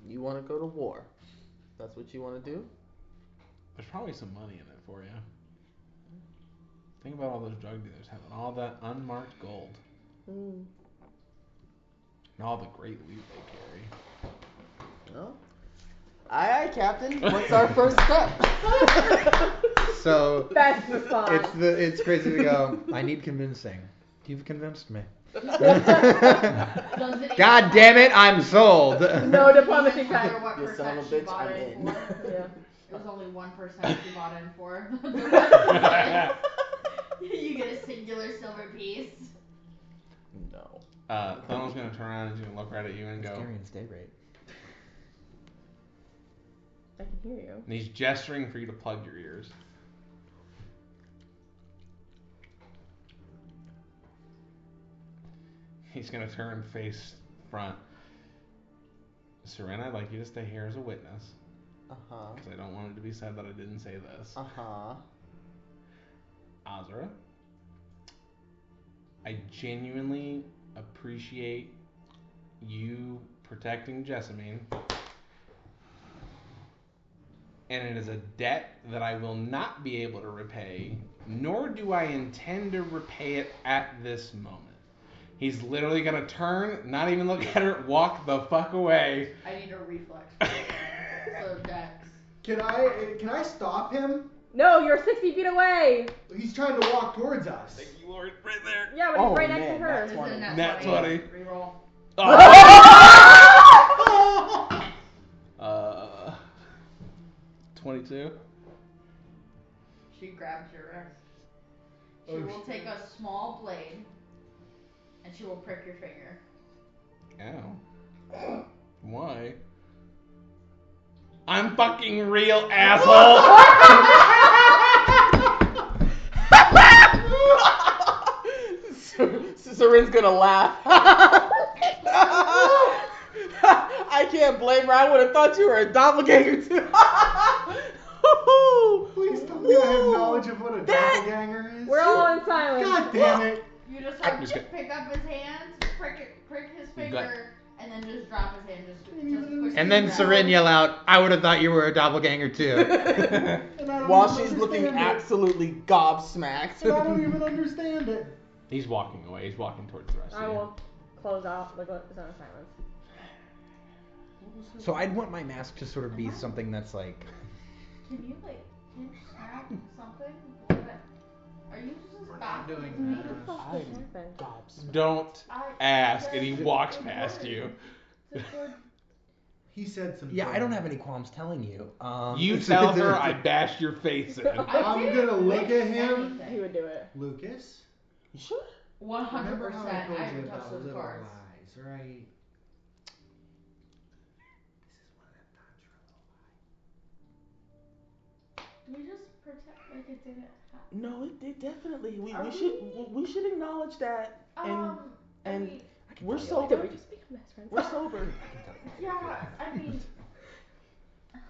You want to go to war? That's what you want to do? There's probably some money in it for you. Think about all those drug dealers having all that unmarked gold Mm. and all the great loot they carry. No. Aye, Captain. What's our first step? So That's the song. it's crazy to go. I need convincing. You've convinced me. Doesn't even God damn it, I'm sold. No diplomacy even matter time. what You son of a percent she bitch, bought I'm in in. for. Yeah. It was only 1% she bought in for. You get a singular silver piece. No. Thanos gonna turn around and he's gonna look right at you and go. Targaryens day rate. I can hear you. And he's gesturing for you to plug your ears. He's gonna turn face front. Serena, I'd like you to stay here as a witness. Uh-huh. Because I don't want it to be said that I didn't say this. Uh-huh. Azra, I genuinely appreciate you protecting Jessamine. And it is a debt that I will not be able to repay, nor do I intend to repay it at this moment. He's literally gonna turn, not even look at her, walk the fuck away. I need a reflex. So Dex. Can I stop him? No, you're 60 feet away. He's trying to walk towards us. Thank you, Lord, right there. Yeah, but he's Oh, right next man, to her. that's This is a Nat Nat 20. 20. Reroll. Oh. 22. She grabs your wrist. She will take a small blade and she will prick your finger. Ow. Why? I'm fucking real, asshole! Seren's gonna laugh. I can't blame her. I would have thought you were a doppelganger too. Please tell me I have knowledge of what a doppelganger is. We're all in silence. God damn it. You just I'm like just gonna- pick up his hand, prick his finger, and then just drop his hand just quickly. And then Seren yell out, I would have thought you were a doppelganger too. While she's looking absolutely gobsmacked. And I don't even understand it. He's walking away. He's walking towards the rest I of you. will close out the zone of silence. So I'd want my mask to sort of be something that's like. Can you snap something? What? Are you just We're not doing What the that. fuck just happened? Gobsmacked. Don't ask, and he walks past you. He said some. Yeah, I don't have any qualms telling you. You tell her I bashed your face in. I'm gonna look at him. He would do it. Lucas. You sure? 100%. Remember how I told I you would touch about those little cards. lies, right? This is one of them times for a little lie. Do we just pretend like it didn't happen? No, it definitely. Are We should acknowledge that. And I mean, we're Did sober. we just become best friends? We're sober. yeah, I mean, I'd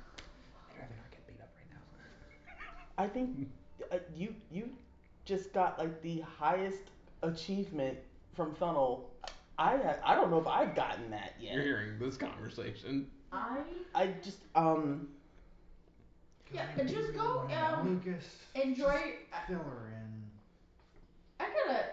rather not get beat up right now. I think you just got like the highest achievement from Funnel. I don't know if I've gotten that yet. You're hearing this conversation. I just yeah, just go Lucas. enjoy. Fill her in. I gotta.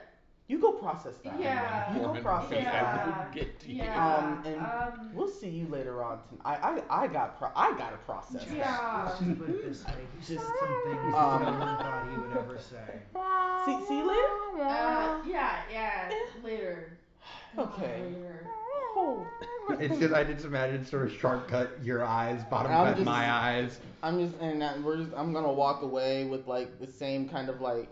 you go process that. Yeah. You go Foreman, process I that. will get to you. Yeah. And we'll see you later on tonight. I gotta process that. Yeah. Let's just put it this way. He said some things no one thought he would ever say. See you later. Yeah, later. Okay. Later. Oh. It's just I just imagine sort of shortcut your eyes, bottom I'm cut just- my eyes. I'm gonna walk away with like the same kind of like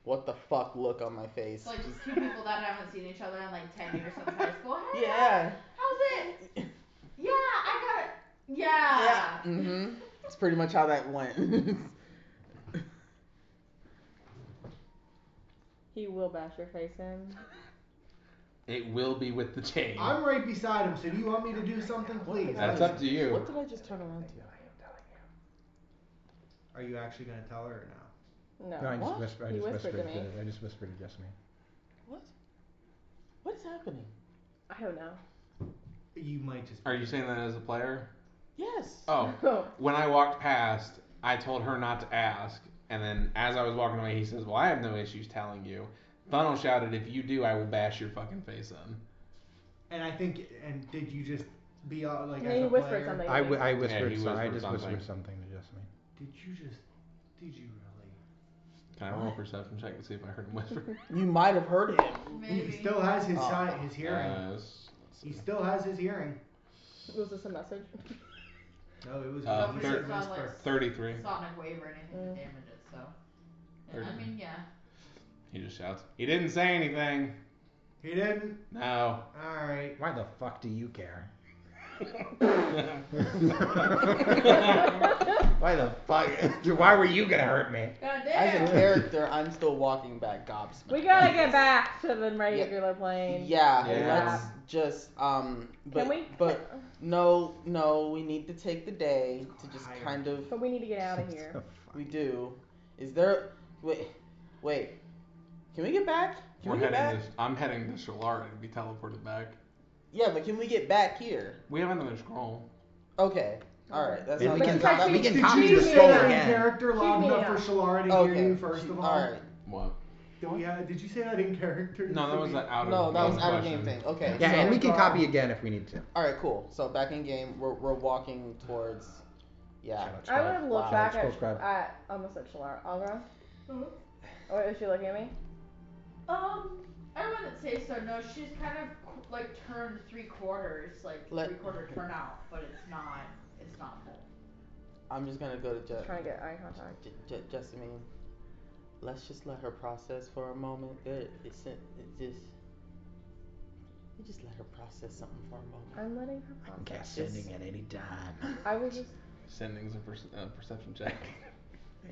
what the fuck look on my face. It's like two people that haven't seen each other in like 10 years since high school. Hey, Yeah. how's it? Yeah, I got it. Yeah. Mhm. That's pretty much how that went. He will bash your face in. It will be with the chain. I'm right beside him, so do you want me to do something, please? That's up to you. What did I just turn around to? Are you actually gonna tell her or no? No. No, I What? just He whispered to me. I just whispered to Jessamy. What? What is happening? I don't know. You might just. Are you saying that as a player? Yes. Oh, when I walked past, I told her not to ask, and then as I was walking away, he says, "Well, I have no issues telling you." Funnel shouted, "If you do, I will bash your fucking face in." And I think. And did you just be all like? Yeah, as you a whispered player, something. I Yeah, whispered. he I whispered just something. whispered something to Jessamy. Did you really? Can I roll a perception check to see if I heard him whisper? You might have heard him. Maybe. He still has his his hearing. Let's He see. still has his hearing. Was this a message? No, it was. Uh, he thir- said whisper. 33. Sonic wave or anything to damage it, so. Yeah, I mean, yeah. He just shouts, "He didn't say anything." He didn't. No. All right. Why the fuck do you care? Why the fuck? Why were you gonna hurt me? God As damn. a character, I'm still walking back gobsmacked. We gotta get back to the regular plane. Yeah, Yeah. let's just but Can we? but no, we need to take the day to just Higher. kind of But we need to get out of here. we do. Is there wait. Can we get back? Can we get back? I'm heading to Shalari to be teleported back. Yeah, but can we get back here? We have another scroll. Okay. Alright, that's We not can bad. copy- we can Did copy you the say scroll that in again. character long Shoot me enough for now. Shalara to Okay. hear you first of all? Alright. What? Did you say that in character? No, that was an out of No, that was game out of question. game thing. Okay. Yeah, so, and we can copy again if we need to. Alright, cool. So back in game, we're walking towards yeah. Shout out I would look Wow. back Subscribe. at almost said Shalara. Algra? Oh, is she looking at me? I wouldn't say so. No, she's kind of like turned 3/4, like Let- 3/4 turn out, but it's not full. I'm just gonna go to Trying to get eye contact. Jessamine. Let's just let her process for a moment. Just let her process something for a moment. I'm letting her I can process. cast sending at any time. I was just. Sending's a perception check.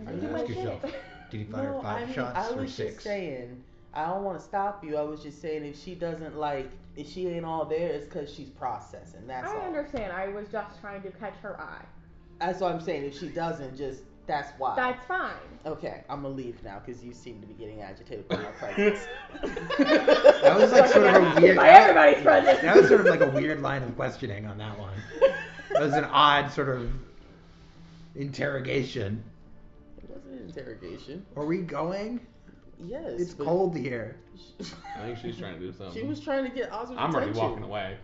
I do my Ask yourself, shit. did he fire No, five I mean, shots I or was six? just saying. I don't want to stop you. I was just saying if she doesn't if she ain't all there, it's because she's processing. That's all. I understand. I was just trying to catch her eye. That's what I'm saying. If she doesn't, that's why. That's fine. Okay, I'm gonna leave now because you seem to be getting agitated by my presence. That was like sort of a weird. By everybody's presence. That was sort of like a weird line of questioning on that one. That was an odd sort of interrogation. It wasn't an interrogation. Are we going? Yes. It's cold here. I think she's trying to do something. She was trying to get Oswald's I'm already attention. walking away.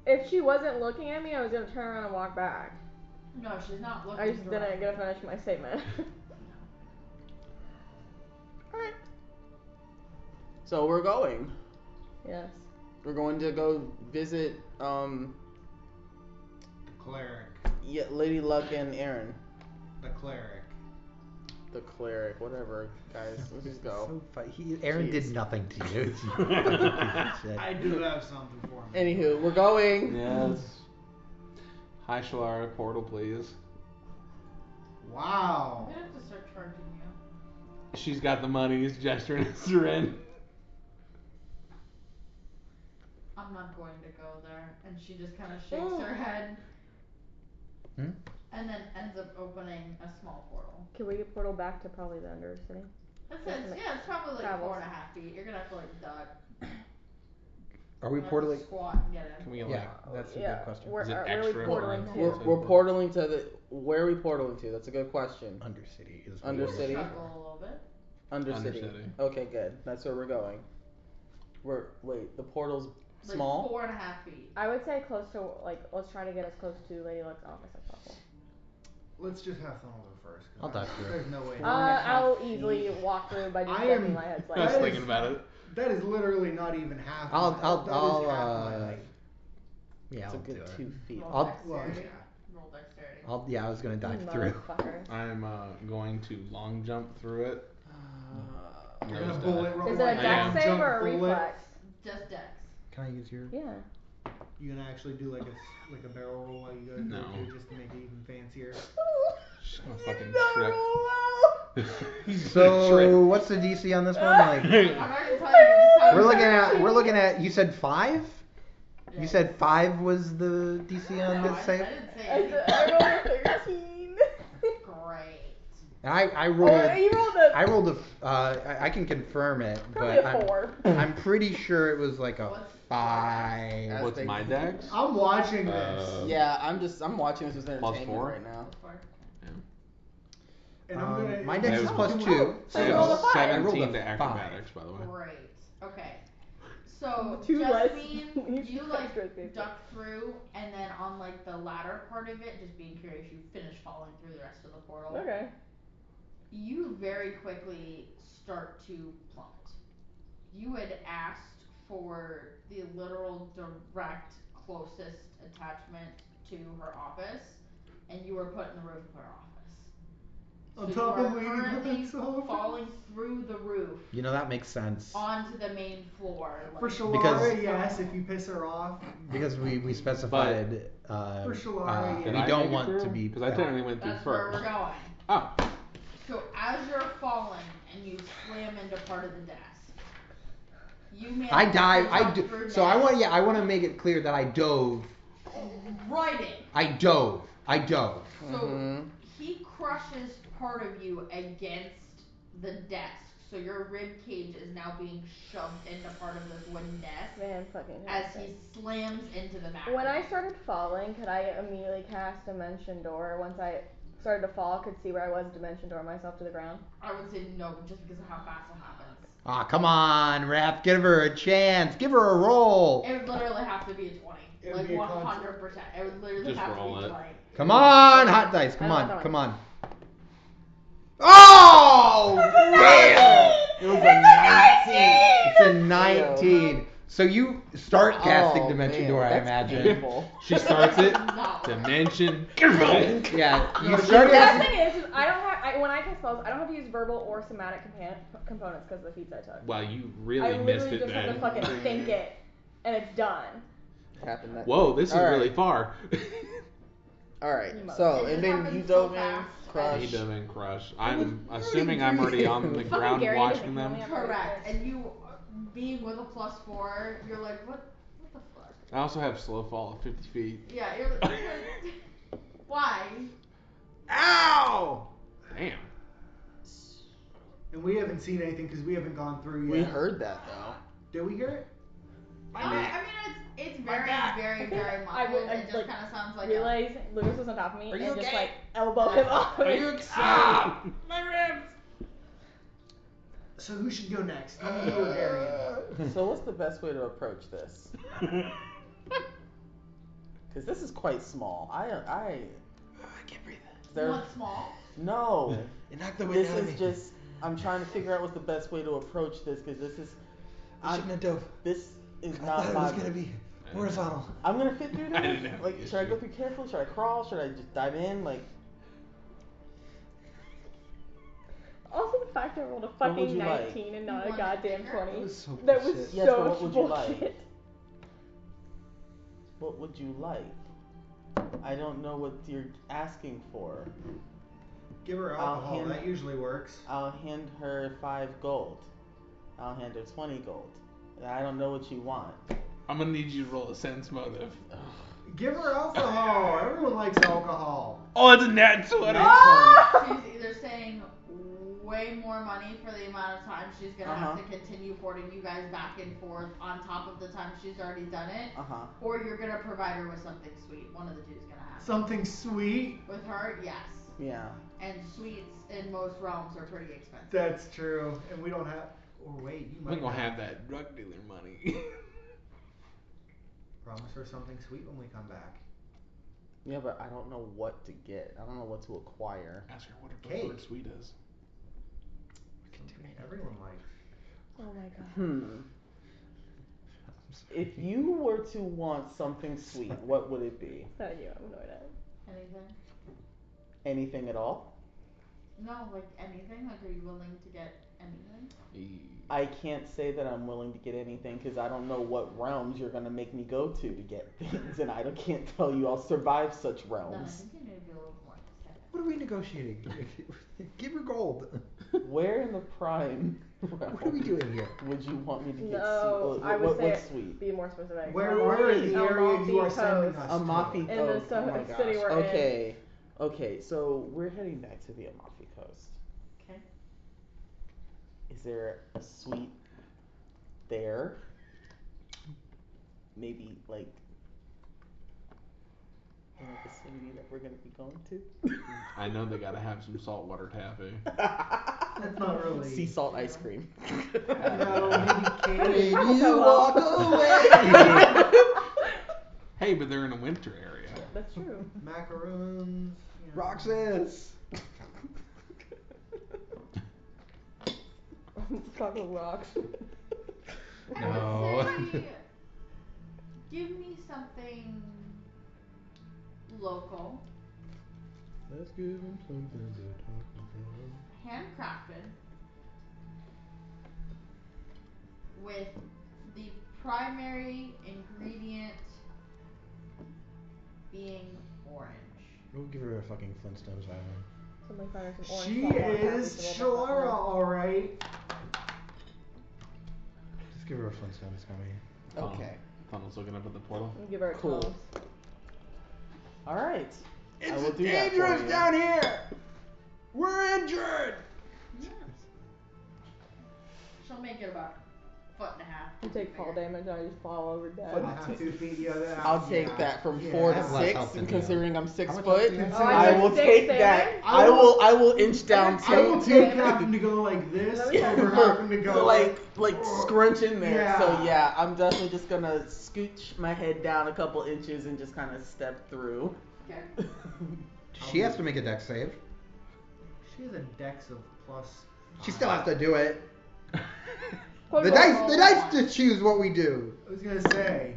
If she wasn't looking at me, I was gonna turn around and walk back. No, she's not looking. I just didn't get to finish my statement. Alright. So we're going. Yes. We're going to go visit The cleric. Lady Luck and Aaron. The cleric. The cleric, whatever, guys. Let's just go. So Aaron Jeez. did nothing to you. I do have something for me. Anywho, we're going. Yes. Hi, Shalara. Portal, please. Wow. I'm gonna have to start charging you. She's got the money. He's gesturing at Seren. I'm not going to go there. And she just kind of shakes her head. And then ends up opening a small portal. Can we portal back to probably the Undercity? It's probably like 4.5 feet. You're gonna have to like duck. Are we portaling? Squat and get in. Can we Yeah, that's a good question. Where Is it are we extra portaling or- to? We're portaling to the. Where are we portaling to? That's a good question. Undercity is. Undercity. Struggle a little bit. Undercity. Undercity. Okay, good. That's where we're going. The portal's Like small. 4.5 feet. I would say close to let's try to get as close to Lady Luck's office as possible. Let's just have someone go first. I'll dive through it. There's no way. I'll easily walk through by just I bending am- my head I was slightly. thinking about it. That is literally not even half. I'll- my- I'll- that is I'll, half my uh, height. Yeah, It's a I'll do good it. 2 feet. Roll I'll- dexterity. yeah. Roll dexterity. I was gonna dive through. Motherfucker. I'm going to long jump through it. You're gonna Nose bullet dive. roll Is it a like I dex am. save jump or a bullet. reflex? Just dex. Can I use your? Yeah. You gonna actually do like a barrel roll while you go No. through just to make it even fancier? She's gonna fucking trip. So what's the DC on this one? Like I'm not gonna tell you. Just tell we're you. looking at. You said 5? Yeah. You said 5 was the DC on No, this I save? didn't say I anything. rolled a 13. Great. And I rolled. You rolled a I rolled a. I can confirm it, probably but a 4. I'm pretty sure it was like a What's- 5. What's my dex? I'm watching this, Yeah, I'm watching this as Plus entertainment 4? right now. and I'm gonna. My dex is I plus was- 2. So I you rolled a have 5. I rolled 17 a to 5. acrobatics, by the way. Great. Okay. So Two less. Jasmine, you like Straight people. duck through, and then on like the latter part of it, just being curious, you finish falling through the rest of the portal. Okay. You very quickly start to plummet. You had asked for the literal direct closest attachment to her office, and you were put in the roof of her office. On So top you of are Lady currently Luck's office? falling through the roof You know that makes sense onto the main floor. For like- Shalara, Because- yes, if you piss her off. because we specified For Shalara, Did we I don't make it want through? to be Because I technically went through That's where first. we're going. Oh. So as you're falling and you slam into part of the desk, you manage I dive. to I jump do. through So I next. want to make it clear that I dove. Right in. I dove. So Mhm. he crushes part of you against the desk. So your rib cage is now being shoved into part of this wooden desk Man, fucking as hell. he slams into the back. When of I it. started falling, could I immediately cast Dimension Door? Once I started to fall, could see where I was, Dimension Door myself to the ground? I would say no, just because of how fast it happens. Ah, come on, Raph. Give her a chance. Give her a roll. It would literally have to be a 20. It would Like be a 100%. It would literally Just have roll to be it. 20. Come on, hot dice. Come I on. don't know. Come on. Oh, damn. It was a 19. It's a 19. So you start casting Oh, Dimension man, Door, I that's imagine. painful. She starts it. No. Dimension. Yeah, you No, start The best casting. thing is I don't have, when I cast spells, I don't have to use verbal or somatic components because of the feats I took. Wow, you I really missed literally it just have to then. fucking think it, and it's done. Happened that. Whoa, this is All right. really far. All right. You So It and just then happens you so dove in, fast. crush. He dove in crush. I'm assuming I'm already on the Fucking ground Gary watching doesn't them. tell me I'm Correct. right And you being with a +4, you're like, what the fuck? I also have slow fall at 50 feet. Yeah, you're like, why? Ow! Damn. And we haven't seen anything because we haven't gone through yet. We heard that though. Did we hear it? I mean, it's very, very, very I muffled. would, It just like, kind of sounds like realize Lucas was on top of me Are and you just okay? like elbow him off. Are you excited? Ah, my ribs. So who should go next? Me or Darian? So what's the best way to approach this? Because this is quite small. I can't breathe. You want small? No. It knocked the wind This out of is me. just. I'm trying to figure out what's the best way to approach this because this is. I shouldn't have dove. This is I not thought it my. was gonna be horizontal. I'm gonna fit through I this. didn't have Like, the should I go issue. through carefully? Should I crawl? Should I just dive in? Like, Also, the fact that I rolled a What would fucking you like? 19 and not You a want goddamn bigger? 20. That was so That was bullshit. Yes, so but what would you like? bullshit. what would you like? I don't know what you're asking for. Give her I'll alcohol. hand- That usually works. I'll hand her 5 gold. I'll hand her 20 gold. I don't know what you want. I'm gonna need you to roll a sense motive. Give her alcohol. Everyone likes alcohol. Oh, it's a nat 20. She's either saying way more money for the amount of time she's gonna have to continue hoarding you guys back and forth on top of the time she's already done it, or you're gonna provide her with something sweet. One of the two is gonna happen. Something sweet. With her, yes. Yeah. And sweets in most realms are pretty expensive. That's true. And we don't have. Or wait, you We're might gonna not. have that drug dealer money. Promise her something sweet when we come back. Yeah, but I don't know what to get. I don't know what to acquire. Ask her what her Cake. preferred sweet is. Something everyone likes. Oh my god. If you were to want something sweet, what would it be? Not you, I'm annoyed at. Anything? Anything at all? No, like anything? Like, are you willing to get anything? I can't say that I'm willing to get anything because I don't know what realms you're gonna make me go to get things, and I can't tell you I'll survive such No, I realms. think you need to be a little more specific. What are we negotiating? Give her gold. Where in the prime realm What are we doing here? would you want me to get No, sweet? I would say what's sweet? be more specific. Where in the area you are sending us Amalfi to? In the oh my gosh. city we're in. Okay, so we're heading back to the Amalfi Coast. Okay. Is there a suite there? Maybe like in the vicinity that we're gonna be going to? I know they gotta have some saltwater taffy. That's not really. Sea salt ice cream. No, maybe cake. You walk away. Hey, but they're in a winter area. That's true. Macaroons. You know. Roxas. Chocolate rocks. I would say, give me something local, Let's give him something to talk about. handcrafted, with the primary ingredient being orange. We'll give her a fucking Flintstones island. Somebody find her some orange She saltwater is taffy to roll back Shlara, up. alright. Just give her a Flintstones coming. Okay. Tunnel's looking up at the portal. And give her a Cool. clove. Alright. I It's will do that for dangerous you. down here. We're injured. Yeah. She'll make it about a foot and a half. You take fall damage and I just fall over dead. Foot and a half, 2 feet. Yeah, that, I'll take yeah. that from Yeah. 4 to That's less 6, health than and you. considering I'm 6 How much foot, health do you have? Oh, I I'm will like take 6'7"? that. I will inch down I will to take having to go like this over having to go like scrunch in there. Yeah. So yeah, I'm definitely just gonna scooch my head down a couple inches and just kind of step through. Okay. She has to make a dex save. She has a dex of plus. She still has to do it. What The roll? dice to choose what we do. I was gonna say.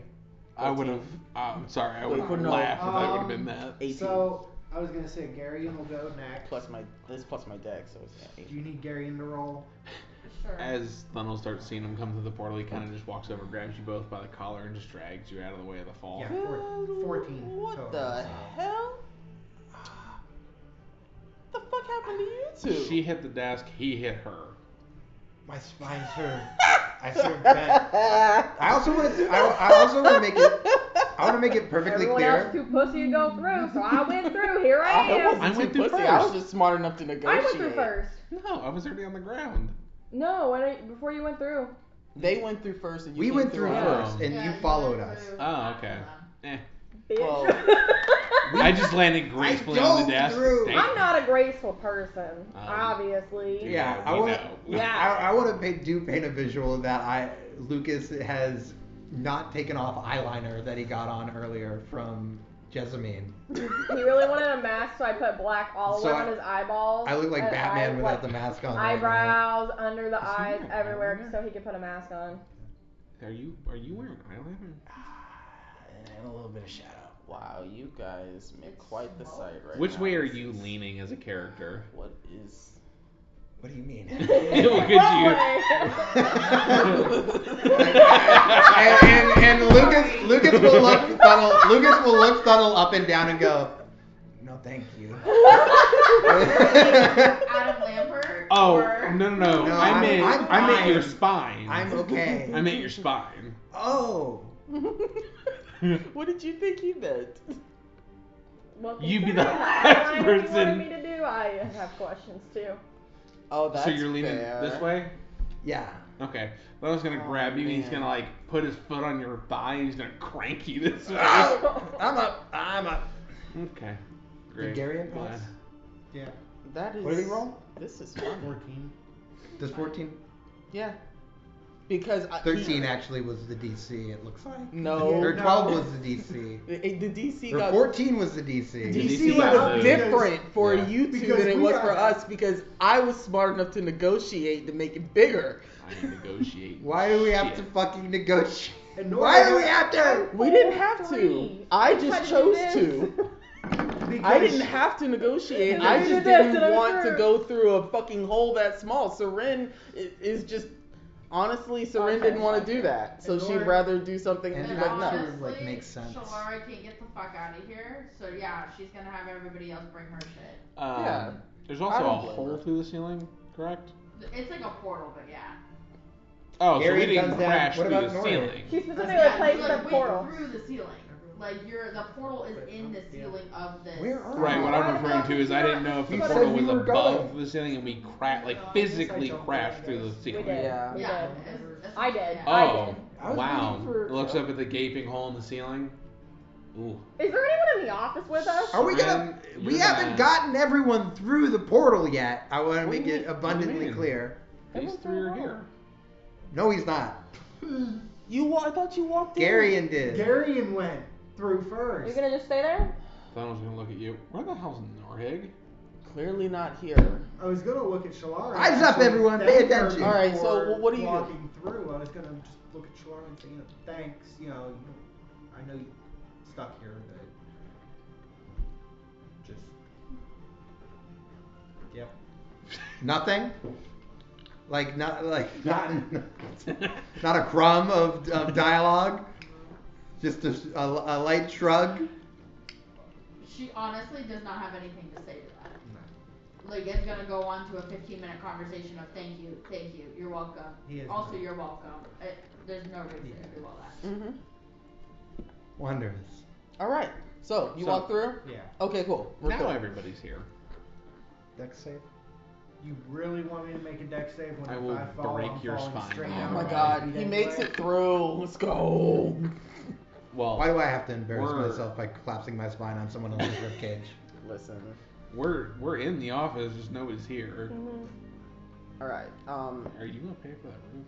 I would have. I'm sorry, I would have Wait, no, laughed if that would have um, been that. 18 So I was gonna say Garion will go next. plus my dex, so it's 18. Do you need Garion to roll? Sure. As Thunnel starts seeing him come through the portal, he kind of just walks over, grabs you both by the collar, and just drags you out of the way of the fall. Yeah, 14 What total, the so. hell? What the fuck happened to you two? She hit the desk, he hit her. My spine's hurt. I sort of bet. I also want to. I also want to make it. I want to make it perfectly Everyone clear. else too pussy to go through, so I went through. Here I am. wasn't I went too through pussy. first. I was just smart enough to negotiate. I went through first. No, I was already on the ground. No, before you went through. They went through first, and you We came went through after. first, and Yeah, you you followed went us. through Oh, okay. Eh. Bitch. Well, I just landed gracefully on the desk. through. Damn. I'm not a graceful person, obviously. Yeah, I we want. know. Yeah. I want to paint a visual that Lucas has not taken off eyeliner that he got on earlier from Jessamine. He really wanted a mask, so I put black all So around his eyeballs. I look like and Batman eyes, without like, the mask on. eyebrows, under the eyes, wearing everywhere, eyeliner? so he could put a mask on. Are you wearing eyeliner? And a little bit of shadow. wow, you guys make quite the sight right Which now. way are you leaning as a character? What is? What do you mean? Look at and Lucas will look funnel up and down and go, no, thank you. Adam Lambert? Oh, or... no. No, I meant fine. your spine. I'm okay. I meant your spine. Oh. What did you think he meant? Well, You be considering the last last line you person. wanted me to do, I have questions too. Oh, that's So you're leaning fair. this way? Yeah. Okay. Well, I was gonna grab you and he's man. gonna like put his foot on your thigh and he's gonna crank you this way. I'm up. Okay. Great. Did Gary Glad. pass? Yeah. That is. What did he roll? This is fun. 14. Does 14? Yeah. Because 13 actually was the DC, it looks like. No. Or 12 was the DC. The DC Or got 14 was the DC. DC got was the- different for Yeah. you two Because than it we was got- for us because I was smart enough to negotiate to make it bigger. I negotiate. Why do we have to shit. fucking negotiate? And nor Why did do we I- have to? We didn't have to. Three. I You just tried chose to do to. Because I didn't have to negotiate. You I did just this, didn't and I'm want to sure. go through a fucking hole that small. Seren is just honestly, Seren didn't want to do that, so And she'd Laura- rather do something And like that no. sort of, like, makes sense. Shalara can't get the fuck out of here, so yeah, she's gonna have everybody else bring her shit. Yeah. There's I also a don't blame hole her. through the ceiling, correct? It's like a portal, but yeah. Oh, Gary so we didn't comes down. crash What through about the Nora? ceiling. She specifically Yeah, placed like, the wait, portal. through the ceiling. Like the portal is in the ceiling of this. Where are Right, what Why I'm the referring fuck to is I didn't know if the You portal said was you were above going. the ceiling and we physically crashed through the We ceiling. did. Yeah. We Yeah, did. it's I did. yeah. I Oh, did. I was wow. waiting for- Looks up at the gaping hole in the ceiling. Ooh. Is there anyone in the office with us? Are we gonna? Seren, We you're haven't gonna- gotten everyone through the portal yet. I want to What do make you it mean? abundantly What do you mean? clear. These three are here. No, he's not. I thought you walked in. Garion did. Garion went through Are first. you gonna just stay there? Thought I was gonna look at you. Where the hell's Norhig? Clearly not here. I was gonna look at Shalara. Eyes up, actually, everyone, thank pay her attention. All right, so before what do you do? walking through, I was gonna just look at Shalara and say, thanks. I know you stuck here, but just yep. Nothing. Not not a crumb of dialogue. Just a light shrug. She honestly does not have anything to say to that. Like, it's gonna go on to a 15-minute conversation of thank you, you're welcome. He is Also, not. you're welcome. There's no reason to do all that. Mm-hmm. Wonders. All right. So you walk through. Yeah. Okay, cool. We're Now cool. everybody's here. Dex save. You really want me to make a deck save when I if will I fall, break I'm your falling spine. straight Oh down Oh my my God, feet he makes anyway? it through. Let's go. Well, Why do I have to embarrass We're- myself by collapsing my spine on someone else's ribcage? Listen. we're in the office, just nobody's here. Mm-hmm. All right. Are you gonna pay for that roof?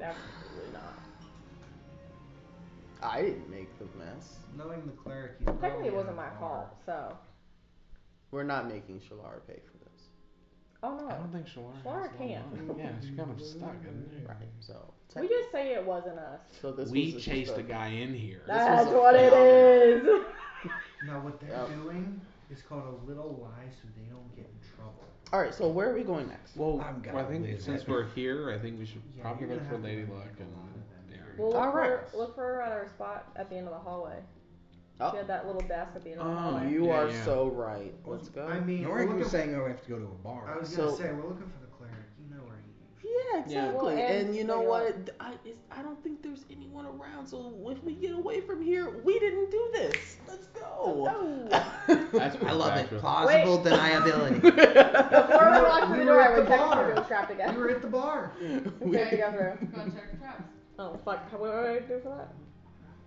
Absolutely not. I didn't make the mess. Knowing the cleric, he's Well, technically, it probably wasn't in a my bar. fault, so. We're not making Shalara pay for this. Oh no. I don't think Shalara Shalara has a lot of can't. money. Yeah, she's kind of stuck, isn't she? Right. So. We just say it wasn't us. So this We was chased just a guy in here. That's was a what it phenomenon. is. Now what they're Yep. doing is called a little lie, so they don't get in trouble. All right. So where are we going next? Well, I'm gonna I think lose since it. we're here, I think we should Yeah, probably you're look gonna for have to Lady run Luck into and a lot of them. Darren. We'll look, Alright. look for her at our spot at the end of the hallway. Oh, She had that little desk at the end of the Oh, hallway. you Yeah, are yeah. so right. Let's go. I mean, Nor we're you were looking saying, oh, we have to go to a bar. I was gonna So- say we're looking for the cleric. You know where he Yeah, exactly. Well, and you know there what? I don't think there's anyone around. So if we get away from here, we didn't do this. Let's go. That's I love it. factual. Plausible deniability. Before we walked through We the were door, at I the would check if bar. it was trapped again. We were at the bar. Okay, to go through. Go check the traps. Oh fuck! What do I do for that?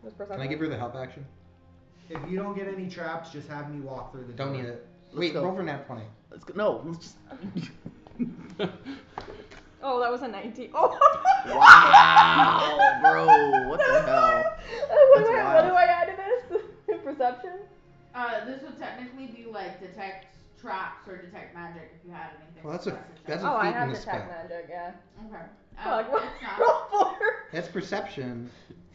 This perception? Can I give her the help action? If you don't get any traps, just have me walk through the door. Don't need it. Let's Wait, go. roll for nat 20. Let's go. No, let's just. Oh, that was a 19. Oh. Wow, bro, what the hell? What That's do wild. I add to this? Perception? This would technically be like detect traps or detect magic if you had anything. Well, that's for a- perception that's check. a Oh, I feat in have the detect spell. magic, yeah. Okay. Fuck, It's not. roll 4. That's perception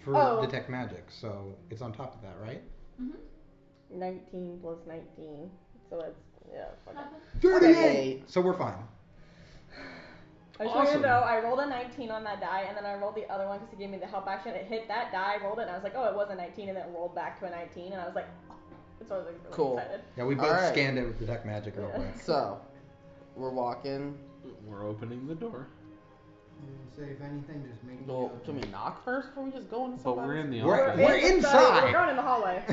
for Oh. detect magic, so it's on top of that, right? 19 plus 19. So that's, yeah, fuck it. Nothing. 38! So we're fine. I just want you Awesome. to know, I rolled a 19 on that die, and then I rolled the other one because he gave me the help action. It hit that die, rolled it, and I was like, oh, it was a 19, and then it rolled back to a 19, and I was like, oh. So I was like really Cool. excited. Yeah, we both Alright. scanned it with detect magic real Yeah. quick. So, we're walking. We're opening the door. Say if anything, just make me Well, know. can we knock first before we just go into But somebody's? we're in the We're- office. we're inside. We're going in the hallway. Oh.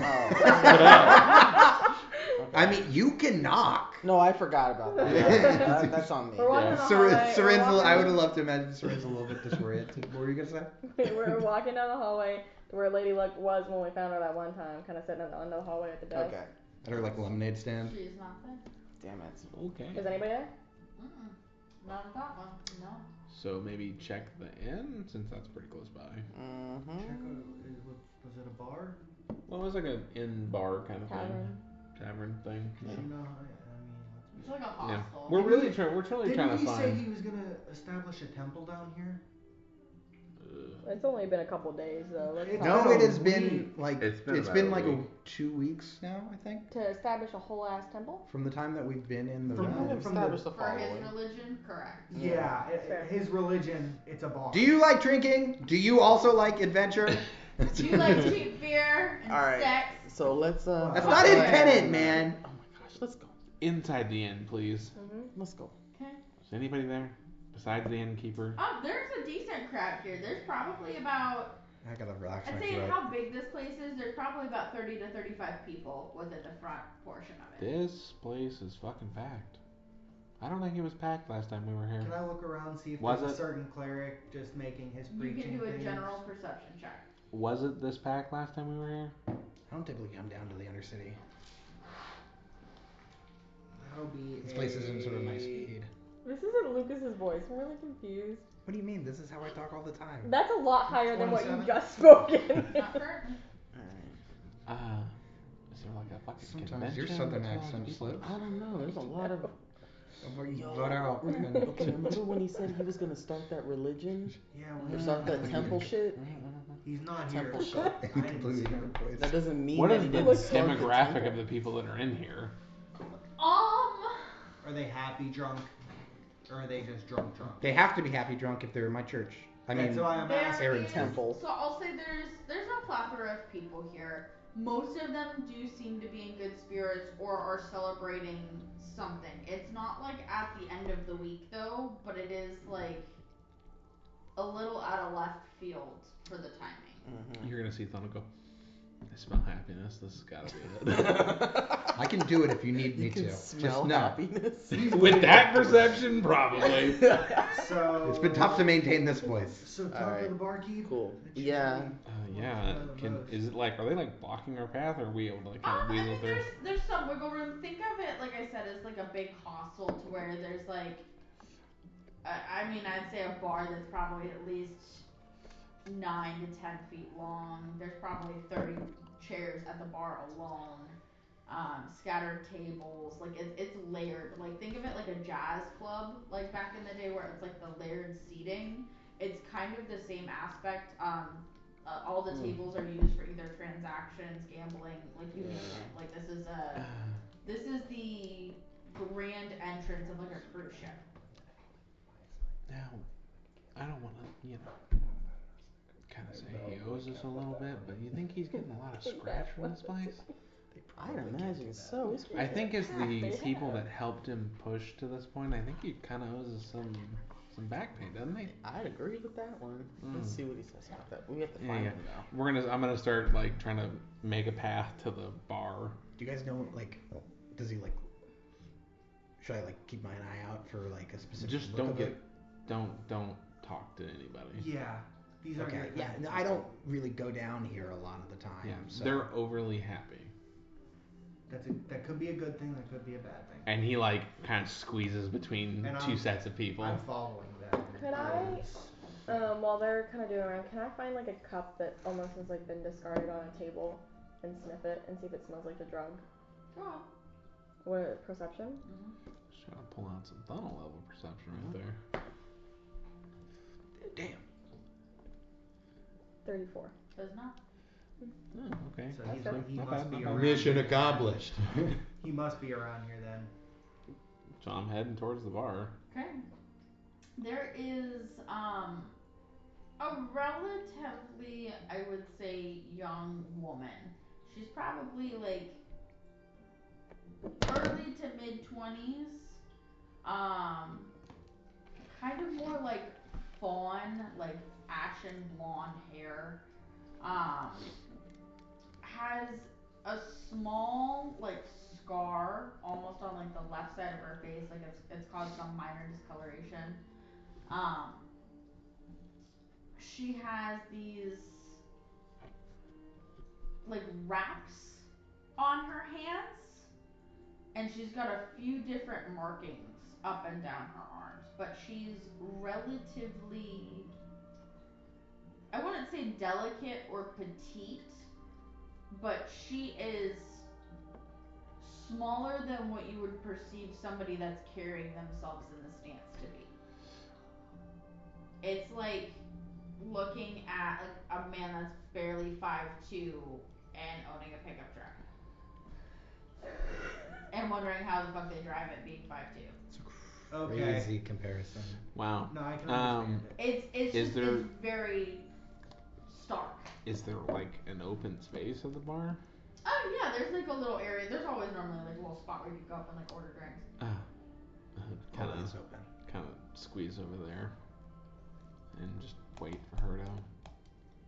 I mean, you can knock. No, I forgot about that. That's on me. We're walking in the Seren- hallway. Seren's we're a- I would walking- have loved to imagine Seren's a little bit disoriented. What were you going to say? We're walking down the hallway to where Lady Luck was when we found her that one time, kind of sitting in the end of the hallway at the desk. Okay. At her, like, lemonade stand. She's not there. Damn it. Okay. Is anybody there? Not at that one. No. So maybe check the inn, since that's pretty close by. Check Mm-hmm. out, was it a bar? Well, it was like an inn bar kind of Tavern. thing. Tavern thing. Did Yeah. you know? It's like a Yeah. hostel. We're Didn't really he- trying. We're trying Didn't to he say find. he was gonna establish a temple down here? It's only been a couple days though. Let's It's talk No, been it a has been, week. like, It's been it's about been a like week. 2 weeks now, I think, to establish a whole ass temple. from the time that we've been in the From realm. the- Establish the For his following. religion, correct. Yeah, Fair. his religion, it's a bar. Do you like drinking? Do you also like adventure? Do you like cheap beer and Alright. sex? So let's That's Oh, not yeah. independent, man. Oh my gosh, let's go. Inside the inn, please. Let's go. Okay. Is anybody there besides the innkeeper? There's a decent crowd here. There's probably about, I gotta relax I'd my say throat. how big this place is, there's probably about 30 to 35 people within the front portion of it. This place is fucking packed. I don't think it was packed last time we were here. Can I look around, see if Was there's a it? certain cleric just making his You preaching can do a things? general perception check. Was it this packed last time we were here? I don't typically come down to the Undercity. That'll be This place isn't sort of my speed. This isn't Lucas's voice. I'm really confused. What do you mean? This is how I talk all the time. That's a lot higher than what you 27? just spoken. Not currently. Is there like a fucking Sometimes your convention southern with all accent these people? slips. I don't know. There's a lot of. Butt out. Okay, remember when he said he was gonna start that religion Yeah, or well, start that temple shit? he's not Temple here. shit. I didn't Completely see him. different place. That doesn't mean What that is he the didn't start the demographic temple. of the people that are in here? Are they happy drunk? Or are they just drunk? They have to be happy drunk if they're in my church. I mean, That's why I'm There asking. Aaron is- Temple. So I'll say there's a plethora of people here. Most of them do seem to be in good spirits or are celebrating something. It's not like at the end of the week though, but it is like a little out of left field for the timing. You're gonna see Thunna go. I smell happiness. This has gotta be it. I can do it if you need me You can to. smell Just know. happiness. With that perception, probably. So It's been tough to maintain this place. So talk Alright. to the barkeep. Cool. That should Yeah. be- Yeah. Is it like? Are they like blocking our path, or are we able to like kind of I weasel mean, through? there's some wiggle room. Think of it, like I said, as like a big hostel to where there's like, I mean, I'd say a bar that's probably at least 9 to 10 feet long. There's probably 30 chairs at the bar alone. Scattered tables, like it's layered. Like think of it like a jazz club, like back in the day where it's like the layered seating. It's kind of the same aspect. All the tables are used for either transactions, gambling, like you name it. Like this is the grand entrance of like a cruise ship. Now, I don't want to, kind of say he owes us a little bit, but you think he's getting a lot of scratch from this place? I'd imagine so. I think as the people that helped him push to this point, I think he kind of owes us some some back pain, doesn't he? I'd agree with that one. Let's see what he says about that. We have to find him now. I'm gonna start like trying to make a path to the bar. Do you guys know like, does he like? Should I like keep my eye out for like a specific? Just don't talk to anybody. Yeah. These are Okay. Yeah. No, I don't really go down here a lot of the time. Yeah. So. They're overly happy. That could be a good thing. That could be a bad thing. And he like kind of squeezes between two sets of people. I'm following them. Could while they're kind of doing around, can I find like a cup that almost has like been discarded on a table and sniff it and see if it smells like the drug? Sure. What, perception? Just trying to pull out some funnel level perception right there. Damn. 34. Does not. Oh, okay. So he Not must bad, be not bad. around. Mission accomplished. He must be around here then. So I'm heading towards the bar. Okay. There is a relatively, I would say, young woman. She's probably like early to mid 20s. Kind of more like fawn, like ashen blonde hair. Has a small like scar almost on like the left side of her face, like it's caused some minor discoloration. She has these like wraps on her hands, and she's got a few different markings up and down her arms, but she's relatively, I wouldn't say delicate or petite, but she is smaller than what you would perceive somebody that's carrying themselves in the stance to be. It's like looking at like a man that's barely 5'2" and owning a pickup truck. And wondering how the fuck they drive it being 5'2". Okay. Crazy comparison. Wow. No, I can understand it. It's very stark. Is there like an open space at the bar? Oh yeah, there's like a little area. There's always normally like a little spot where you can go up and like order drinks. Kind Always of open. Kind of squeeze over there and just wait for her to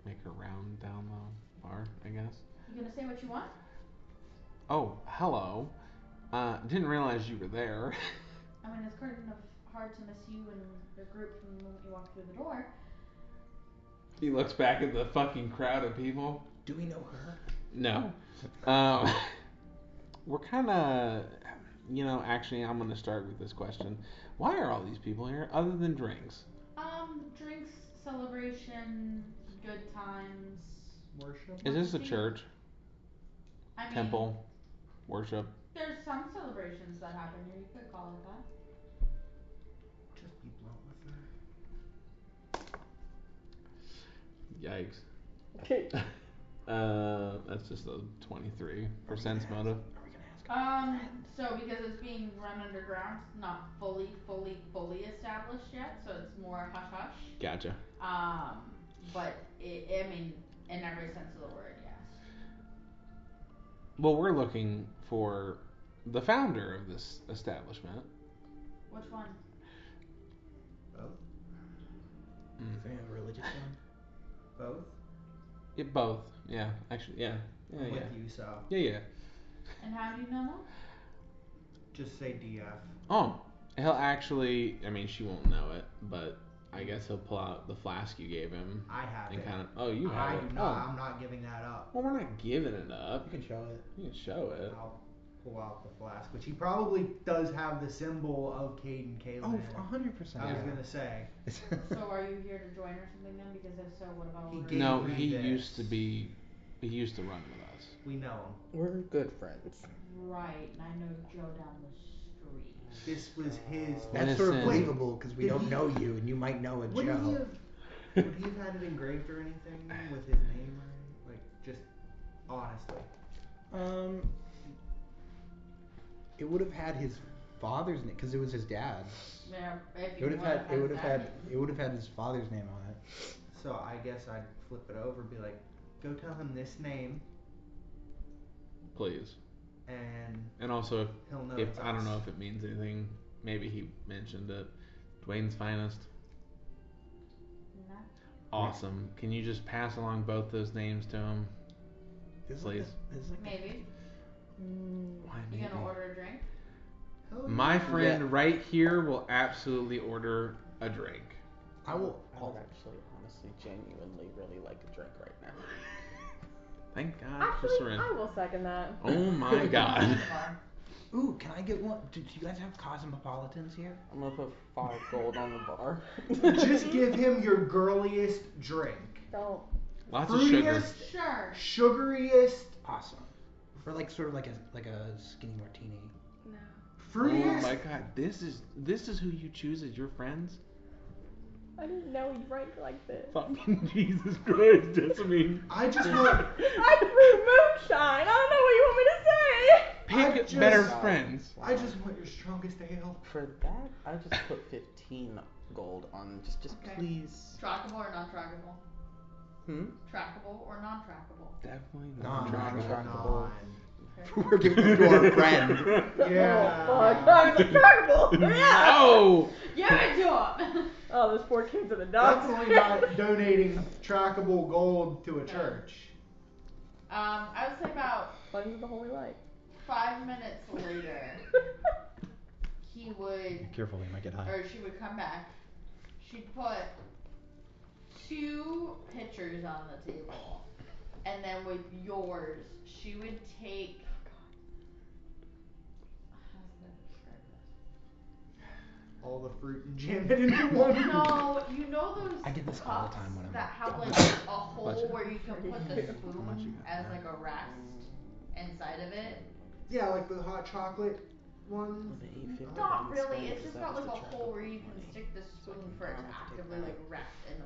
make her round down the bar, I guess. You gonna say what you want? Oh, hello. Didn't realize you were there. I mean, it's kind of hard to miss you and your group from the moment you walk through the door. He looks back at the fucking crowd of people. Do we know her? No. We're kind of, actually, I'm going to start with this question. Why are all these people here other than drinks? Drinks, celebration, good times. Worship? Is this a church? I mean, Temple? Worship? there's some celebrations that happen here. You could call it that. Just be blunt with her. Yikes. That's just a 23 for sense motive. Are we gonna ask her? So because it's being run underground, it's not fully established yet, so it's more hush hush. Gotcha. But I mean, in every sense of the word, yes. Well, we're looking for the founder of this establishment. Which one? Both? Is there a religious one? Both? Yeah, both. Yeah, actually, yeah. Yeah, I'm yeah. with you, so Yeah. And how do you know that? just say DF. Oh, he'll actually, she won't know it, but I guess he'll pull out the flask you gave him. I have and it. kind of, oh, you have I it. do not. Oh. I'm not giving that up. Well, we're not giving it up. You can show it. You can show it. I'll pull out the flask, which he probably does have the symbol of Cade and Kayla. Oh, in it. 100%. I was gonna say. So are you here to join or something then? Because if so, what about He ordering? gave No, me he this. used to run with us. We know him. We're good friends. Right, and I know Joe down the street. This was his. That's sort of Listen. believable because we Did don't he- know you and you might know a Would Joe. would he have had it engraved or anything with his name or anything? Like, just honestly. It would have had his father's name because it was his dad's. Yeah, if It you would have had. It would have that. had. It would have had his father's name on it. So I guess I'd flip it over, be like, go tell him this name, Please. and Also, he'll know if it's I don't us. know if it means anything, maybe he mentioned it. Dwayne's finest. Awesome. Can you just pass along both those names to him? Please. Maybe. Why You maybe? gonna order a drink? My friend right here will absolutely order a drink. I would actually, honestly, genuinely really like a drink right now. Thank God for Actually, Seren. I will second that. Oh my God. Ooh, can I get one? Do you guys have cosmopolitans here? I'm gonna put 5 gold on the bar. Just give him your girliest drink. Don't. Lots of sugar. Sure. Sugariest. Awesome. Or like sort of like a skinny martini. No. Fruitiest. Oh my God. This is who you choose as your friends? I didn't know you drank like this. Fucking Jesus Christ, Jessamine. I just want. I threw moonshine. I don't know what you want me to say. Pick better friends. I just want your strongest ale. For that, I just put 15 gold on. Just Okay. please. Trackable or non-trackable? Trackable or non-trackable? Definitely Non-trackable. We're giving it to our friend. Yeah. Oh, fuck. I was like, trackable. Yeah. No! Give it to him! Oh, those poor kids in the dogs. Definitely not donating trackable gold to a church. I would say about Funds of the Holy Light. 5 minutes later, he would, Careful, we might get high. or she would come back. She'd put 2 pitchers on the table, and then with yours, she would take. How do I describe this? All the fruit and jam it into one. No, you know those I get this all the cups time when I'm that have like a hole where you can put the spoon as like a rest inside of it? Yeah, like the hot chocolate ones. Not really. It's just got like a hole where you can stick the spoon for it to actively like rest in the.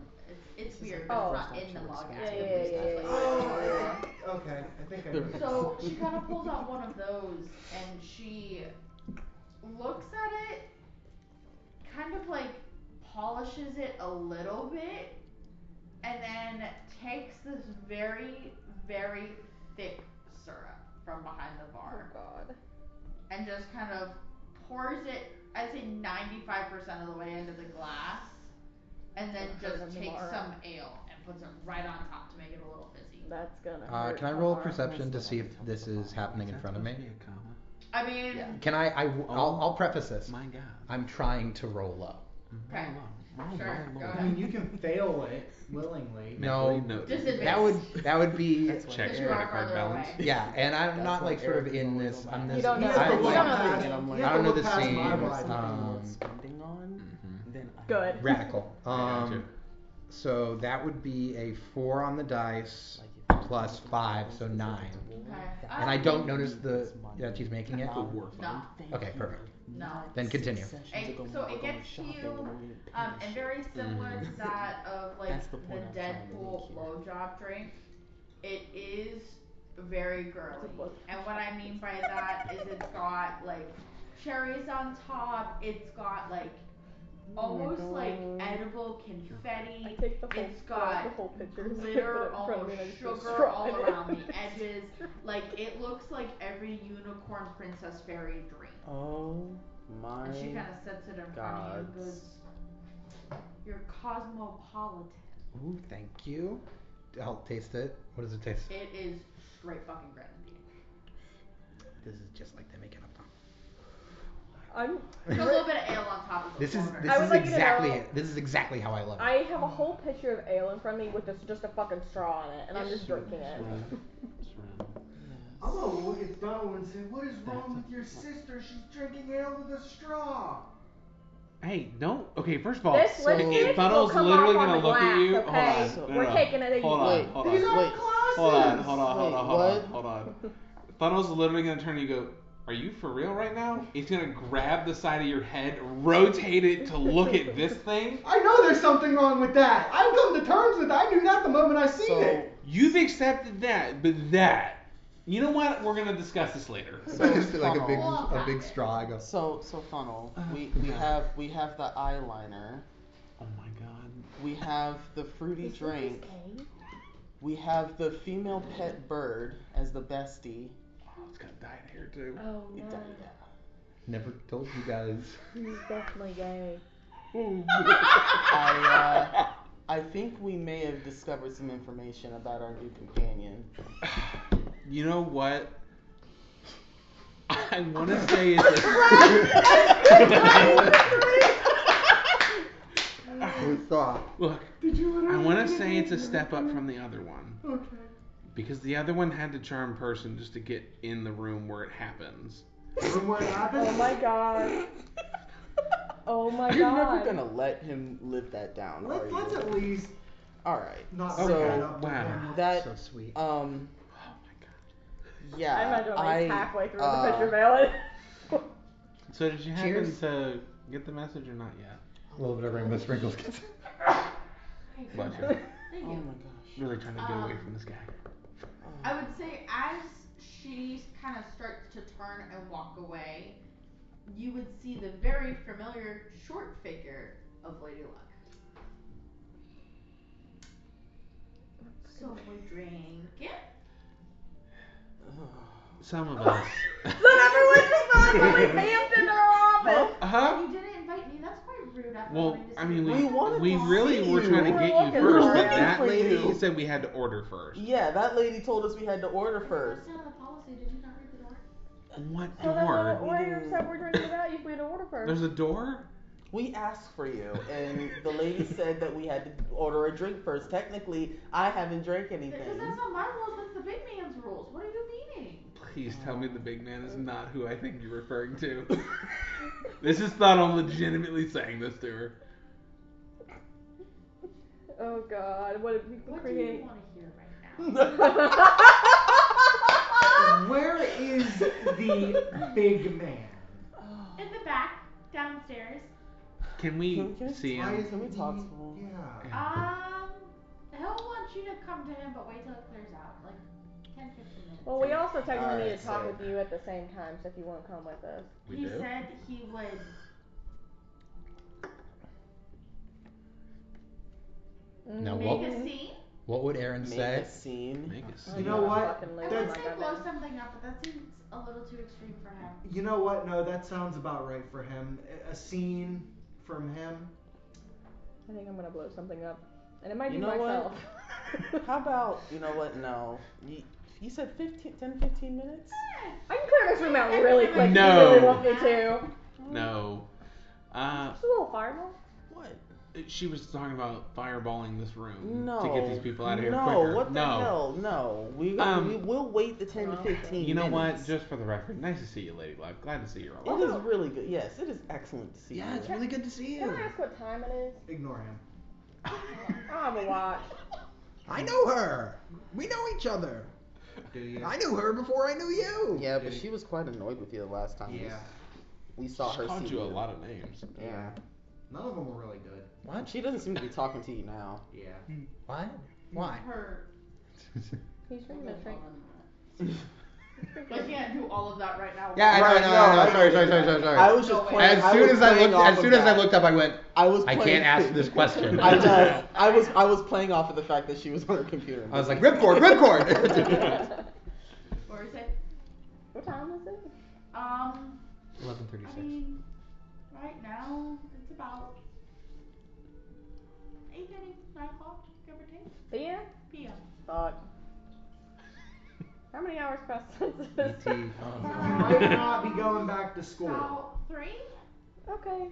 It's weird, but it's not in the mug actively. Yeah. Oh, okay. I think I know. So she kind of pulls out one of those and she looks at it, kind of like polishes it a little bit, and then takes this very, very thick syrup from behind the bar. Oh, God. And just kind of pours it, I'd say 95% of the way into the glass, and then just takes some ale and puts it right on top to make it a little fizzy. That's gonna hurt. Can I roll tomorrow. perception to see if this is happening in front of me? I mean, Can I'll preface this. My God. I'm trying to roll low. okay, sure, go I mean, ahead. you can fail it willingly. No, Disadvantage. that would be Check Because you credit are card further balance. away. yeah, and I'm not like sort of in this. I'm this. You don't know. You have to You look don't know. past- I'm you I have don't to know look the past scene. my I'm ride. spending on, then I Good. Radical. Gotcha. So that would be a 4 on the dice plus 5, so 9. Okay. And I don't notice that she's making it. No. Okay, perfect. No. Then continue. So it gets to you, and very similar to that of like That's the the point I'm trying to Deadpool make blowjob drink. It is very girly, and what I mean by that is it's got like cherries on top. It's got like almost like edible I confetti. take the whole, It's got the whole picture, glitter, put it in front of almost me, and I just go sugar strut all in it. around the edges. Like it looks like every unicorn princess fairy dream. Oh my. And she kind of sets it in front of you and gods. goes, "You're cosmopolitan." Ooh, thank you. I'll taste it. What does it taste? It is straight fucking grenadine. This is just like they make it up. I'm. There's a little bit of ale on top of the This is water. I would like you to exactly know- it. This is exactly how I love it. I have a whole pitcher of ale in front of me with just a fucking straw in it, and I'm just drinking it. I'm gonna look at Donald and say, "What is wrong with your sister? She's drinking ale with a straw." Hey, don't. Okay, first of all, This lipstick will Funnel's come literally off on gonna the look at glass, you. okay? Hold on. We're taking it Hold easy. on. Hold These on. are Wait. glasses. Hold on. Funnel's literally gonna turn to you and go, "Are you for real right now?" He's gonna grab the side of your head, rotate it to look at this thing. I know there's something wrong with that. I've come to terms with that. I knew that the moment I seen So- it. You've accepted that, but that. You know what? We're gonna discuss this later. So just like a big Funnel. straw. I go. So Funnel, we have the eyeliner, Oh my god. we have the fruity drink, we have the female pet bird as the bestie. Oh, it's got diet hair too. Oh Yeah. no. Never told you guys. He's definitely gay. I I think we may have discovered some information about our new companion. You know what? I want to say it's Look, I want to say it's a step up from the other one. Okay. Because the other one had to charm person just to get in the room where it happens. Room where it happens? Oh my god. Oh my You're god. never gonna let him live that down, are Let's you? at least Alright. not So, bring that up with wow. him. that, So sweet. Oh my god. yeah. I imagine when he's halfway through the picture veil. So did you happen Cheers. to get the message or not yet? A little bit of rainbow sprinkles. Bless you. Thank Oh you. my gosh. Really trying to get away from this guy. I would say as she kind of starts to turn and walk away, you would see the very familiar short figure of Lady Luck. So we're drinking. Some of us. So everyone just felt like we vamped into our office. Huh? You didn't invite me. That's quite rude. After Well, wanting to I see mean, you. We really see were you. trying to We get were you looking first, for but you. that For lady you. said we had to order first. Yeah, that lady told us we had to order That's first. not the policy. Did you not read the door? What So then door? why are you upset we're drinking without you if we had to order first? There's a door? We asked for you, and the lady said that we had to order a drink first. Technically, I haven't drank anything. Because that's not my rules. That's the big man's rules. What are you meaning? Please tell me the big man is not who I think you're referring to. This is thought I'm legitimately saying this to her. Oh god, what did we What do create? you want to hear right now? Where is the big man? In the back, downstairs. Can we Can we see Why him? is Can we he- talk to him? Yeah. He'll want you to come to him, but wait till it clears out. Like 10, 15 minutes. Well, we also technically Alright, need to talk so- with you at the same time, so if you want to come with us. We He do? said he would. Now, Make what- a scene. What would Aaron Make say? a scene. Make a scene. You know what? Fucking I lose would my say goddamn- blow something up, but that seems a little too extreme for him. You know what? No, that sounds about right for him. A scene from him. I think I'm gonna blow something up. And it might You be know what? myself. How about, you know what, no. You said 10, 15 minutes? I can clear this room out really quick if No. you really want me to. No. Just a little fireball. What? She was talking about fireballing this room No. to get these people out of here no, quicker. what the no. hell? No. We'll wait the 10 to 15 You know what? minutes. Just for the record, nice to see you, Lady Luck. Glad to see you It all. is really good. Yes, it is excellent to see Yeah, you. it's really good to see Can you. I ask what time it is? Ignore him. I don't have a watch. I know her. We know each other. Do you? I knew her before I knew you. Yeah, but she was quite annoyed with you the last time Yeah. we saw She her called see you a lot of names. Yeah. None of them were really good. What? She doesn't seem to be talking to you now. Yeah. What? Why? Her. He's drinking a drink. I can't do all of that right now. Yeah, I know, Right, I know, no, I know. I- Sorry. I was just No playing. As soon as I playing looked, off as of soon as I that. looked up, I went. I was. I playing- can't ask this question. I know. I was playing off of the fact that she was on her computer. I was like, ripcord, ripcord. Or is it? What time is it? 11:36. I mean, right now it's about 8:30, 9 o'clock, give or take. PM? PM. Fuck. How many hours passed since this? E.T. You might not be going back to school. About 3? Okay.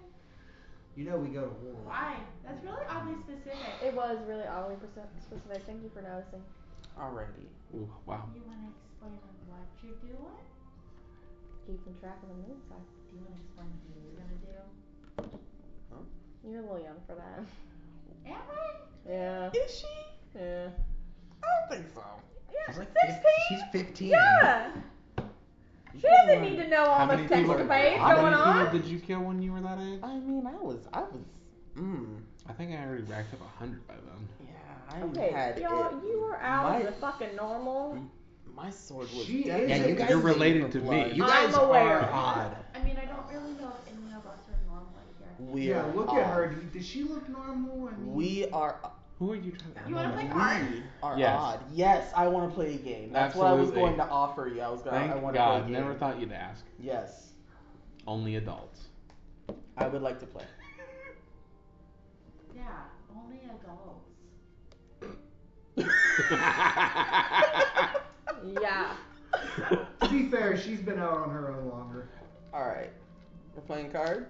You know we go to war. Why? That's really oddly specific. It was really oddly specific. Thank you for noticing. Alrighty. Ooh, wow. You wanna explain what you're doing? Keeping track of the moon side. Do you wanna explain what you're gonna do? You're a little young for that. Am I? Yeah. Is she? Yeah. I don't think so. Yeah. She's like 16? she's 15. Yeah. She doesn't need to know all How the many sex people? debate How going many people on. did you kill when you were that age? I mean, I was. I think I already racked up 100 by then. Yeah, I Okay, had y'all, it. you were out My- of the fucking normal. My sword was. She is. definitely Yeah, you guys- You're for related to blood. me. You I'm guys aware. are odd. I mean, I don't really know if any of us are normal here. We Yeah, are look at odd. her. Does she look normal? I mean, We are. Who are you trying to You wanna play We cards? are Yes. odd. Yes, I want to play a game. That's what I was Absolutely. going to offer you. I was going. I Thank want to play a God. game. Never thought you'd ask. Yes, Only adults. I would like to play. Yeah. Only adults. Yeah. To be fair, she's been out on her own longer. Alright. We're playing cards?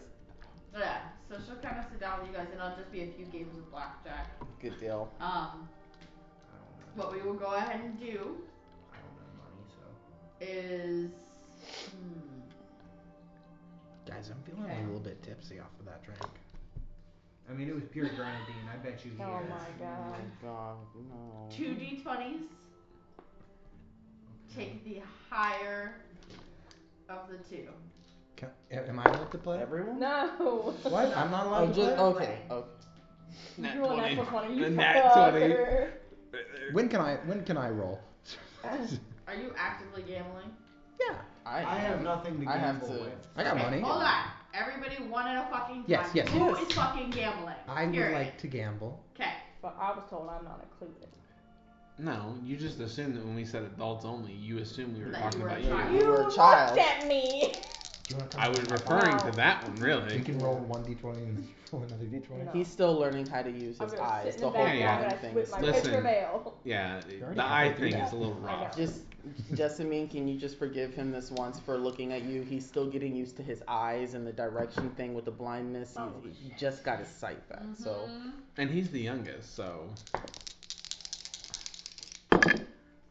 Yeah, so she'll kind of sit down with you guys, and it'll just be a few games of blackjack. Good deal. What we will go ahead and do I don't know money, so. is, Guys, I'm feeling Okay. a little bit tipsy off of that drink. I mean, it was pure grenadine. I bet you he Oh is. my god. God, no. 2 d20s. Take the higher of the two. Am I allowed to play? Everyone? No. What? I'm not allowed to play? Okay. Okay. Nat You roll a 20. natural 20, you A nat 20. fucker. When can I roll? Are you actively gambling? Yeah. I have nothing to I have gamble to. with. I got Okay, money. Hold on. Everybody one at a fucking time. Yes, yes, Who yes. is fucking gambling? I would Period. like to gamble. Okay. But I was told I'm not included. No, you just assumed that when we said adults only, you assumed we were That talking you were about a child. you. You were a looked child. at me. Do you want to I was referring Wow. to that one, We really. can roll one d20 and roll another d20. No. He's still learning how to use I'm his gonna eyes sit to in the hold back Yeah, and blind I'm gonna things. whip my Listen. picture veil. Yeah, already the eye halfway through thing that. is a little I rough. know. Just, Jessamine, can you just forgive him this once for looking at you? He's still getting used to his eyes and the direction thing with the blindness. He just got his sight back, so. And he's the youngest, so.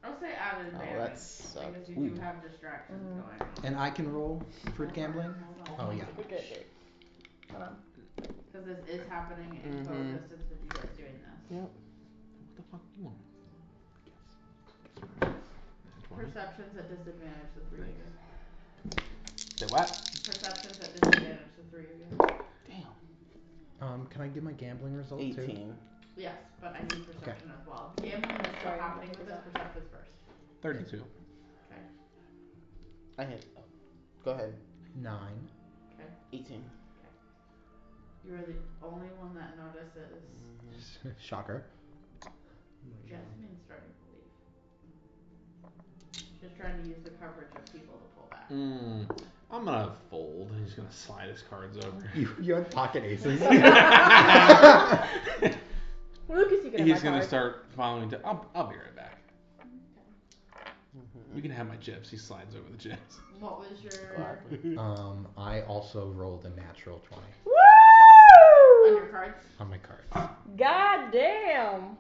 I'll say add advantage. that's, because you ooh. do have distractions going on. And I can roll for gambling? Oh, yeah. Good. Hold on. Because this is happening in coexistence with you guys doing this. Yep. What the fuck do you want? Perceptions at disadvantage, the three of you. Say what? Perceptions at disadvantage, the three of you. Damn. Can I give my gambling result too? 18. Yes, but I need perception as well. Gambling is still Sorry, happening with this. Perceptive first. 32. Okay. I hit. Go ahead. 9. Okay. 18. You are the only one that notices Shocker. Jasmine's starting to leave. She's trying to use the coverage of people to pull back. I'm gonna fold. He's gonna slide his cards over. You had pocket aces. Lucas, you can have He's my gonna card. start following. I'll be right back. You can have my chips. He slides over the chips. What was your I also rolled a natural 20 Woo! on your cards? on my cards. God damn.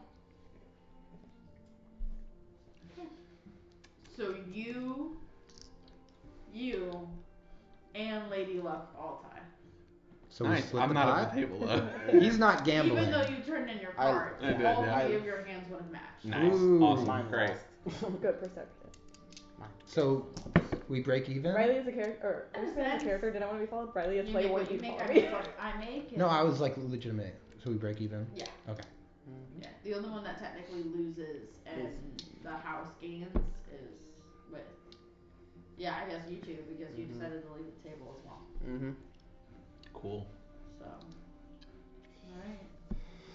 So you and Lady Luck all tie. So Nice. we split I'm the not pot? at the table though. He's not gambling. Even though you turned in your I cards, did, all yeah. three of your hands would have matched. Nice. Ooh. Awesome. Mine Great. lost. Good perception. So we break even? Riley is a character, or That is makes a sense. character? Did I want to be followed? Riley is You play make what what you you make, follow I me. make what I make. And No, I was like legitimate. So we break even? Yeah. Okay. Yeah. The only one that technically loses and the house gains is with. Yeah, I guess you two because you decided to leave the table as well. Cool. So. Alright.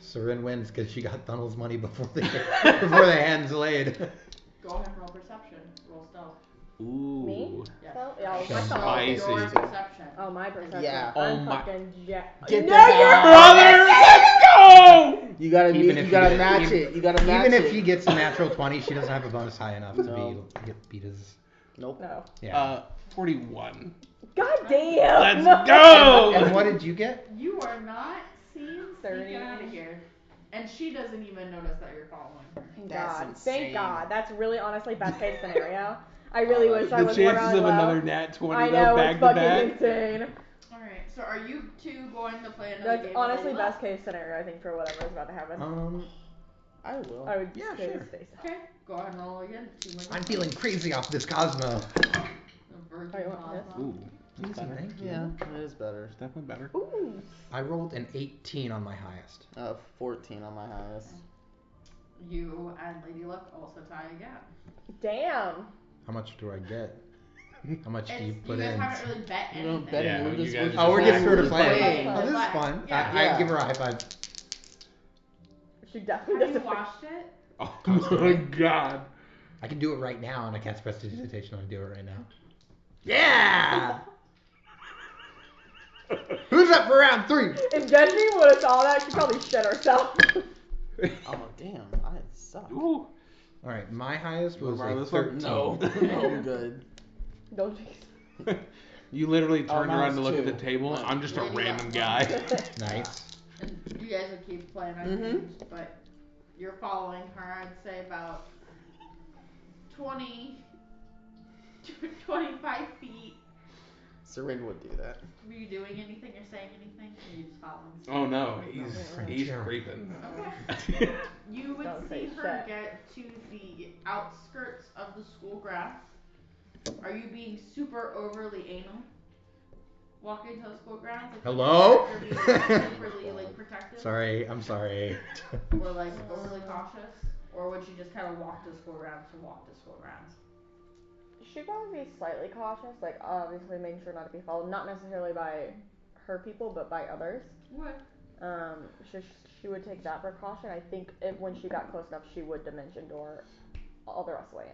Sarin wins because she got Thunnel's money before the hand's laid. Go ahead and roll perception. Roll stealth. Ooh. Me? Yes. So, yeah, my Spicy. stealth. Spicy. Your perception. Oh, my perception. Yeah. Oh I'm my- fucking Get no, the you're hell Brother, let's go! You gotta Even meet, if you you gotta get- match even- it. You gotta match Even it. if he gets a natural 20, she doesn't have a bonus high enough to No. beat his. Nope. No. Yeah. 41. God damn. Let's no. go! And what did you get? You are not seen 30. sneaking out of here. And she doesn't even notice that you're following her. Thank That's God. insane. Thank God. That's really honestly best case scenario. I really wish I The was more chances on of low. another nat 20 I though, know, back it's to fucking back. insane. Alright, so are you two going to play another That's game? honestly of best case scenario, I think, for whatever is about to happen. I will. I would yeah, stay sure. safe. Okay, go ahead and roll again. 2 more I'm d20s. feeling crazy off this Cosmo. The virgin Oh, you want this? Cosmo. Ooh. Easy, Better. thank you. Yeah, it is better. Definitely better. Ooh. I rolled an 18 on my highest. 14 on my highest. You and Lady Luck also tie again. Damn. How much do I get? How much do you It's, put you guys in? haven't really bet You anything. don't bet Yeah, we're you just, guys Oh, we're just sort of playing. playing. Oh, this is fun. Yeah. I give her a high five. She Have definitely you doesn't. watched it? Oh God. I can do it right now, and I cast Prestidigitation. I can do it right now. Yeah! Who's up up for round 3. If Jessie would have saw that, she'd probably shit herself. Oh damn, I suck. Ooh. All right, my highest was Wanna borrow a this one? 13. No, no, I'm good. Don't You literally turned mine around to was look at 2. the table. Mine- I'm just a Yeah, you random got guy. Nice. And you guys would keep playing on Mhm. games, but you're following her, I'd say about 20, 25 feet. Serene would do that. Were you doing anything or saying anything? Or are you just following? Oh no, French. he's creeping. Okay. You would Don't see say her shit. get to the outskirts of the school grounds. Are you being super overly anal? Walking to the school grounds? Like, Hello? You're being superly like protective? Sorry, I'm sorry. Or like overly cautious? Or would you just kind of walk to the school grounds to walk to school grounds? She'd probably be slightly cautious, like obviously making sure not to be followed, not necessarily by her people, but by others. What? She, she would take that precaution. I think if when she got close enough, she would dimension door all the rest of the way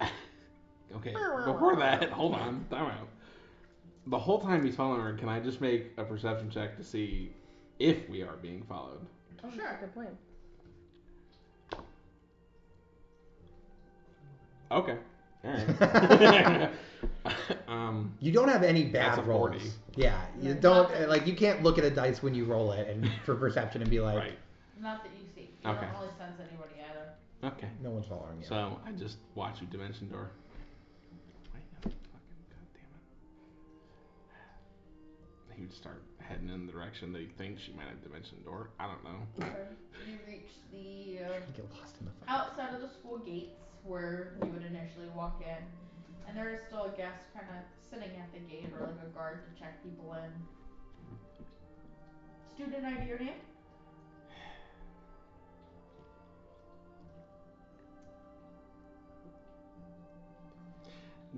in. Okay, before that, hold on, time out. The whole time he's following her, can I just make a perception check to see if we are being followed? Oh, Sure. that's a good plan. Okay. Alright. You don't have any That's bad a rolls. 40. Yeah, you No, don't nothing. like. You can't look at a dice when you roll it and for perception and be like, Right. Not that you see. You Okay. don't really sense anybody either. Okay. no one's following you. So I just watch you dimension door. Wait, no, fucking goddamn it. He would start heading in the direction that he thinks she might have dimension door. I don't know. You reach the Get lost in the fucking. outside of the school gates where you would initially walk in, and there is still a guest kind of sitting at the gate or like a guard to check people in. Student ID or name?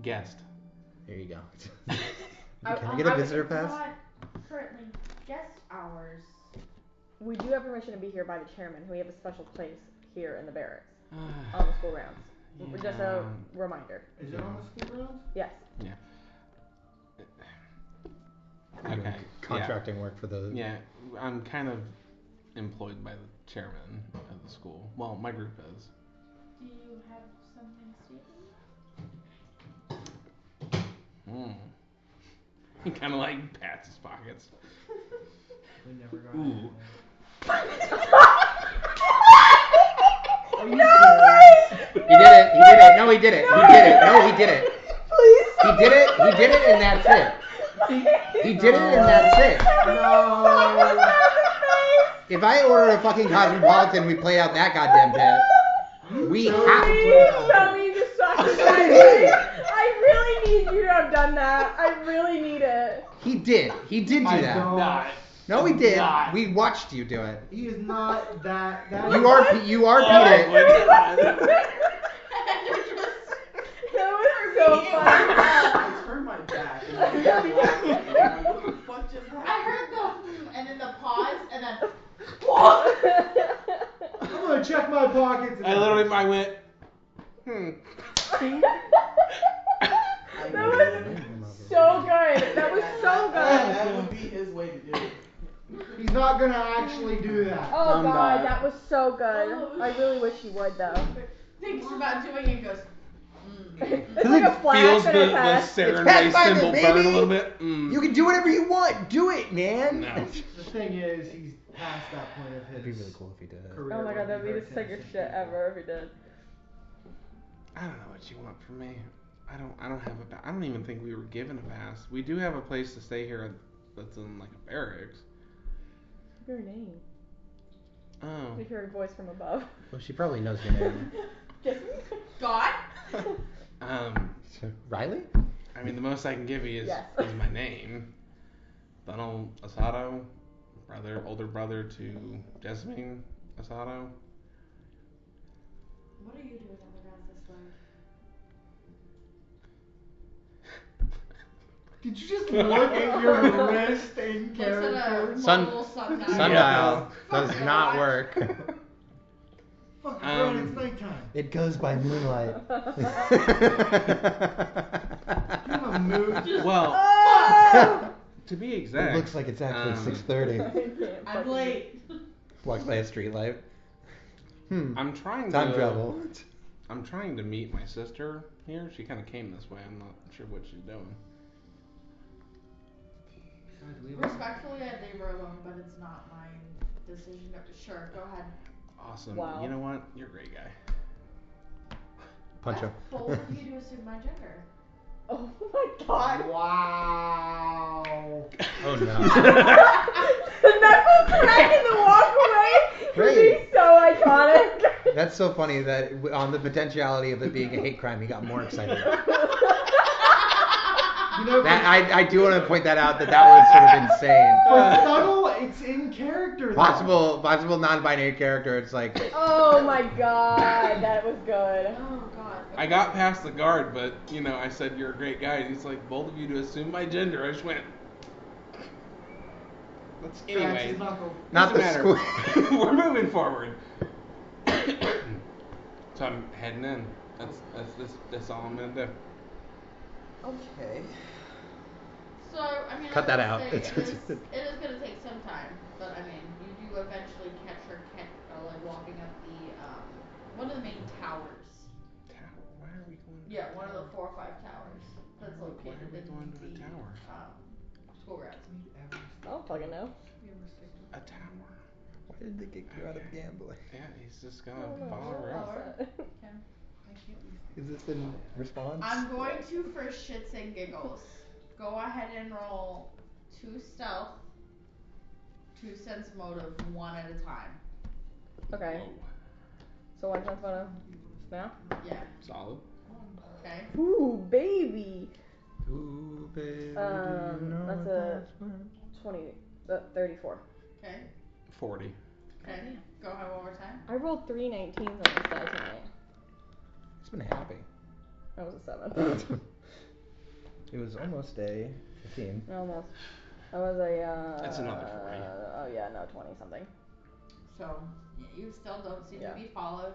Guest. There you go. I- Can I get a visitor it's pass? not currently guest hours. We do have permission to be here by the chairman. We have a special place here in the barracks on the school grounds. Just a reminder. Is it on the school grounds? Yes. Okay. Contracting work for the. Yeah, I'm kind of employed by the chairman of the school. Well, my group is. Do you have something stated? He kind of like pats his pockets. We never got Ooh. Are you serious? He did it. He did it. No, he did it. He did it. No, he did it. Please. He did it. He did it, and that's it. He did it, and that's it. No. If I ordered a fucking Cosmopolitan, we play out that goddamn bit. We have to play Please that. tell me you just sucked his I really need you to have done that. I really need it. He did. He did do I that. don't. Not. No, he did. Not. We watched you do it. He is not that guy. You are. You are Oh Pete. my God. That was so funny. I turned my back and I was laughing. I'm like, what the fuck just happened? I heard the and then the pause and then I'm gonna check my pockets. I literally, I went. That was so good. That was so good. That would be his way to do it. He's not gonna actually do that. Oh I'm god, not. that was so good. I really wish he would though. thinks about doing it and goes, It's like a flash Feels and the a pass. serenade Pathfinder, symbol baby. burn a little bit. You can do whatever you want. Do it, man. No. The thing is, he's past that point of his It'd be really cool if he did it. career. Oh my god, where that'd he be the hurts sickest innocent shit people. ever if he did. I don't know what you want from me. I don't have I don't even think we were given a pass. We do have a place to stay here that's in like a barracks. Your name. Oh. We heard a voice from above. Well, she probably knows your name. Just God? Riley? I mean the most I can give you is, Yes. is my name. Donald Asado, older brother to Jasmine Asado. What are you doing on the grounds this way? Did you just look at your wrist in Looks at a character? global sundial. Sundial does not work. Fuck, Brad, it's nighttime. It goes by moonlight. You have a mood. Well, Oh! To be exact, It looks like it's actually 6:30. I'm late. Walked by a street light. I'm trying Time to travel. I'm trying to meet my sister here. She kind of came this way. I'm not sure what she's doing. Respectfully, I'd leave her alone, but it's not my decision. Sure, go ahead. Awesome. Wow. You know what? You're a great guy. Punch him. That's bold of you to assume my gender. Oh my god. Wow. Oh no. The knuckle crack and the walk away would be so iconic. That's so funny that on the potentiality of it being a hate crime, he got more excited. You know, That I do want to point that out that was sort of insane. for subtle, it's in character. Though. Possible non-binary character. It's like. Oh my god, that was good. Oh god. I got past the guard, but I said you're a great guy, and he's like, bold of you to assume my gender. I just went. Anyways, Not the matter. school. We're moving forward. So I'm heading in. That's all I'm gonna do. Okay. So, I mean, Cut that out. It is going to take some time, but I mean, you do eventually catch her like walking up the one of the main towers. Why are we going? Yeah, one of the 4 or 5 towers that's located Why are we going to the tower? School grounds. I don't fucking know. A tower. Why did they kick you out of gambling? Yeah, he's just gonna follow her up. Okay. Is this in response? I'm going to, for shits and giggles, go ahead and roll 2 stealth, 2 sense motive, 1 at a time. Okay. Whoa. So one sense motive now? Yeah. Solid. Okay. Ooh, baby. Ooh, baby. That's a 34. Okay. 40. Okay. Go ahead one more time. I rolled 3 19s on this die tonight. He's been happy. That was a 7. It was almost a 15. Almost. That was a That's another 40. Oh yeah, no, 20 something. So, you still don't seem Yeah. to be followed.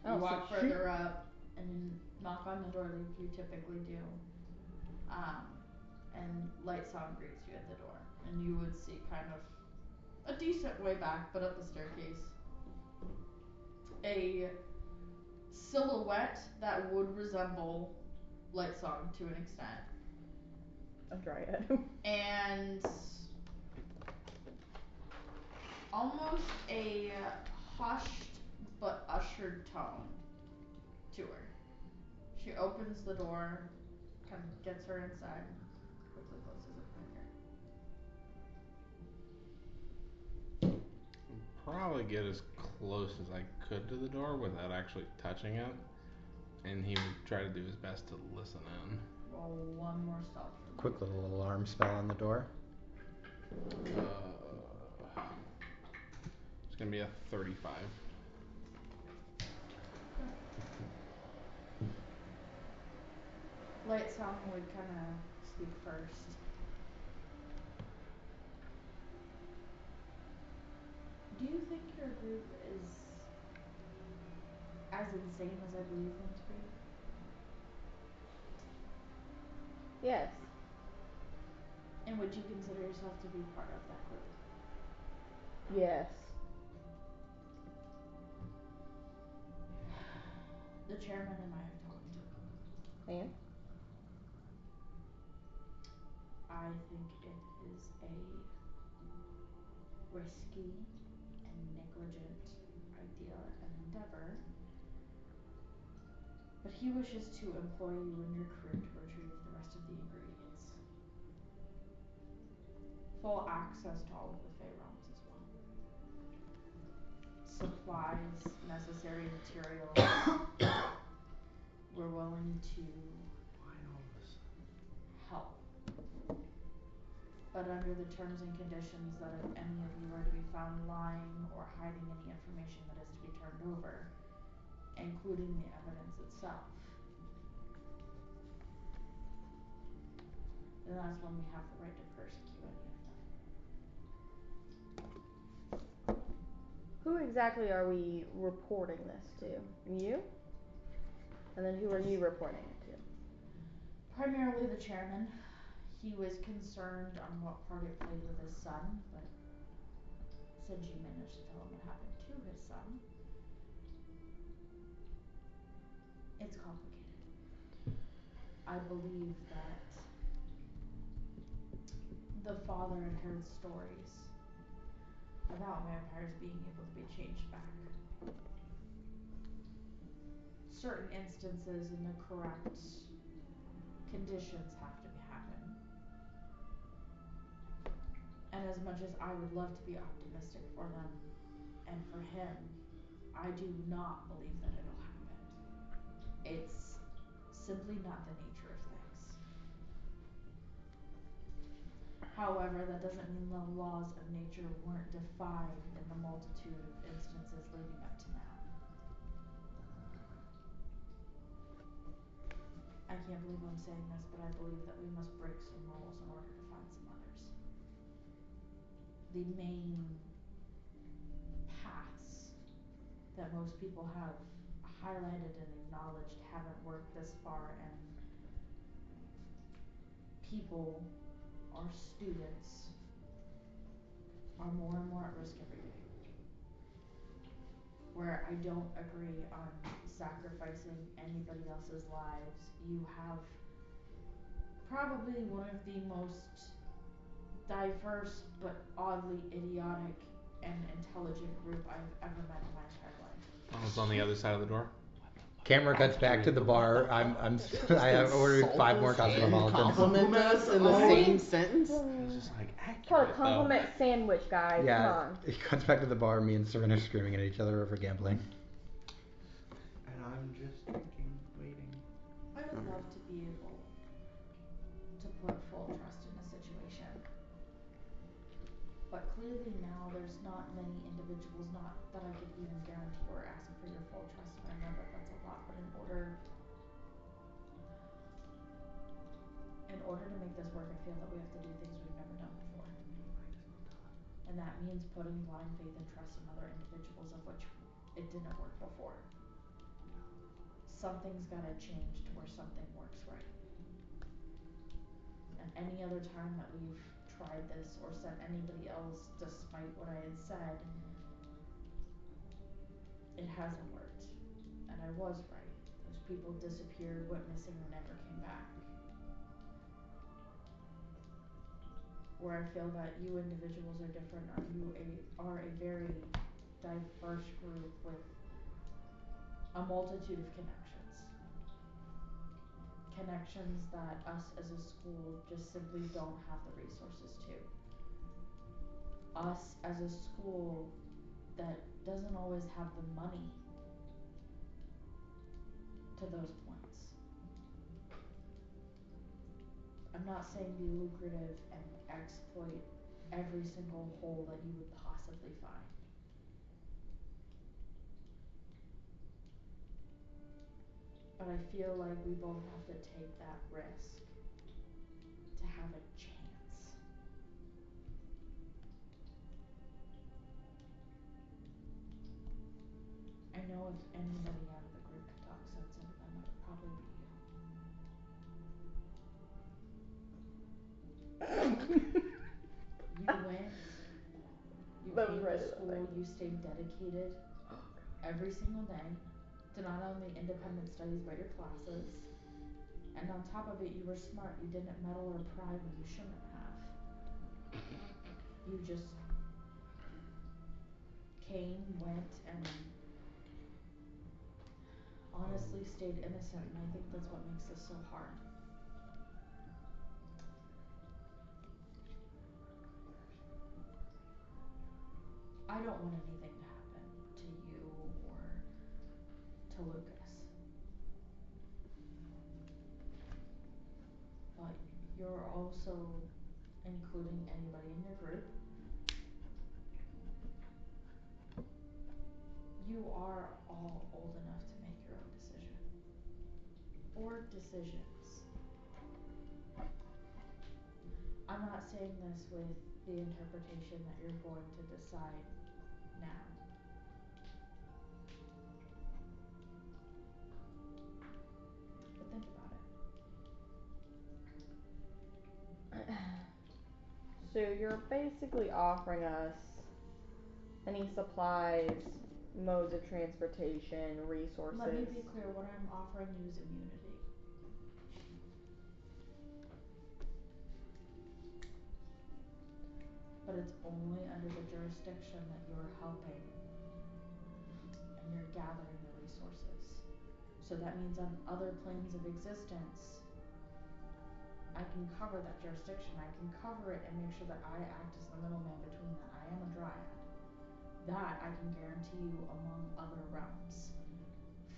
You Oh, walk so further up and you knock on the door like you typically do. And Light Song greets you at the door. And you would see kind of a decent way back, but up the staircase, a silhouette that would resemble Light Song to an extent. A dryad. And almost a hushed but ushered tone to her. She opens the door, kind of gets her inside, and quickly closes it behind her. Probably get as close as I could to the door without actually touching it, and he would try to do his best to listen in. Roll 1 more stealth. Quick little alarm spell on the door. It's gonna be a 35. Light Song would kind of speak first. Do you think your group is as insane as I believe them to be? Yes. And would you consider yourself to be part of that group? Yes. The chairman and I have talked. And? I think it is a risky and negligent idea and endeavor, but he wishes to employ you and your crew to retrieve the rest of the ingredients. Full access to all of the Fey realms as well. Supplies, necessary materials. We're willing to help. But under the terms and conditions that if any of you are to be found lying or hiding any information that is to be turned over, including the evidence itself, then that's when we have the right to persecute any of them. Who exactly are we reporting this to? You? And then who are you reporting it to? Primarily the chairman. he was concerned on what part it played with his son, but since you managed to tell him what happened to his son, it's complicated. I believe that the father had heard stories about vampires being able to be changed back. Certain instances in the correct conditions have to happen. And as much as I would love to be optimistic for them and for him, I do not believe that it'll happen. It's simply not the nature of things. However, that doesn't mean the laws of nature weren't defied in the multitude of instances leading up to now. I can't believe I'm saying this, but I believe that we must break some rules in order to find some others. The main paths that most people have highlighted and acknowledged haven't worked this far, and people or students are more and more at risk every day. Where I don't agree on sacrificing anybody else's lives, you have probably one of the most diverse but oddly idiotic and intelligent group I've ever met in my entire life. I was on the other side of the door. Camera cuts back to the bar. I have ordered 5 more cosmopolitans. Compliment us in the same sentence. It's just like It's called a accurate compliment sandwich, guys. Yeah, Come on. it cuts back to the bar. Me and Serena are screaming at each other over gambling. And I'm just drinking, waiting. I would love to be able to put full trust in a situation. But clearly now there's not many individuals, not that I could even guarantee or ask for your full trust, and I know that that's a lot, but in order to make this work, I feel that we have to do things we've never done before. And that means putting blind faith and trust in other individuals, of which it didn't work before. Something's gotta change to where something works right. And any other time that we've tried this or sent anybody else despite what I had said, it hasn't worked. And I was right. Those people disappeared, went missing, or never came back. Where I feel that you individuals are different, are a very diverse group with a multitude of connections. Connections that us as a school just simply don't have the resources to. Us as a school that doesn't always have the money to those points. I'm not saying be lucrative and exploit every single hole that you would possibly find. But I feel like we both have to take that risk to have a chance. I know if anybody out of the group could talk sense into them, it would probably be you. You went, you That came was right to at the school, thing. you stayed dedicated every single day to not only independent studies but your classes. And on top of it, you were smart. You didn't meddle or pry when you shouldn't have. You just came, went, and honestly stayed innocent, and I think that's what makes this so hard. I don't want anything to happen to you or to Lucas. But you're also including anybody in your group. You are all old enough to make your own decision. Or decisions. I'm not saying this with the interpretation that you're going to decide now. But think about it. So you're basically offering us any supplies, modes of transportation, resources. Let me be clear, what I'm offering you is immunity. But it's only under the jurisdiction that you're helping and you're gathering the resources. So that means on other planes of existence, I can cover that jurisdiction. I can cover it and make sure that I act as the middleman between that. I am a dryad. That I can guarantee you among other realms.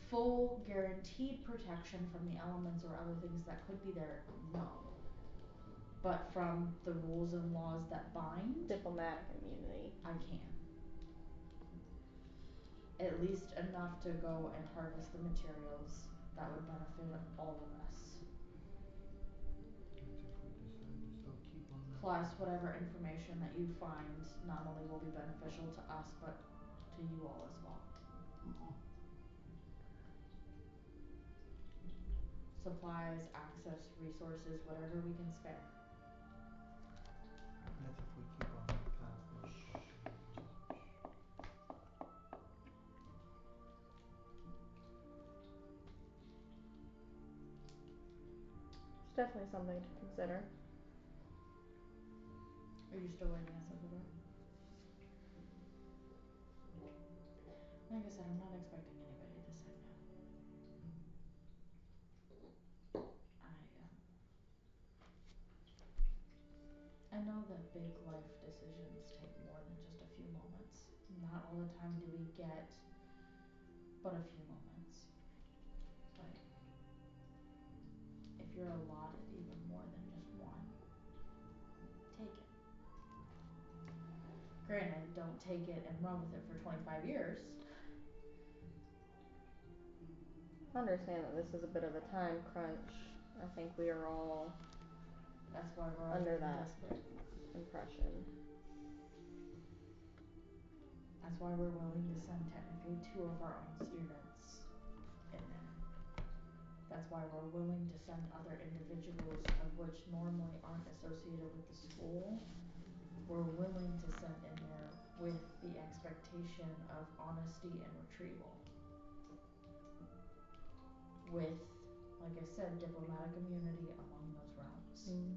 Full guaranteed protection from the elements or other things that could be there, no. But from the rules and laws that bind, diplomatic immunity, I can. At least enough to go and harvest the materials that would benefit all of us. Plus whatever information that you find not only will be beneficial to us, but to you all as well. Supplies, access, resources, whatever we can spare. That's if we keep on the path we're It's definitely something to consider. Are you still waiting outside the door? Like I said, I'm not expecting anybody to say no. I know that big life decisions take more than just a few moments. Not all the time do we get but a few moments. But if you're allotted even more than just one, take it. Granted, don't take it and run with it for 25 years. Understand that this is a bit of a time crunch. I think we are all That's why we're all under getting that desperate. impression. That's why we're willing to send technically 2 of our own students in there. That's why we're willing to send other individuals of which normally aren't associated with the school. We're willing to send in there with the expectation of honesty and retrieval. With, like I said, diplomatic immunity among those realms.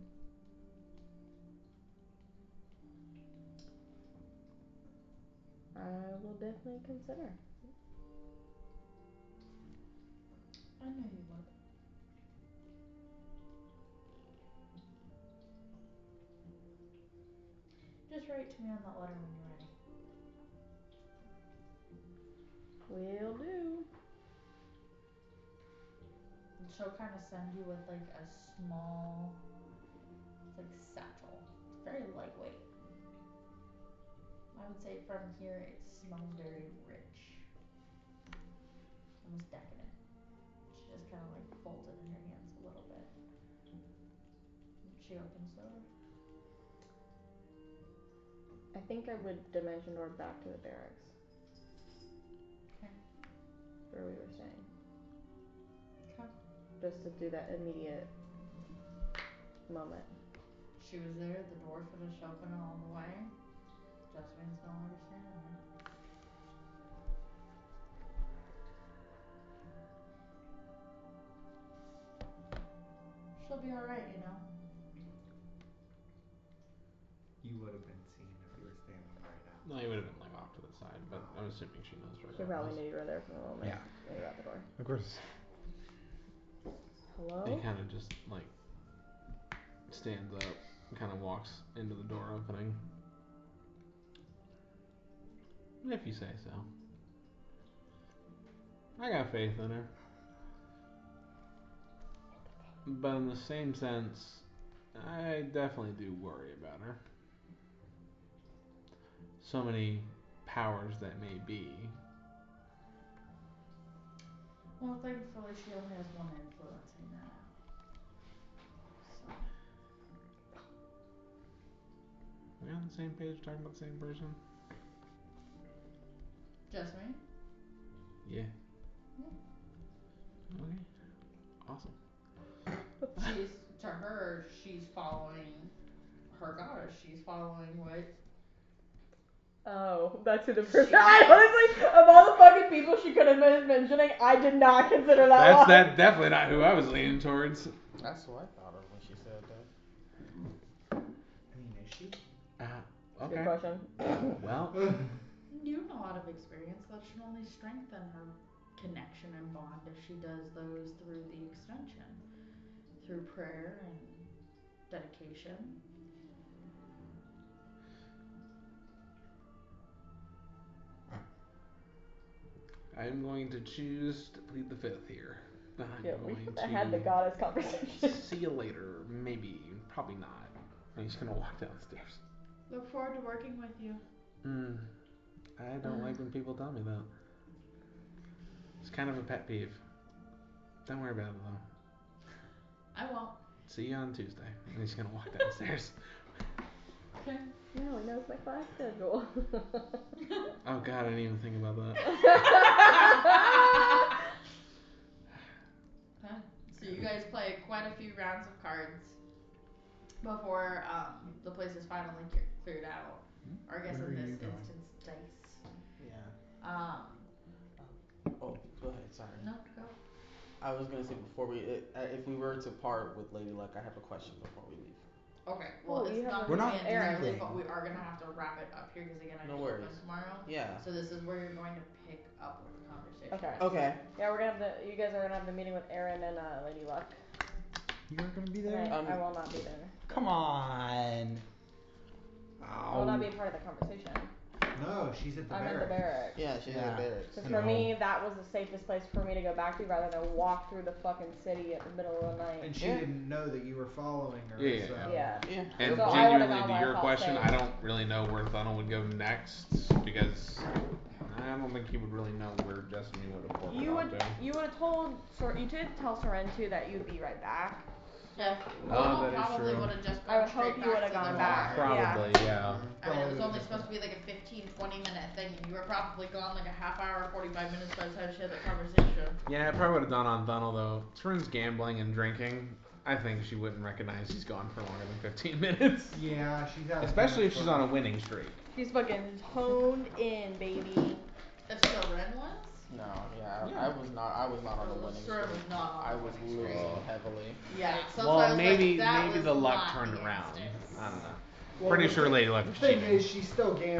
I will definitely consider. I knew you would. Just write to me on that letter when you're ready. Will do. And she'll kind of send you with like a small, it's like satchel. It's very lightweight. I would say from here it smells very rich. Almost decadent. She just kind of like folds it in her hands a little bit. And she opens the door. I think I would dimension door back to the barracks. Okay. Where we were staying. Okay. Just to do that immediate moment. She was there, the door finished open all the way. Jessamine smelled like her standing there. She'll be alright, you know. You would have been seen if you were standing right out. No, you would have been like off to the side, but I'm assuming she knows She probably knew you were there from the moment Yeah. when you got the door. Of course. Hello? He kind of just like stands up, kind of walks into the door opening. If you say so. I got faith in her. But in the same sense, I definitely do worry about her. So many powers that may be. Well, thankfully she only has one influencing her now. So. Are we on the same page talking about the same person? Jessamine? Yeah. Yeah. Okay. Awesome. She's, to her, she's following her goddess she's following, right? Oh, that's who the person. I honestly, of all the fucking people she could have been mentioning, I did not consider that. That's definitely not who I was leaning towards. That's what I thought of when she said that. I mean, is she? Okay. Good question. Well, You have a lot of experience. That should only strengthen her connection and bond if she does those through the extension, through prayer and dedication. I'm going to choose to plead the fifth here. Yeah, we should have had the goddess conversation. See you later. Maybe. Probably not. I'm just gonna walk downstairs. Look forward to working with you. I don't like when people tell me that. It's kind of a pet peeve. Don't worry about it though. I won't. See you on Tuesday. I'm just gonna walk downstairs. Okay. No, he knows my class schedule. Oh god, I didn't even think about that. Okay. So you guys play quite a few rounds of cards before the place is finally cleared out. Or I guess Where in are you this going? instance, dice. Yeah. Oh, go ahead. Sorry. No, go. I was gonna say before if we were to part with Lady Luck, I have a question before we leave. Okay. Well, it's not We're gonna not be immediately, leaving. but we are gonna have to wrap it up here because again, I No do worries. open tomorrow. Yeah. So this is where you're going to pick up with the conversation. Okay. Okay. Yeah, we're gonna have you guys are gonna have the meeting with Aaron and Lady Luck. You're gonna be And there? I will not be there. Come on. I will not be a part of the conversation. No, she's at the I'm barracks. at the barracks. Yeah, she's in the barracks. Because for me, that was the safest place for me to go back to rather than walk through the fucking city at the middle of the night. And she didn't know that you were following her. Yeah. So. Yeah. And So I would've genuinely, gone to where I your felt question, safe. I don't really know where Thunnel would go next because I don't think he would really know where Destiny would have ported You off to. would have told you did tell Soren too that you'd be right back. Yeah. Oh, that is probably true. would have just I gone would hope straight you back would've to the gone bar. back. Probably, yeah. I mean, it was only supposed to be like a 15-20 minute thing, and you were probably gone like a half hour, 45 minutes by the time she had that conversation. Yeah, I probably would have done on Thunnel though. Soren's gambling and drinking. I think she wouldn't recognize he's gone for longer than 15 minutes. Yeah, she's out. Especially if she's on a winning streak. She's fucking honed in, baby. If Soren was? No, I was not on the winning Soren streak. was not on I the was winning streak. losing heavily. Yeah. So Well, I was maybe like, that maybe was the luck not turned the around. instance. I don't know. Well, Pretty the sure Lady Luck The was thing cheating. is, she's still gambling.